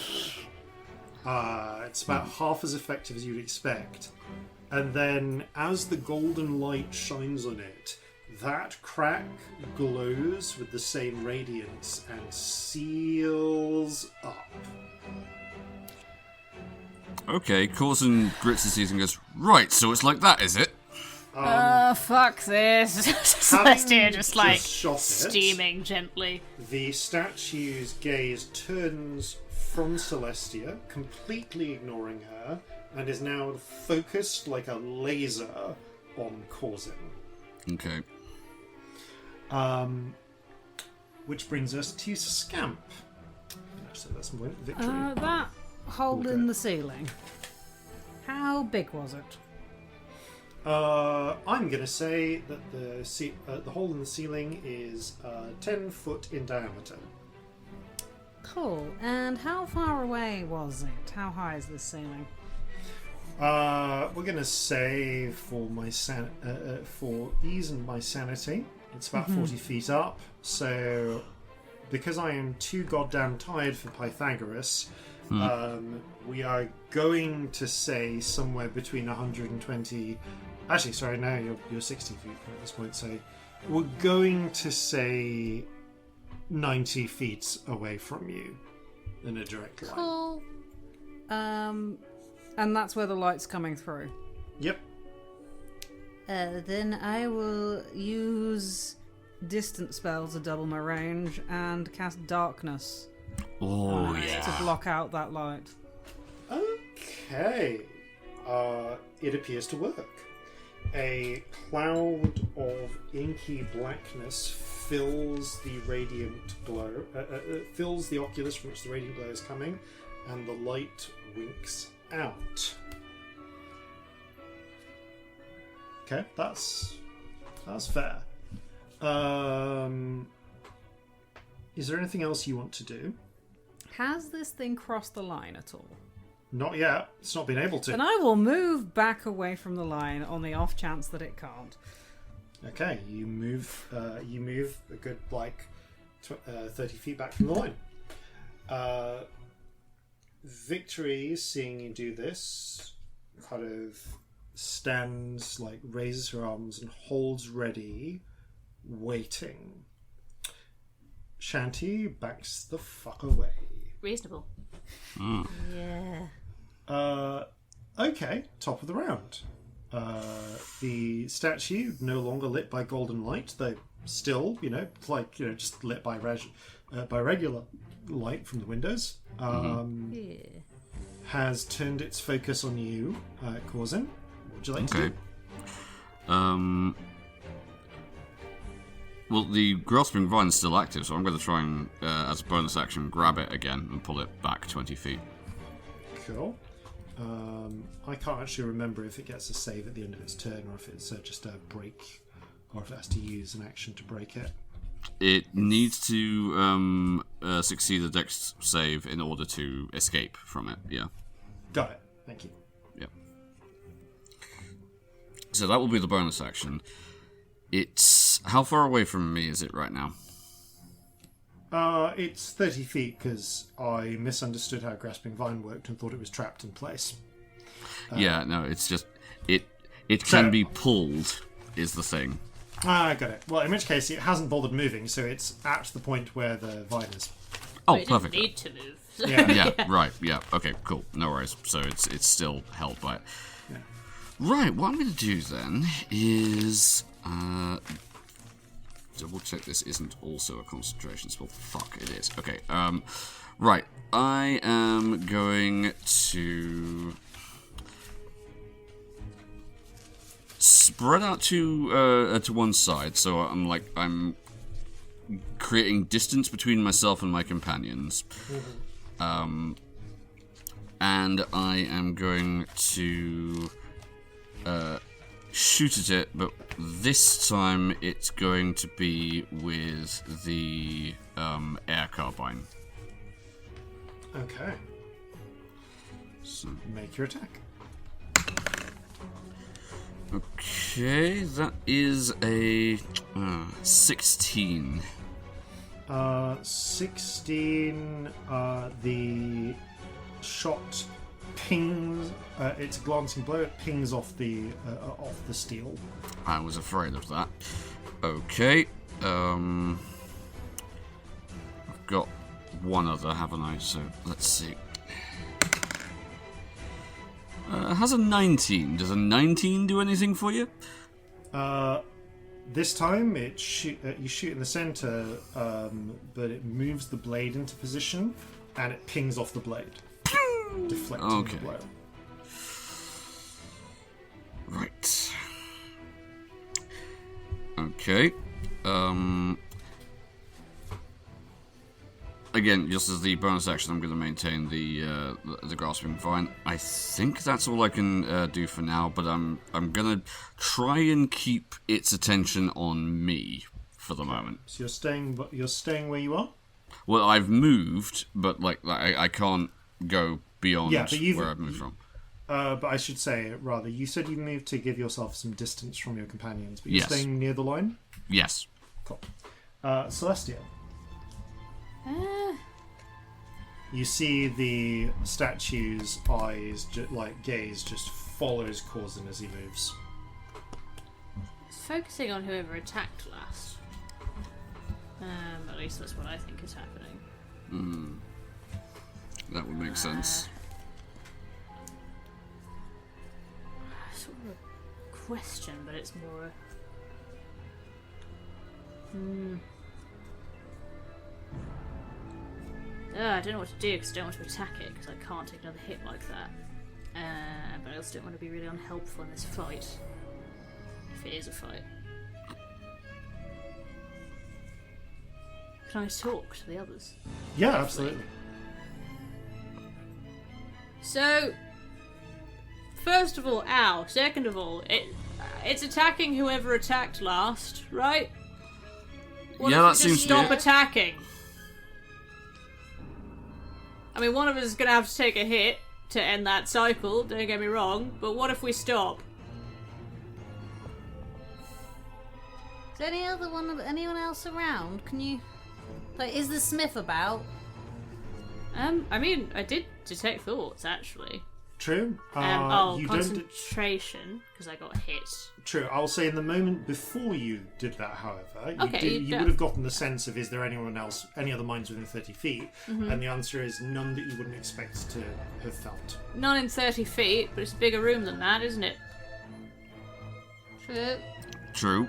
It's about half as effective as you'd expect. And then as the golden light shines on it, that crack glows with the same radiance and seals up. Okay, Corzin grits his teeth and goes, right, so it's like that, is it? Fuck this. Celestia just like shot it, steaming gently. The statue's gaze turns from Celestia, completely ignoring her, and is now focused like a laser on Corzin. Okay. Which brings us to Scamp. So that's my victory. That hole in the ceiling. How big was it? I'm going to say that the hole in the ceiling is 10 foot in diameter. Cool. And how far away was it? How high is this ceiling? We're going to say for my for ease and my sanity, it's about 40 feet up. So, because I am too goddamn tired for Pythagoras, we are going to say somewhere between 120. Actually, sorry, no, you're 60 feet at this point. So, we're going to say 90 feet away from you in a direct line. Cool. And that's where the light's coming through. Yep. Then I will use distant spells to double my range and cast darkness. Oh, To block out that light. Okay. It appears to work. A cloud of inky blackness fills the radiant glow, fills the oculus from which the radiant glow is coming, and the light winks out. Okay, that's fair. Is there anything else you want to do? Has this thing crossed the line at all? Not yet. It's not been able to. Then I will move back away from the line on the off chance that it can't. Okay, you move a good 30 feet back from the line. Victory, seeing you do this, kind of stands, raises her arms and holds ready, waiting. Shanty backs the fuck away. Reasonable. Yeah. Okay, top of the round. The statue no longer lit by golden light, though still, just lit by regular light from the windows. Has turned its focus on you, Corzin. What would you like to do? Well, the grasping vine is still active, so I'm going to try and, as a bonus action, grab it again and pull it back 20 feet. Cool. I can't actually remember if it gets a save at the end of its turn or if it's just a break, or if it has to use an action to break it. It needs to succeed a dex save in order to escape from it, yeah. Got it. Thank you. Yep. So that will be the bonus action. It's... How far away from me is it right now? It's 30 feet because I misunderstood how Grasping Vine worked and thought it was trapped in place. Yeah, no, it's just... It can be pulled, is the thing. I got it. Well, in which case, it hasn't bothered moving, so it's at the point where the vine is. Oh, it perfect. didn't need to move. So. Yeah, right, yeah. Okay, cool. No worries. So it's still held by it. Yeah. Right, what I'm going to do then is... double check this isn't also a concentration spell. Fuck, it is. Okay, right. I am going to... spread out to one side, so I'm creating distance between myself and my companions. And I am going to shoot at it, but this time it's going to be with the air carbine. Okay. So, Make your attack. okay, that is a 16. 16. The shot pings. It's a glancing blow. It pings off the steel. I was afraid of that. Okay, I've got one other, haven't I? So let's see. It has a 19. Does a 19 do anything for you? This time you shoot in the center, but it moves the blade into position, and it pings off the blade, deflecting the blow. Right. Okay. Again, just as the bonus action, I'm going to maintain the grasping vine. I think that's all I can do for now, but I'm going to try and keep its attention on me for the moment. So you're staying where you are? Well, I've moved, but I can't go beyond where I've moved from. But I should say, rather, you said you moved to give yourself some distance from your companions, but you're Yes. staying near the line? Yes. Cool. Celestia. You see the statue's eyes, gaze, just follows Corzin as he moves. It's focusing on whoever attacked last. At least that's what I think is happening. That would make sense. Sort of a question, but it's more I don't know what to do because I don't want to attack it because I can't take another hit like that. But I also don't want to be really unhelpful in this fight. If it is a fight. Can I talk to the others? Yeah, Hopefully. absolutely. So, first of all, ow. Second of all, it's attacking whoever attacked last, right? What Yeah, if that we seems just to be stop it. attacking? I mean, one of us is going to have to take a hit to end that cycle, don't get me wrong, but what if we stop? Is there anyone else around? Can you... is the smith about? I mean, I did detect thoughts, actually. True. You don't. Concentration, because I got hit. True. I'll say in the moment before you did that, however, you yeah. would have gotten the sense of, is there anyone else, any other mines within 30 feet? Mm-hmm. And the answer is none that you wouldn't expect to have felt. None in 30 feet, but it's a bigger room than that, isn't it? True. True.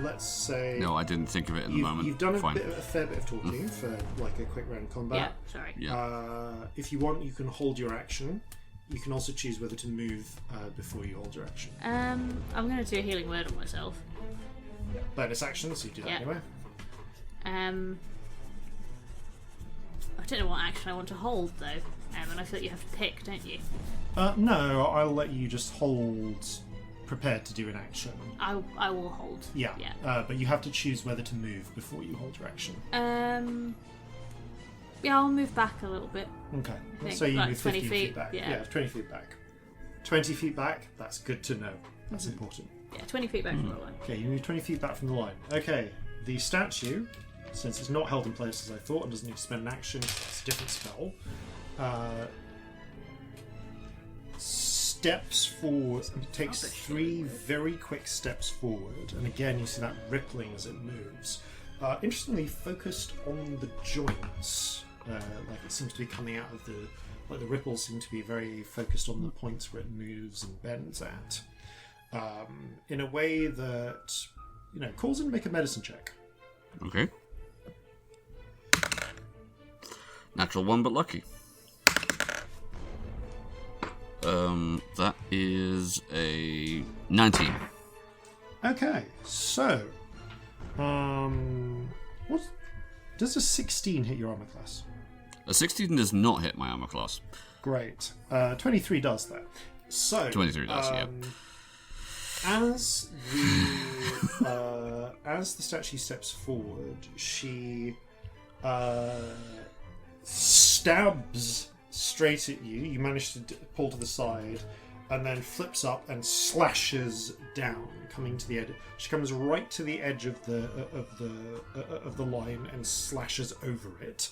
Let's say... No, I didn't think of it in the moment. You've done Fine. a fair bit of talking for like a quick round combat. Yeah, sorry. Yeah. If you want, you can hold your action. You can also choose whether to move before you hold your action. I'm going to do a healing word on myself. Bonus action, so you do that Yeah. anyway. I don't know what action I want to hold though. And I feel like you have to pick, don't you? No, I'll let you just hold. Prepared to do an action. I will hold. Yeah. But you have to choose whether to move before you hold your action. Yeah, I'll move back a little bit. Okay. So you like move 20 15 feet back. yeah. 20 feet back. 20 feet back, that's good to know. That's important. Yeah, 20 feet back from the line. Okay, you move 20 feet back from the line. Okay, the statue, since it's not held in place as I thought and doesn't need to spend an action, it's a different spell, steps forward and takes 3 very quick steps forward. And again, you see that rippling as it moves. Interestingly, focused on the joints. Like it seems to be coming out of the... Like the ripples seem to be very focused on the points where it moves and bends at. In a way that, Corzin, make a medicine check. Okay. Natural 1, but lucky. That is a 19. Okay, so, what does a 16 hit your armor class? A 16 does not hit my armor class. Great. 23 does that. So 23 does, yeah. As the statue steps forward, she stabs straight at you. You manage to pull to the side, and then flips up and slashes down, coming to the edge. She comes right to the edge of the line and slashes over it.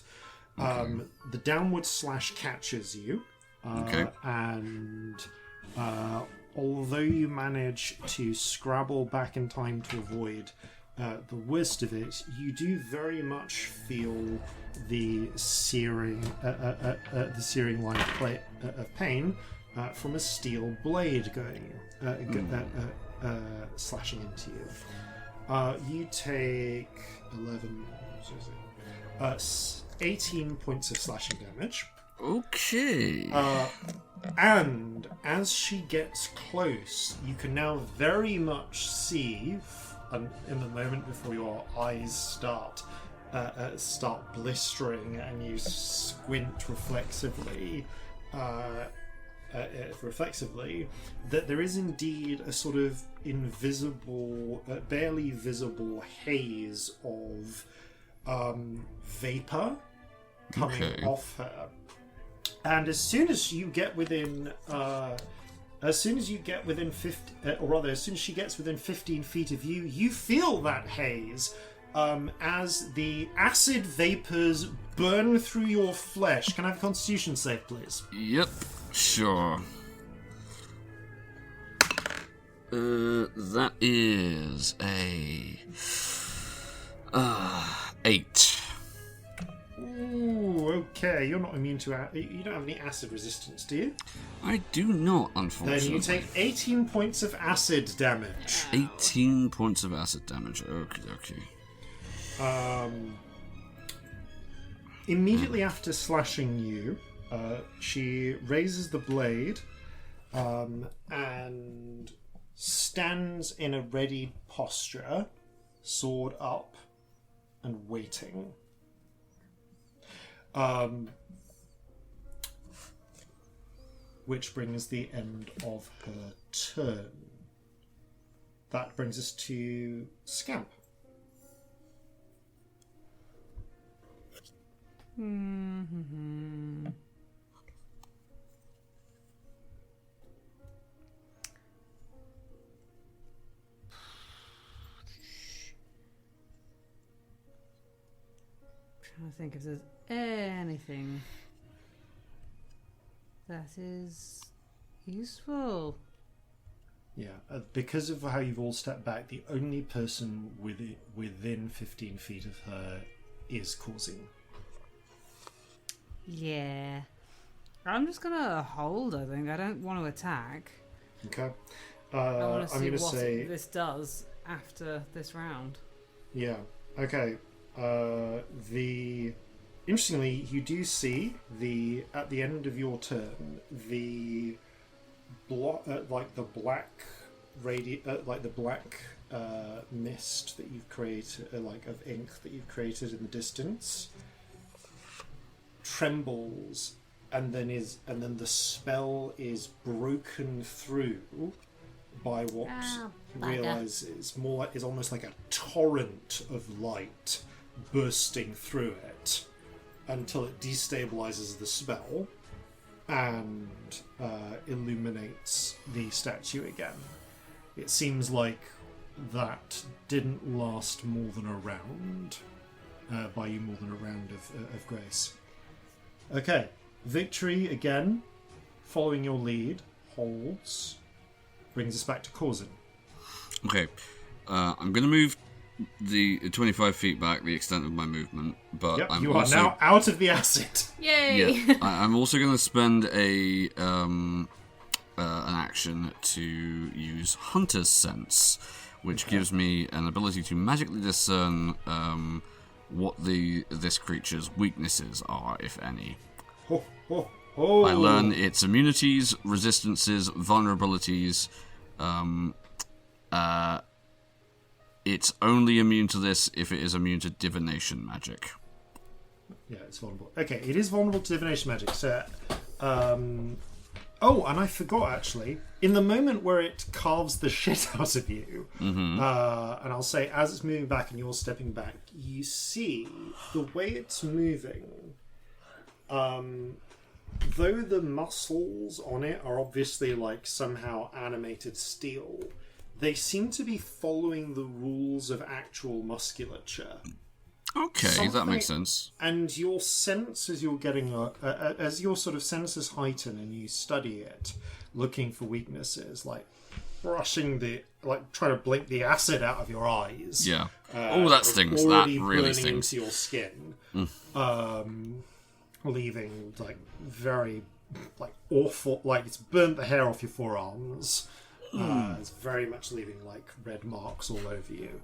Okay. The downward slash catches you, and although you manage to scrabble back in time to avoid the worst of it, you do very much feel the searing line of pain from a steel blade going slashing into you. You take 18 points of slashing damage. Okay. And as she gets close, you can now very much see, in the moment before your eyes start blistering and you squint reflexively, that there is indeed a sort of invisible, barely visible haze of vapor coming off her. And as soon as she gets within 15 feet of you, you feel that haze as the acid vapors burn through your flesh. Can I have a Constitution save, please? Yep, sure. That is a 8. Ooh, okay. You're not immune to you don't have any acid resistance, do you? I do not, unfortunately. Then you take 18 points of acid damage. 18 points of acid damage. Okay. Immediately after slashing you, she raises the blade and stands in a ready posture, sword up and waiting. Which brings the end of her turn. That brings us to Scamp. Mm-hmm. Trying to think if there's anything that is useful. Yeah, because of how you've all stepped back, the only person within 15 feet of her is Corzin. Yeah. I'm just gonna hold, I think. I don't want to attack. Okay. I want to see what say... this does after this round. Yeah. Okay. Interestingly, you do see at the end of your turn the black mist that you've created, of ink that you've created in the distance. trembles, and then the spell is broken through by what realizes is almost like a torrent of light bursting through it until it destabilizes the spell and illuminates the statue again. It seems like that didn't last more than a round. Buy you more than a round of grace. Okay, Victory again, following your lead, holds. Brings us back to Corzin. Okay, I'm going to move the 25 feet back, the extent of my movement, but yep, I'm you also... are now out of the acid. Yay! Yeah, I'm also going to spend an action to use Hunter's Sense, which gives me an ability to magically discern what this creature's weaknesses are, if any. Ho, ho, ho. I learn its immunities, resistances, vulnerabilities. It's only immune to this if it is immune to divination magic. Yeah, it's vulnerable. Okay, it is vulnerable to divination magic. So, oh, and I forgot actually. In the moment where it carves the shit out of you, and I'll say as it's moving back and you're stepping back, you see the way it's moving. Though the muscles on it are obviously like somehow animated steel, they seem to be following the rules of actual musculature. Okay, that makes sense. And your sense as you're getting as your sort of senses heighten and you study it, looking for weaknesses, like trying to blink the acid out of your eyes. Yeah. That stings. That really stings. Into your skin, leaving like very like awful, like it's burnt the hair off your forearms. It's very much leaving like red marks all over you.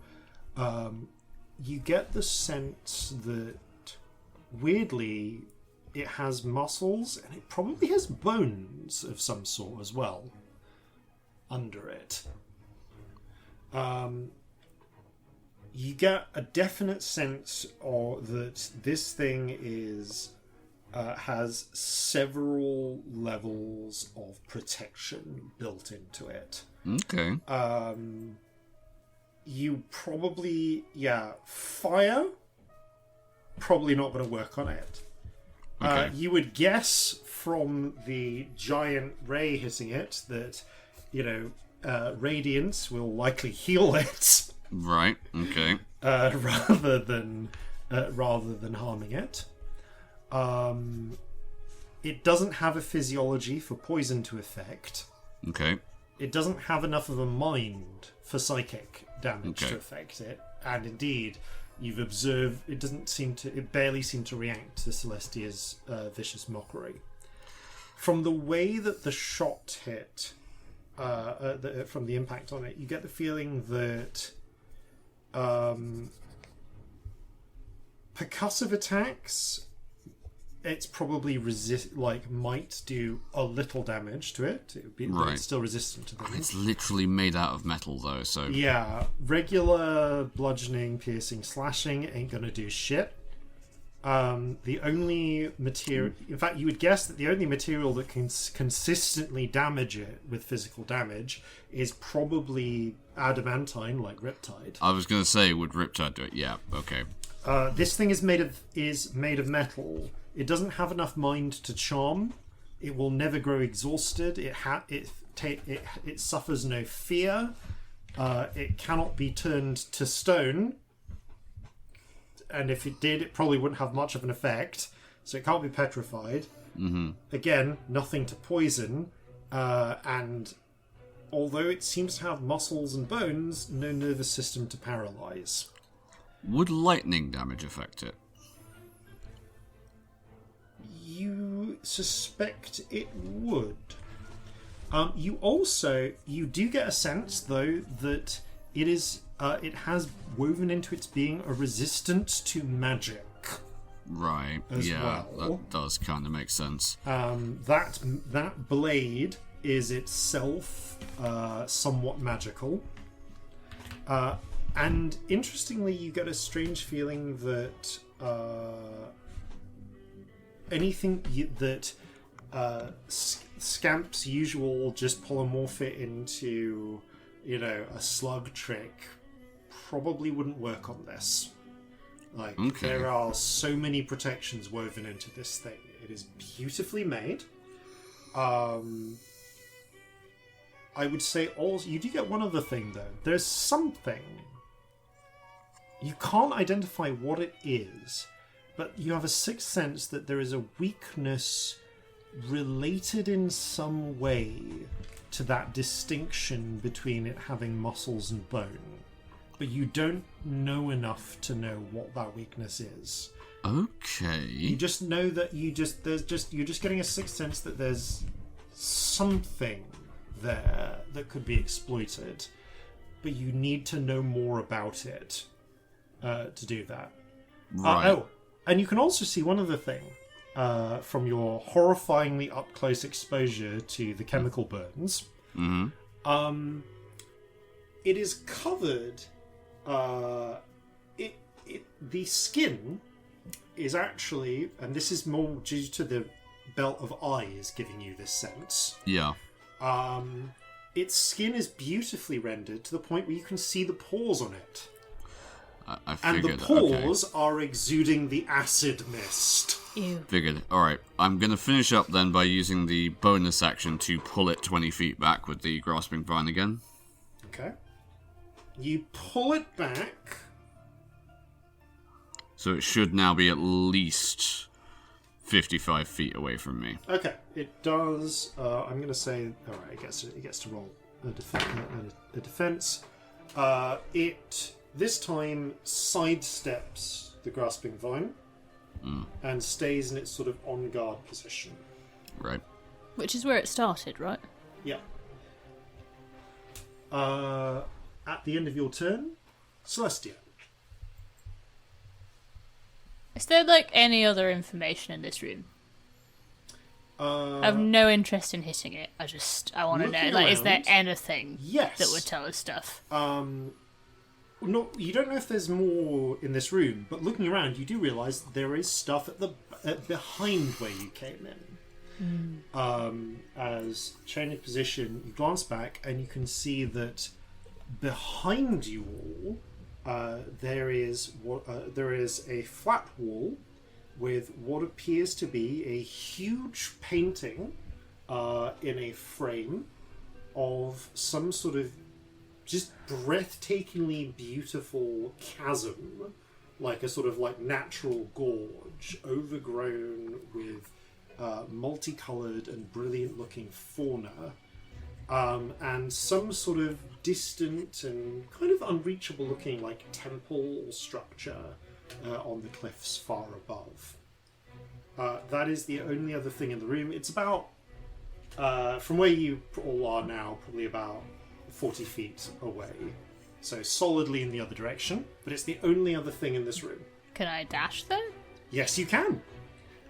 You get the sense that, weirdly, it has muscles and it probably has bones of some sort as well under it. You get a definite sense that this thing has several levels of protection built into it. Okay. You probably, fire, probably not going to work on it. Okay. You would guess from the giant ray hitting it that, radiance will likely heal it. Right, okay. Rather than harming it. It doesn't have a physiology for poison to affect. Okay. It doesn't have enough of a mind for psychic damage to affect it, and indeed, you've observed it barely seemed to react to Celestia's vicious mockery. From the way that the shot hit, from the impact on it, you get the feeling that percussive attacks, it's probably might do a little damage to it. It would be it's still resistant to them. It's literally made out of metal, though, so... Yeah, regular bludgeoning, piercing, slashing ain't gonna do shit. The only material... In fact, you would guess that the only material that can consistently damage it with physical damage is probably adamantine, like Riptide. I was gonna say, would Riptide do it? Yeah, okay. This thing is made of metal. It doesn't have enough mind to charm. It will never grow exhausted. It suffers no fear. It cannot be turned to stone. And if it did, it probably wouldn't have much of an effect. So it can't be petrified. Mm-hmm. Again, nothing to poison. And although it seems to have muscles and bones, no nervous system to paralyze. Would lightning damage affect it? You suspect it would. You do get a sense, though, that it has woven into its being a resistance to magic. Right. That does kind of make sense. That blade is itself somewhat magical. And interestingly, you get a strange feeling that that Scamp's usual just polymorph it into, a slug trick probably wouldn't work on this. There are so many protections woven into this thing. It is beautifully made. I would say also, you do get one other thing though. There's something. You can't identify what it is, but you have a sixth sense that there is a weakness related in some way to that distinction between it having muscles and bone. But you don't know enough to know what that weakness is. Okay. You just know that you're just getting a sixth sense that there's something there that could be exploited, but you need to know more about it to do that. Right. And you can also see one other thing from your horrifyingly up-close exposure to the chemical burns. Mm-hmm. It is covered. The skin is actually, and this is more due to the belt of eyes giving you this sense. Yeah. Its skin is beautifully rendered to the point where you can see the pores on it. I figured. And the pores are exuding the acid mist. Ew. Figured. Alright, I'm going to finish up then by using the bonus action to pull it 20 feet back with the grasping vine again. Okay. You pull it back. So it should now be at least 55 feet away from me. Okay, it does. I'm going to say, alright, it gets to roll a defense. It, this time, sidesteps the grasping vine and stays in its sort of on-guard position. Right. Which is where it started, right? Yeah. At the end of your turn, Celestia. Is there, any other information in this room? I have no interest in hitting it. I want to know, is there anything that would tell us stuff? No, you don't know if there's more in this room, but looking around, you do realise there is stuff at behind where you came in. As changing position, you glance back and you can see that behind you all, there is a flat wall with what appears to be a huge painting in a frame of some sort of just breathtakingly beautiful chasm, like a sort of natural gorge, overgrown with multicoloured and brilliant-looking fauna, and some sort of distant and kind of unreachable-looking temple or structure on the cliffs far above. That is the only other thing in the room. It's about, from where you all are now, probably about 40 feet away. So solidly in the other direction, but it's the only other thing in this room. Can I dash though? Yes, you can.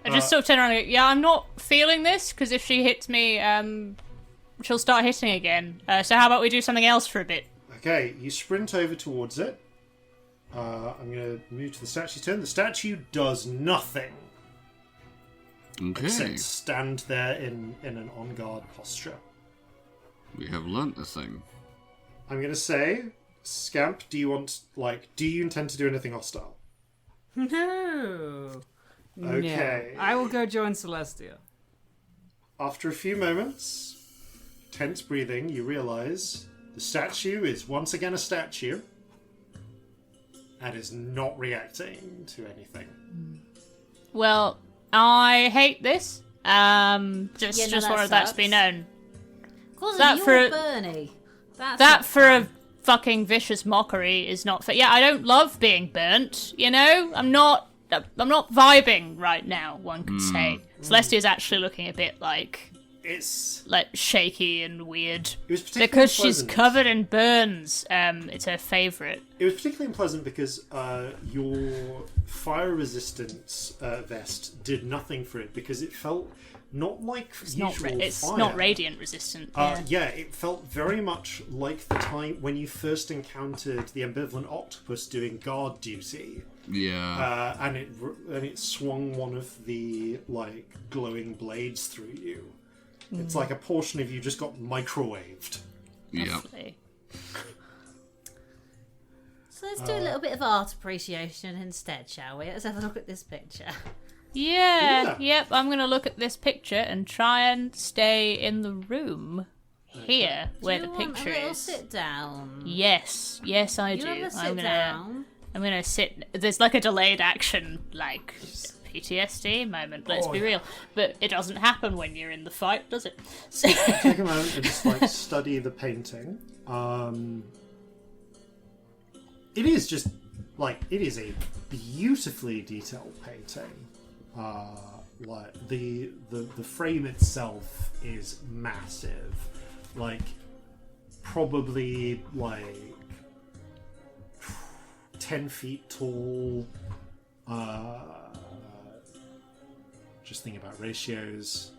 I just sort of turn around and go, yeah, I'm not feeling this, because if she hits me, she'll start hitting again. So how about we do something else for a bit? Okay, you sprint over towards it. I'm going to move to the statue's turn. The statue does nothing. Okay. Except stand there in an on-guard posture. We have learnt the thing. I'm going to say, Scamp, do you intend to do anything hostile? No. Okay. No. I will go join Celestia. After a few moments, tense breathing, you realise the statue is once again a statue and is not reacting to anything. Well, I hate this. Just wanted that to be known. That for Bernie. That for a fucking vicious mockery is not fair. Yeah, I don't love being burnt. I'm not vibing right now. One could say Celestia's actually looking a bit it's shaky and weird unpleasant. because she's covered in burns. It's her favourite. It was particularly unpleasant because your fire resistance vest did nothing for it, because it felt not like It's usual it's fire. not radiant resistant. Yeah, it felt very much like the time when you first encountered the ambivalent octopus doing guard duty. Yeah. And it swung one of the like glowing blades through you. It's like a portion of you just got microwaved. Yeah. Lovely. So let's do a little bit of art appreciation instead, shall we? Let's have a look at this picture. Yeah. Yep. I'm going to look at this picture and try and stay in the room here where Do the you want picture a little is. sit down. Yes, I You do. have a sit down. I'm gonna sit. There's like a delayed action, like PTSD moment. Let's be real, but it doesn't happen when you're in the fight, does it? Take a moment and just like study the painting. It is just like it is a beautifully detailed painting. Like the frame itself is massive, like probably like 10 feet tall. Just thinking about ratios.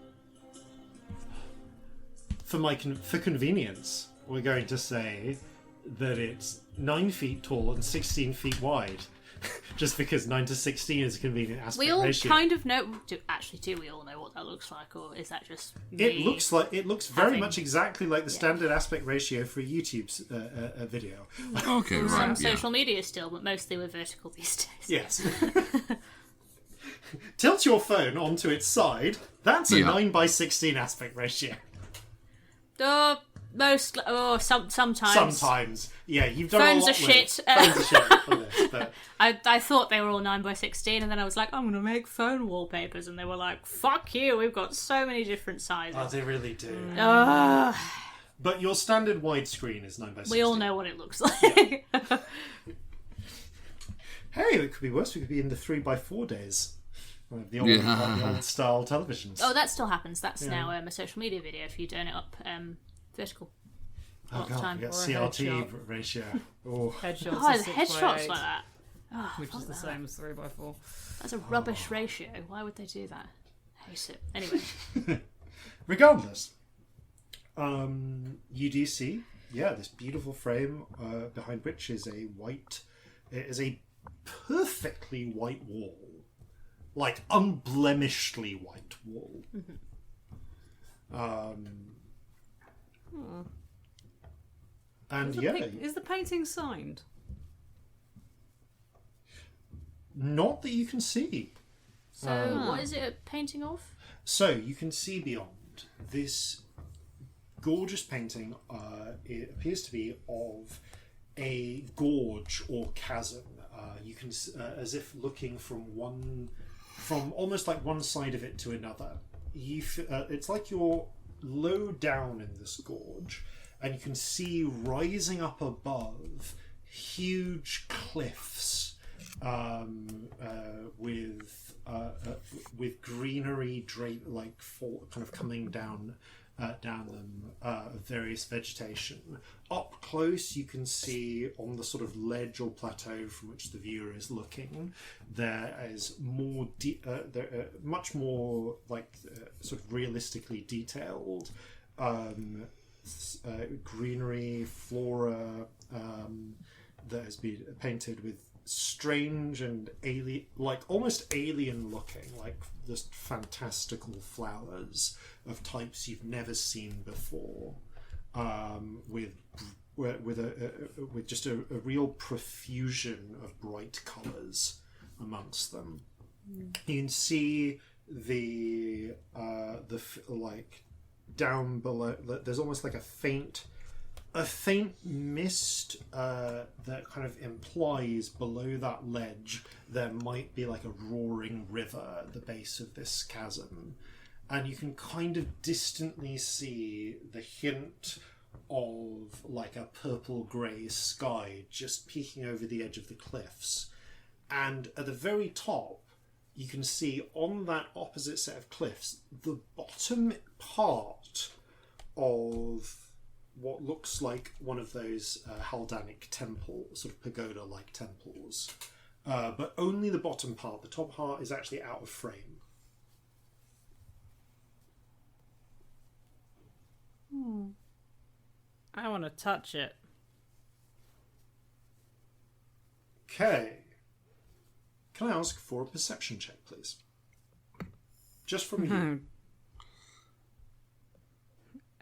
For convenience, we're going to say that it's 9 feet tall and 16 feet wide. Just because 9 to 16 is a convenient aspect We all ratio. kind of know. Do we all know what that looks like, or is that just me? It looks very having- much exactly like the standard aspect ratio for a YouTube's video. Okay, Some right. Yeah. social media still, but mostly we're vertical these days. Yes. Tilt your phone onto its side. That's a Yeah. 9 by 16 aspect ratio. Sometimes. Sometimes. Yeah, you've done Phones a lot are with shit. Phones are shit for this, but I thought they were all 9 by 16, and then I was like, I'm going to make phone wallpapers, and they were like, fuck you, we've got so many different sizes. oh, they really do. But your standard widescreen is 9 by 16. We all know what it looks like. Hey, it could be worse. We could be in the 3 by 4 days. The old, Yeah. like the old style televisions. Oh, that still happens. That's now a social media video if you turn it up vertical. Oh, all the God, time. we got Or a CRT headshot. ratio. Oh. Headshots Oh, are the 6 headshots by 8, like that. Oh, which is the same as 3x4. That's a rubbish ratio. Why would they do that? I hate it. Anyway. Regardless, you do see, this beautiful frame behind which is a perfectly white wall, like unblemishedly white wall. And Is the painting signed? not that you can see. So, what is it a painting of? So you can see beyond this gorgeous painting. It appears to be of a gorge or chasm. You can, as if looking from almost like one side of it to another. It's like you're low down in this gorge, and you can see rising up above huge cliffs. With greenery kind of coming down them, various vegetation. Up close, you can see on the sort of ledge or plateau from which the viewer is looking, there is more, much more sort of realistically detailed greenery, flora that has been painted with strange and alien, like almost alien looking, like just fantastical flowers of types you've never seen before, with just a real profusion of bright colours amongst them. You can see the down below. There's almost like a faint mist that kind of implies below that ledge there might be like a roaring river at the base of this chasm, and you can kind of distantly see the hint of like a purple grey sky just peeking over the edge of the cliffs. And at the very top you can see on that opposite set of cliffs the bottom part of what looks like one of those Haldanic temple, sort of pagoda-like temples. But only the bottom part. The top part is actually out of frame. I want to touch it. Okay. Can I ask for a perception check, please? Just from you.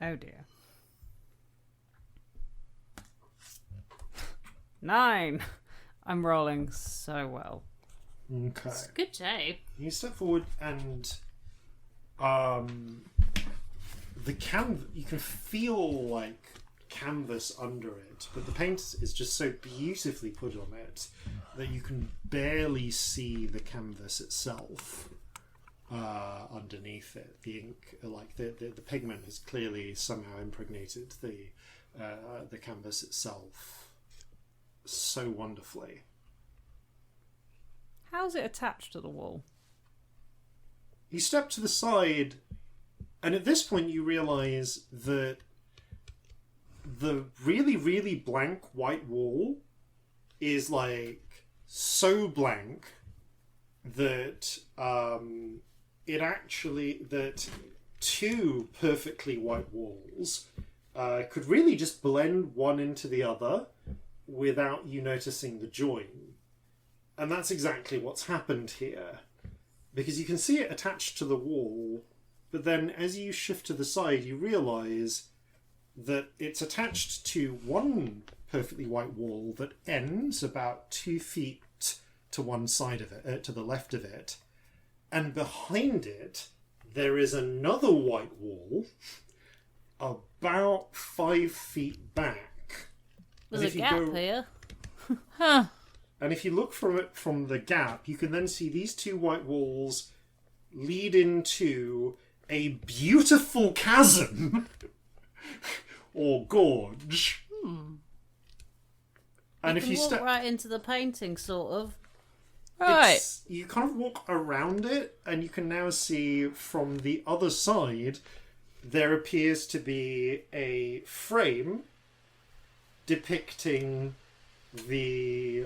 Oh dear. 9. I'm rolling so well. Okay. It's a good day. You step forward and the you can feel like canvas under it, but the paint is just so beautifully put on it that you can barely see the canvas itself underneath it. The ink, like the pigment, has clearly somehow impregnated the canvas itself so wonderfully. How's it attached to the wall? You step to the side, and at this point you realise that the really, really blank white wall is like so blank that that two perfectly white walls could really just blend one into the other without you noticing the join. And that's exactly what's happened here. Because you can see it attached to the wall, but then as you shift to the side, you realise that it's attached to one perfectly white wall that ends about 2 feet to one side of it, to the left of it. And behind it, there is another white wall about 5 feet back. There's a gap here. Huh. And if you look from the gap, you can then see these two white walls lead into a beautiful chasm or gorge. And you can walk right into the painting, sort of. Right. You kind of walk around it, and you can now see from the other side there appears to be a frame depicting the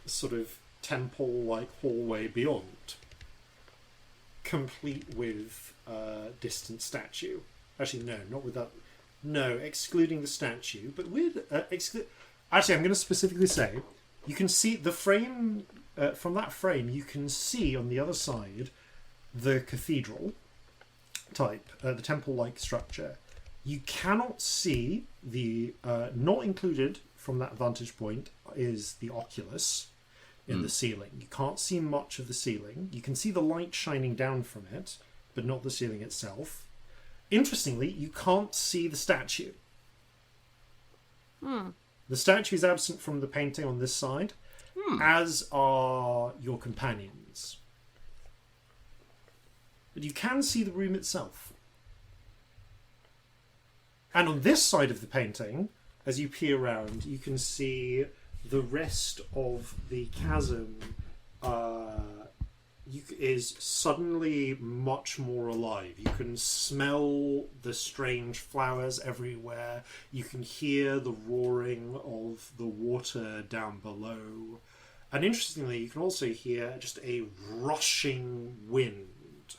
sort of temple-like hallway beyond, complete with distant statue. Actually, no, not with that. No, excluding the statue, but with Actually, I'm going to specifically say you can see the frame. From that frame, you can see on the other side the cathedral type, the temple-like structure. You cannot see the... not included from that vantage point is the oculus in the ceiling. You can't see much of the ceiling. You can see the light shining down from it, but not the ceiling itself. Interestingly, you can't see the statue. The statue is absent from the painting on this side, as are your companions. But you can see the room itself. And on this side of the painting, as you peer around, you can see the rest of the chasm is suddenly much more alive. You can smell the strange flowers everywhere. You can hear the roaring of the water down below. And interestingly, you can also hear just a rushing wind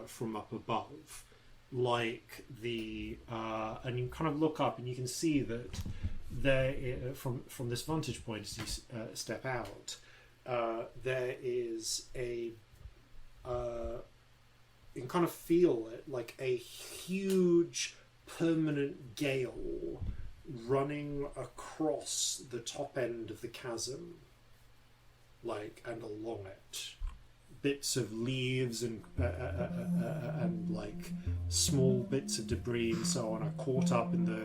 from up above. Like and you kind of look up and you can see that there, from this vantage point as you step out, there is you can kind of feel it like a huge permanent gale running across the top end of the chasm, and along it. Bits of leaves and like small bits of debris and so on are caught up in the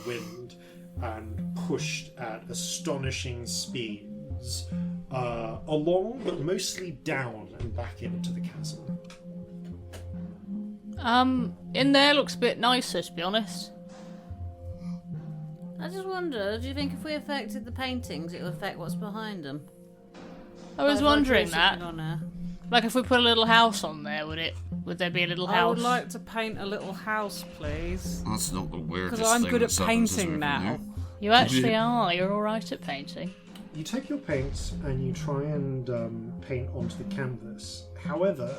wind and pushed at astonishing speeds along, but mostly down and back into the chasm. In there looks a bit nicer, to be honest. I just wonder, do you think if we affected the paintings, it would affect what's behind them? I was wondering that. On there. Like if we put a little house on there, would there be a little house? I would like to paint a little house, please. That's not the weirdest Because I'm thing good at that's happened since painting we've been now. here. You actually are. You're all right at painting. You take your paints and you try and paint onto the canvas. However,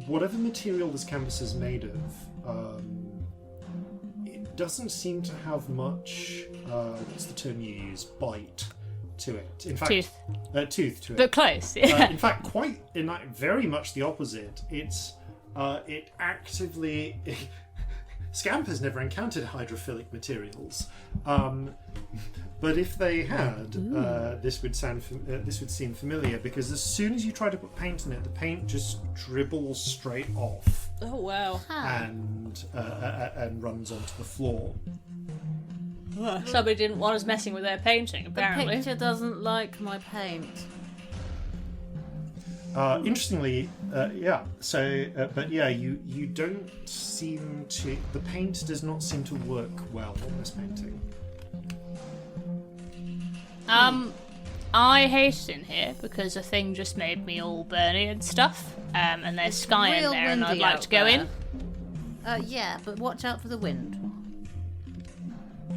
whatever material this canvas is made of, doesn't seem to have much, what's the term you use, bite to it. In fact, tooth to it. But close, yeah. In fact, very much the opposite. It actively... Scamp has never encountered hydrophilic materials, but if they had, this would seem familiar, because as soon as you try to put paint in it, the paint just dribbles straight off. Oh wow! And runs onto the floor. Somebody didn't want us messing with their painting. Apparently, The picture doesn't like my paint. Interestingly, yeah. So, but yeah, you don't seem to. The paint does not seem to work well on this painting. I hate it in here because the thing just made me all burny and stuff. And there's sky in Real there, and I'd windy like out to go in. Yeah, but watch out for the wind.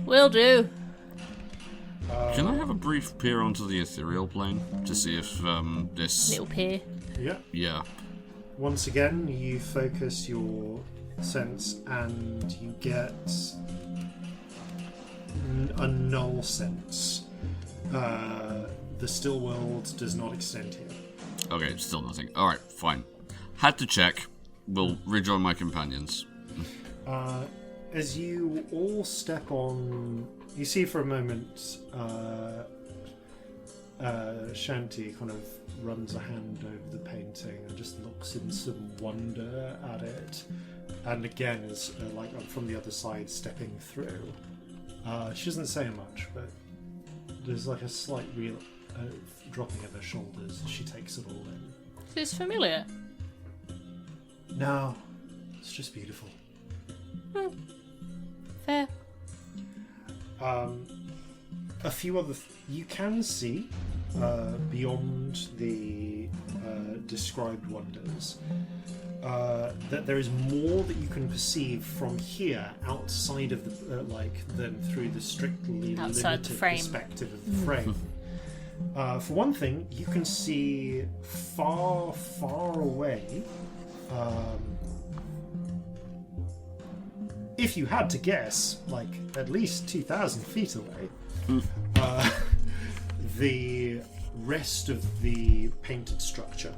Will do. Can I have a brief peer onto the ethereal plane to see if this... Little peer. Yeah. Yeah. Once again, you focus your sense and you get a null sense. The still world does not extend here. Okay, still nothing. Alright, fine. Had to check. Will rejoin my companions. As you all step on, you see for a moment Shanti kind of runs a hand over the painting and just looks in some wonder at it, and again is like from the other side stepping through. She doesn't say much, but there's like a slight dropping of her shoulders as she takes it all in. Is this familiar? No, it's just beautiful. Fair. A few other... you can see beyond the described wonders that there is more that you can perceive from here outside of the than through the strictly Outside limited the frame. perspective of the frame. For one thing, you can see far, far away. If you had to guess, like at least 2,000 feet away, the rest of the painted structure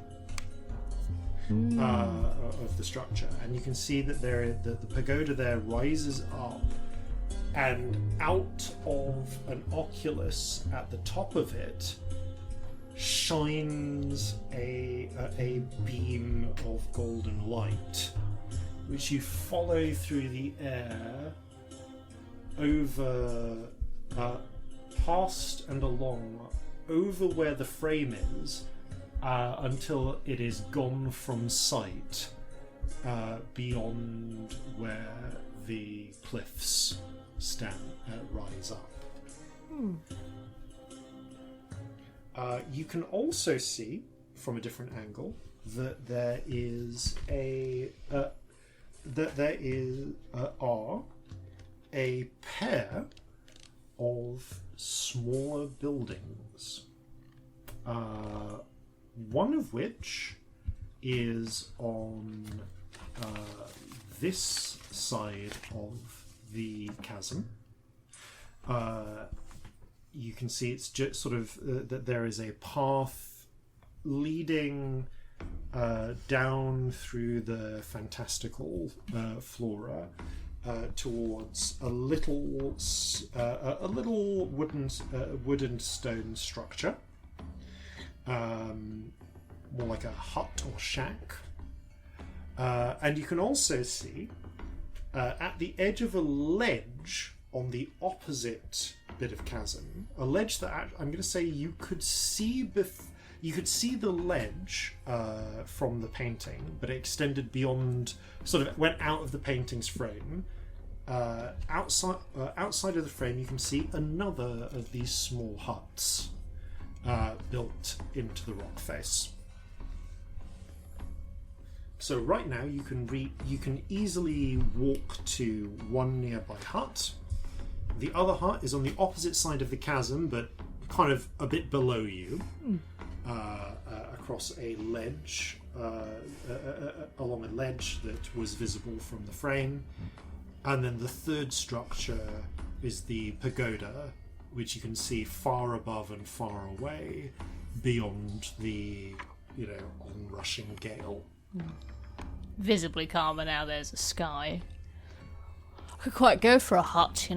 of the structure, and you can see that the pagoda there rises up, and out of an oculus at the top of it shines a beam of golden light, which you follow through the air over, past and along, over where the frame is, until it is gone from sight, beyond where the cliffs rise up. You can also see, from a different angle, that there is a pair of smaller buildings, one of which is on this side of the chasm. You can see it's just sort of that there is a path leading down through the fantastical flora towards a little wooden stone structure, more like a hut or shack. And you can also see at the edge of a ledge on the opposite bit of chasm, a ledge that I'm going to say you could see you could see the ledge from the painting, but it extended beyond, sort of went out of the painting's frame. Outside of the frame, you can see another of these small huts built into the rock face. So right now you can easily walk to one nearby hut. The other hut is on the opposite side of the chasm, but kind of a bit below you, across a ledge, along a ledge that was visible from the frame. And then the third structure is the pagoda, which you can see far above and far away beyond the, onrushing gale. Visibly calmer now there's a sky. I could quite go for a hut,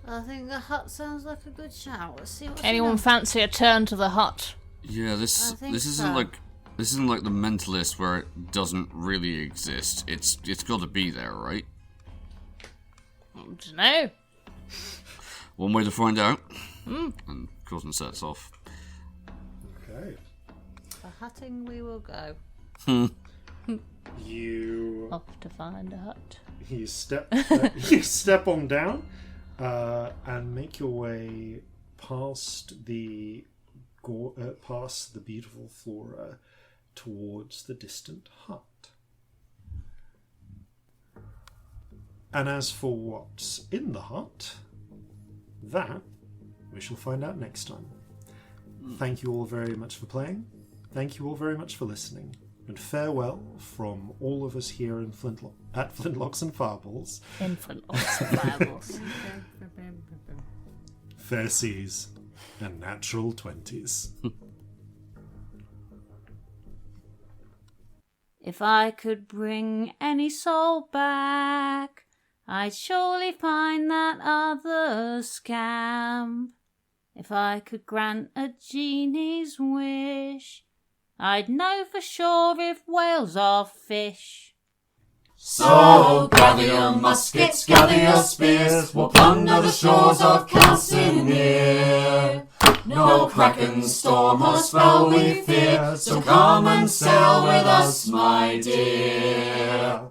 I think the hut sounds like a good shout. Let's see what's Anyone fancy a turn to the hut? Yeah, this think isn't so. like the Mentalist where it doesn't really exist. It's got to be there, right? I don't know. One way to find out. And Corzin sets off. Okay. For hutting we will go. You Off to find a hut. you step on down and make your way past the beautiful flora towards the distant hut. And as for what's in the hut, that we shall find out next time. Thank you all very much for playing. Thank you all very much for listening. And farewell from all of us here in at Flintlocks and Fireballs. In Flintlocks and Fireballs. Fair seas and natural 20s. If I could bring any soul back, I'd surely find that other scamp. If I could grant a genie's wish, I'd know for sure if whales are fish. So gather your muskets, gather your spears, we'll plunder the shores of Calcinea. No kraken, storm or spell we fear, so come and sail with us, my dear.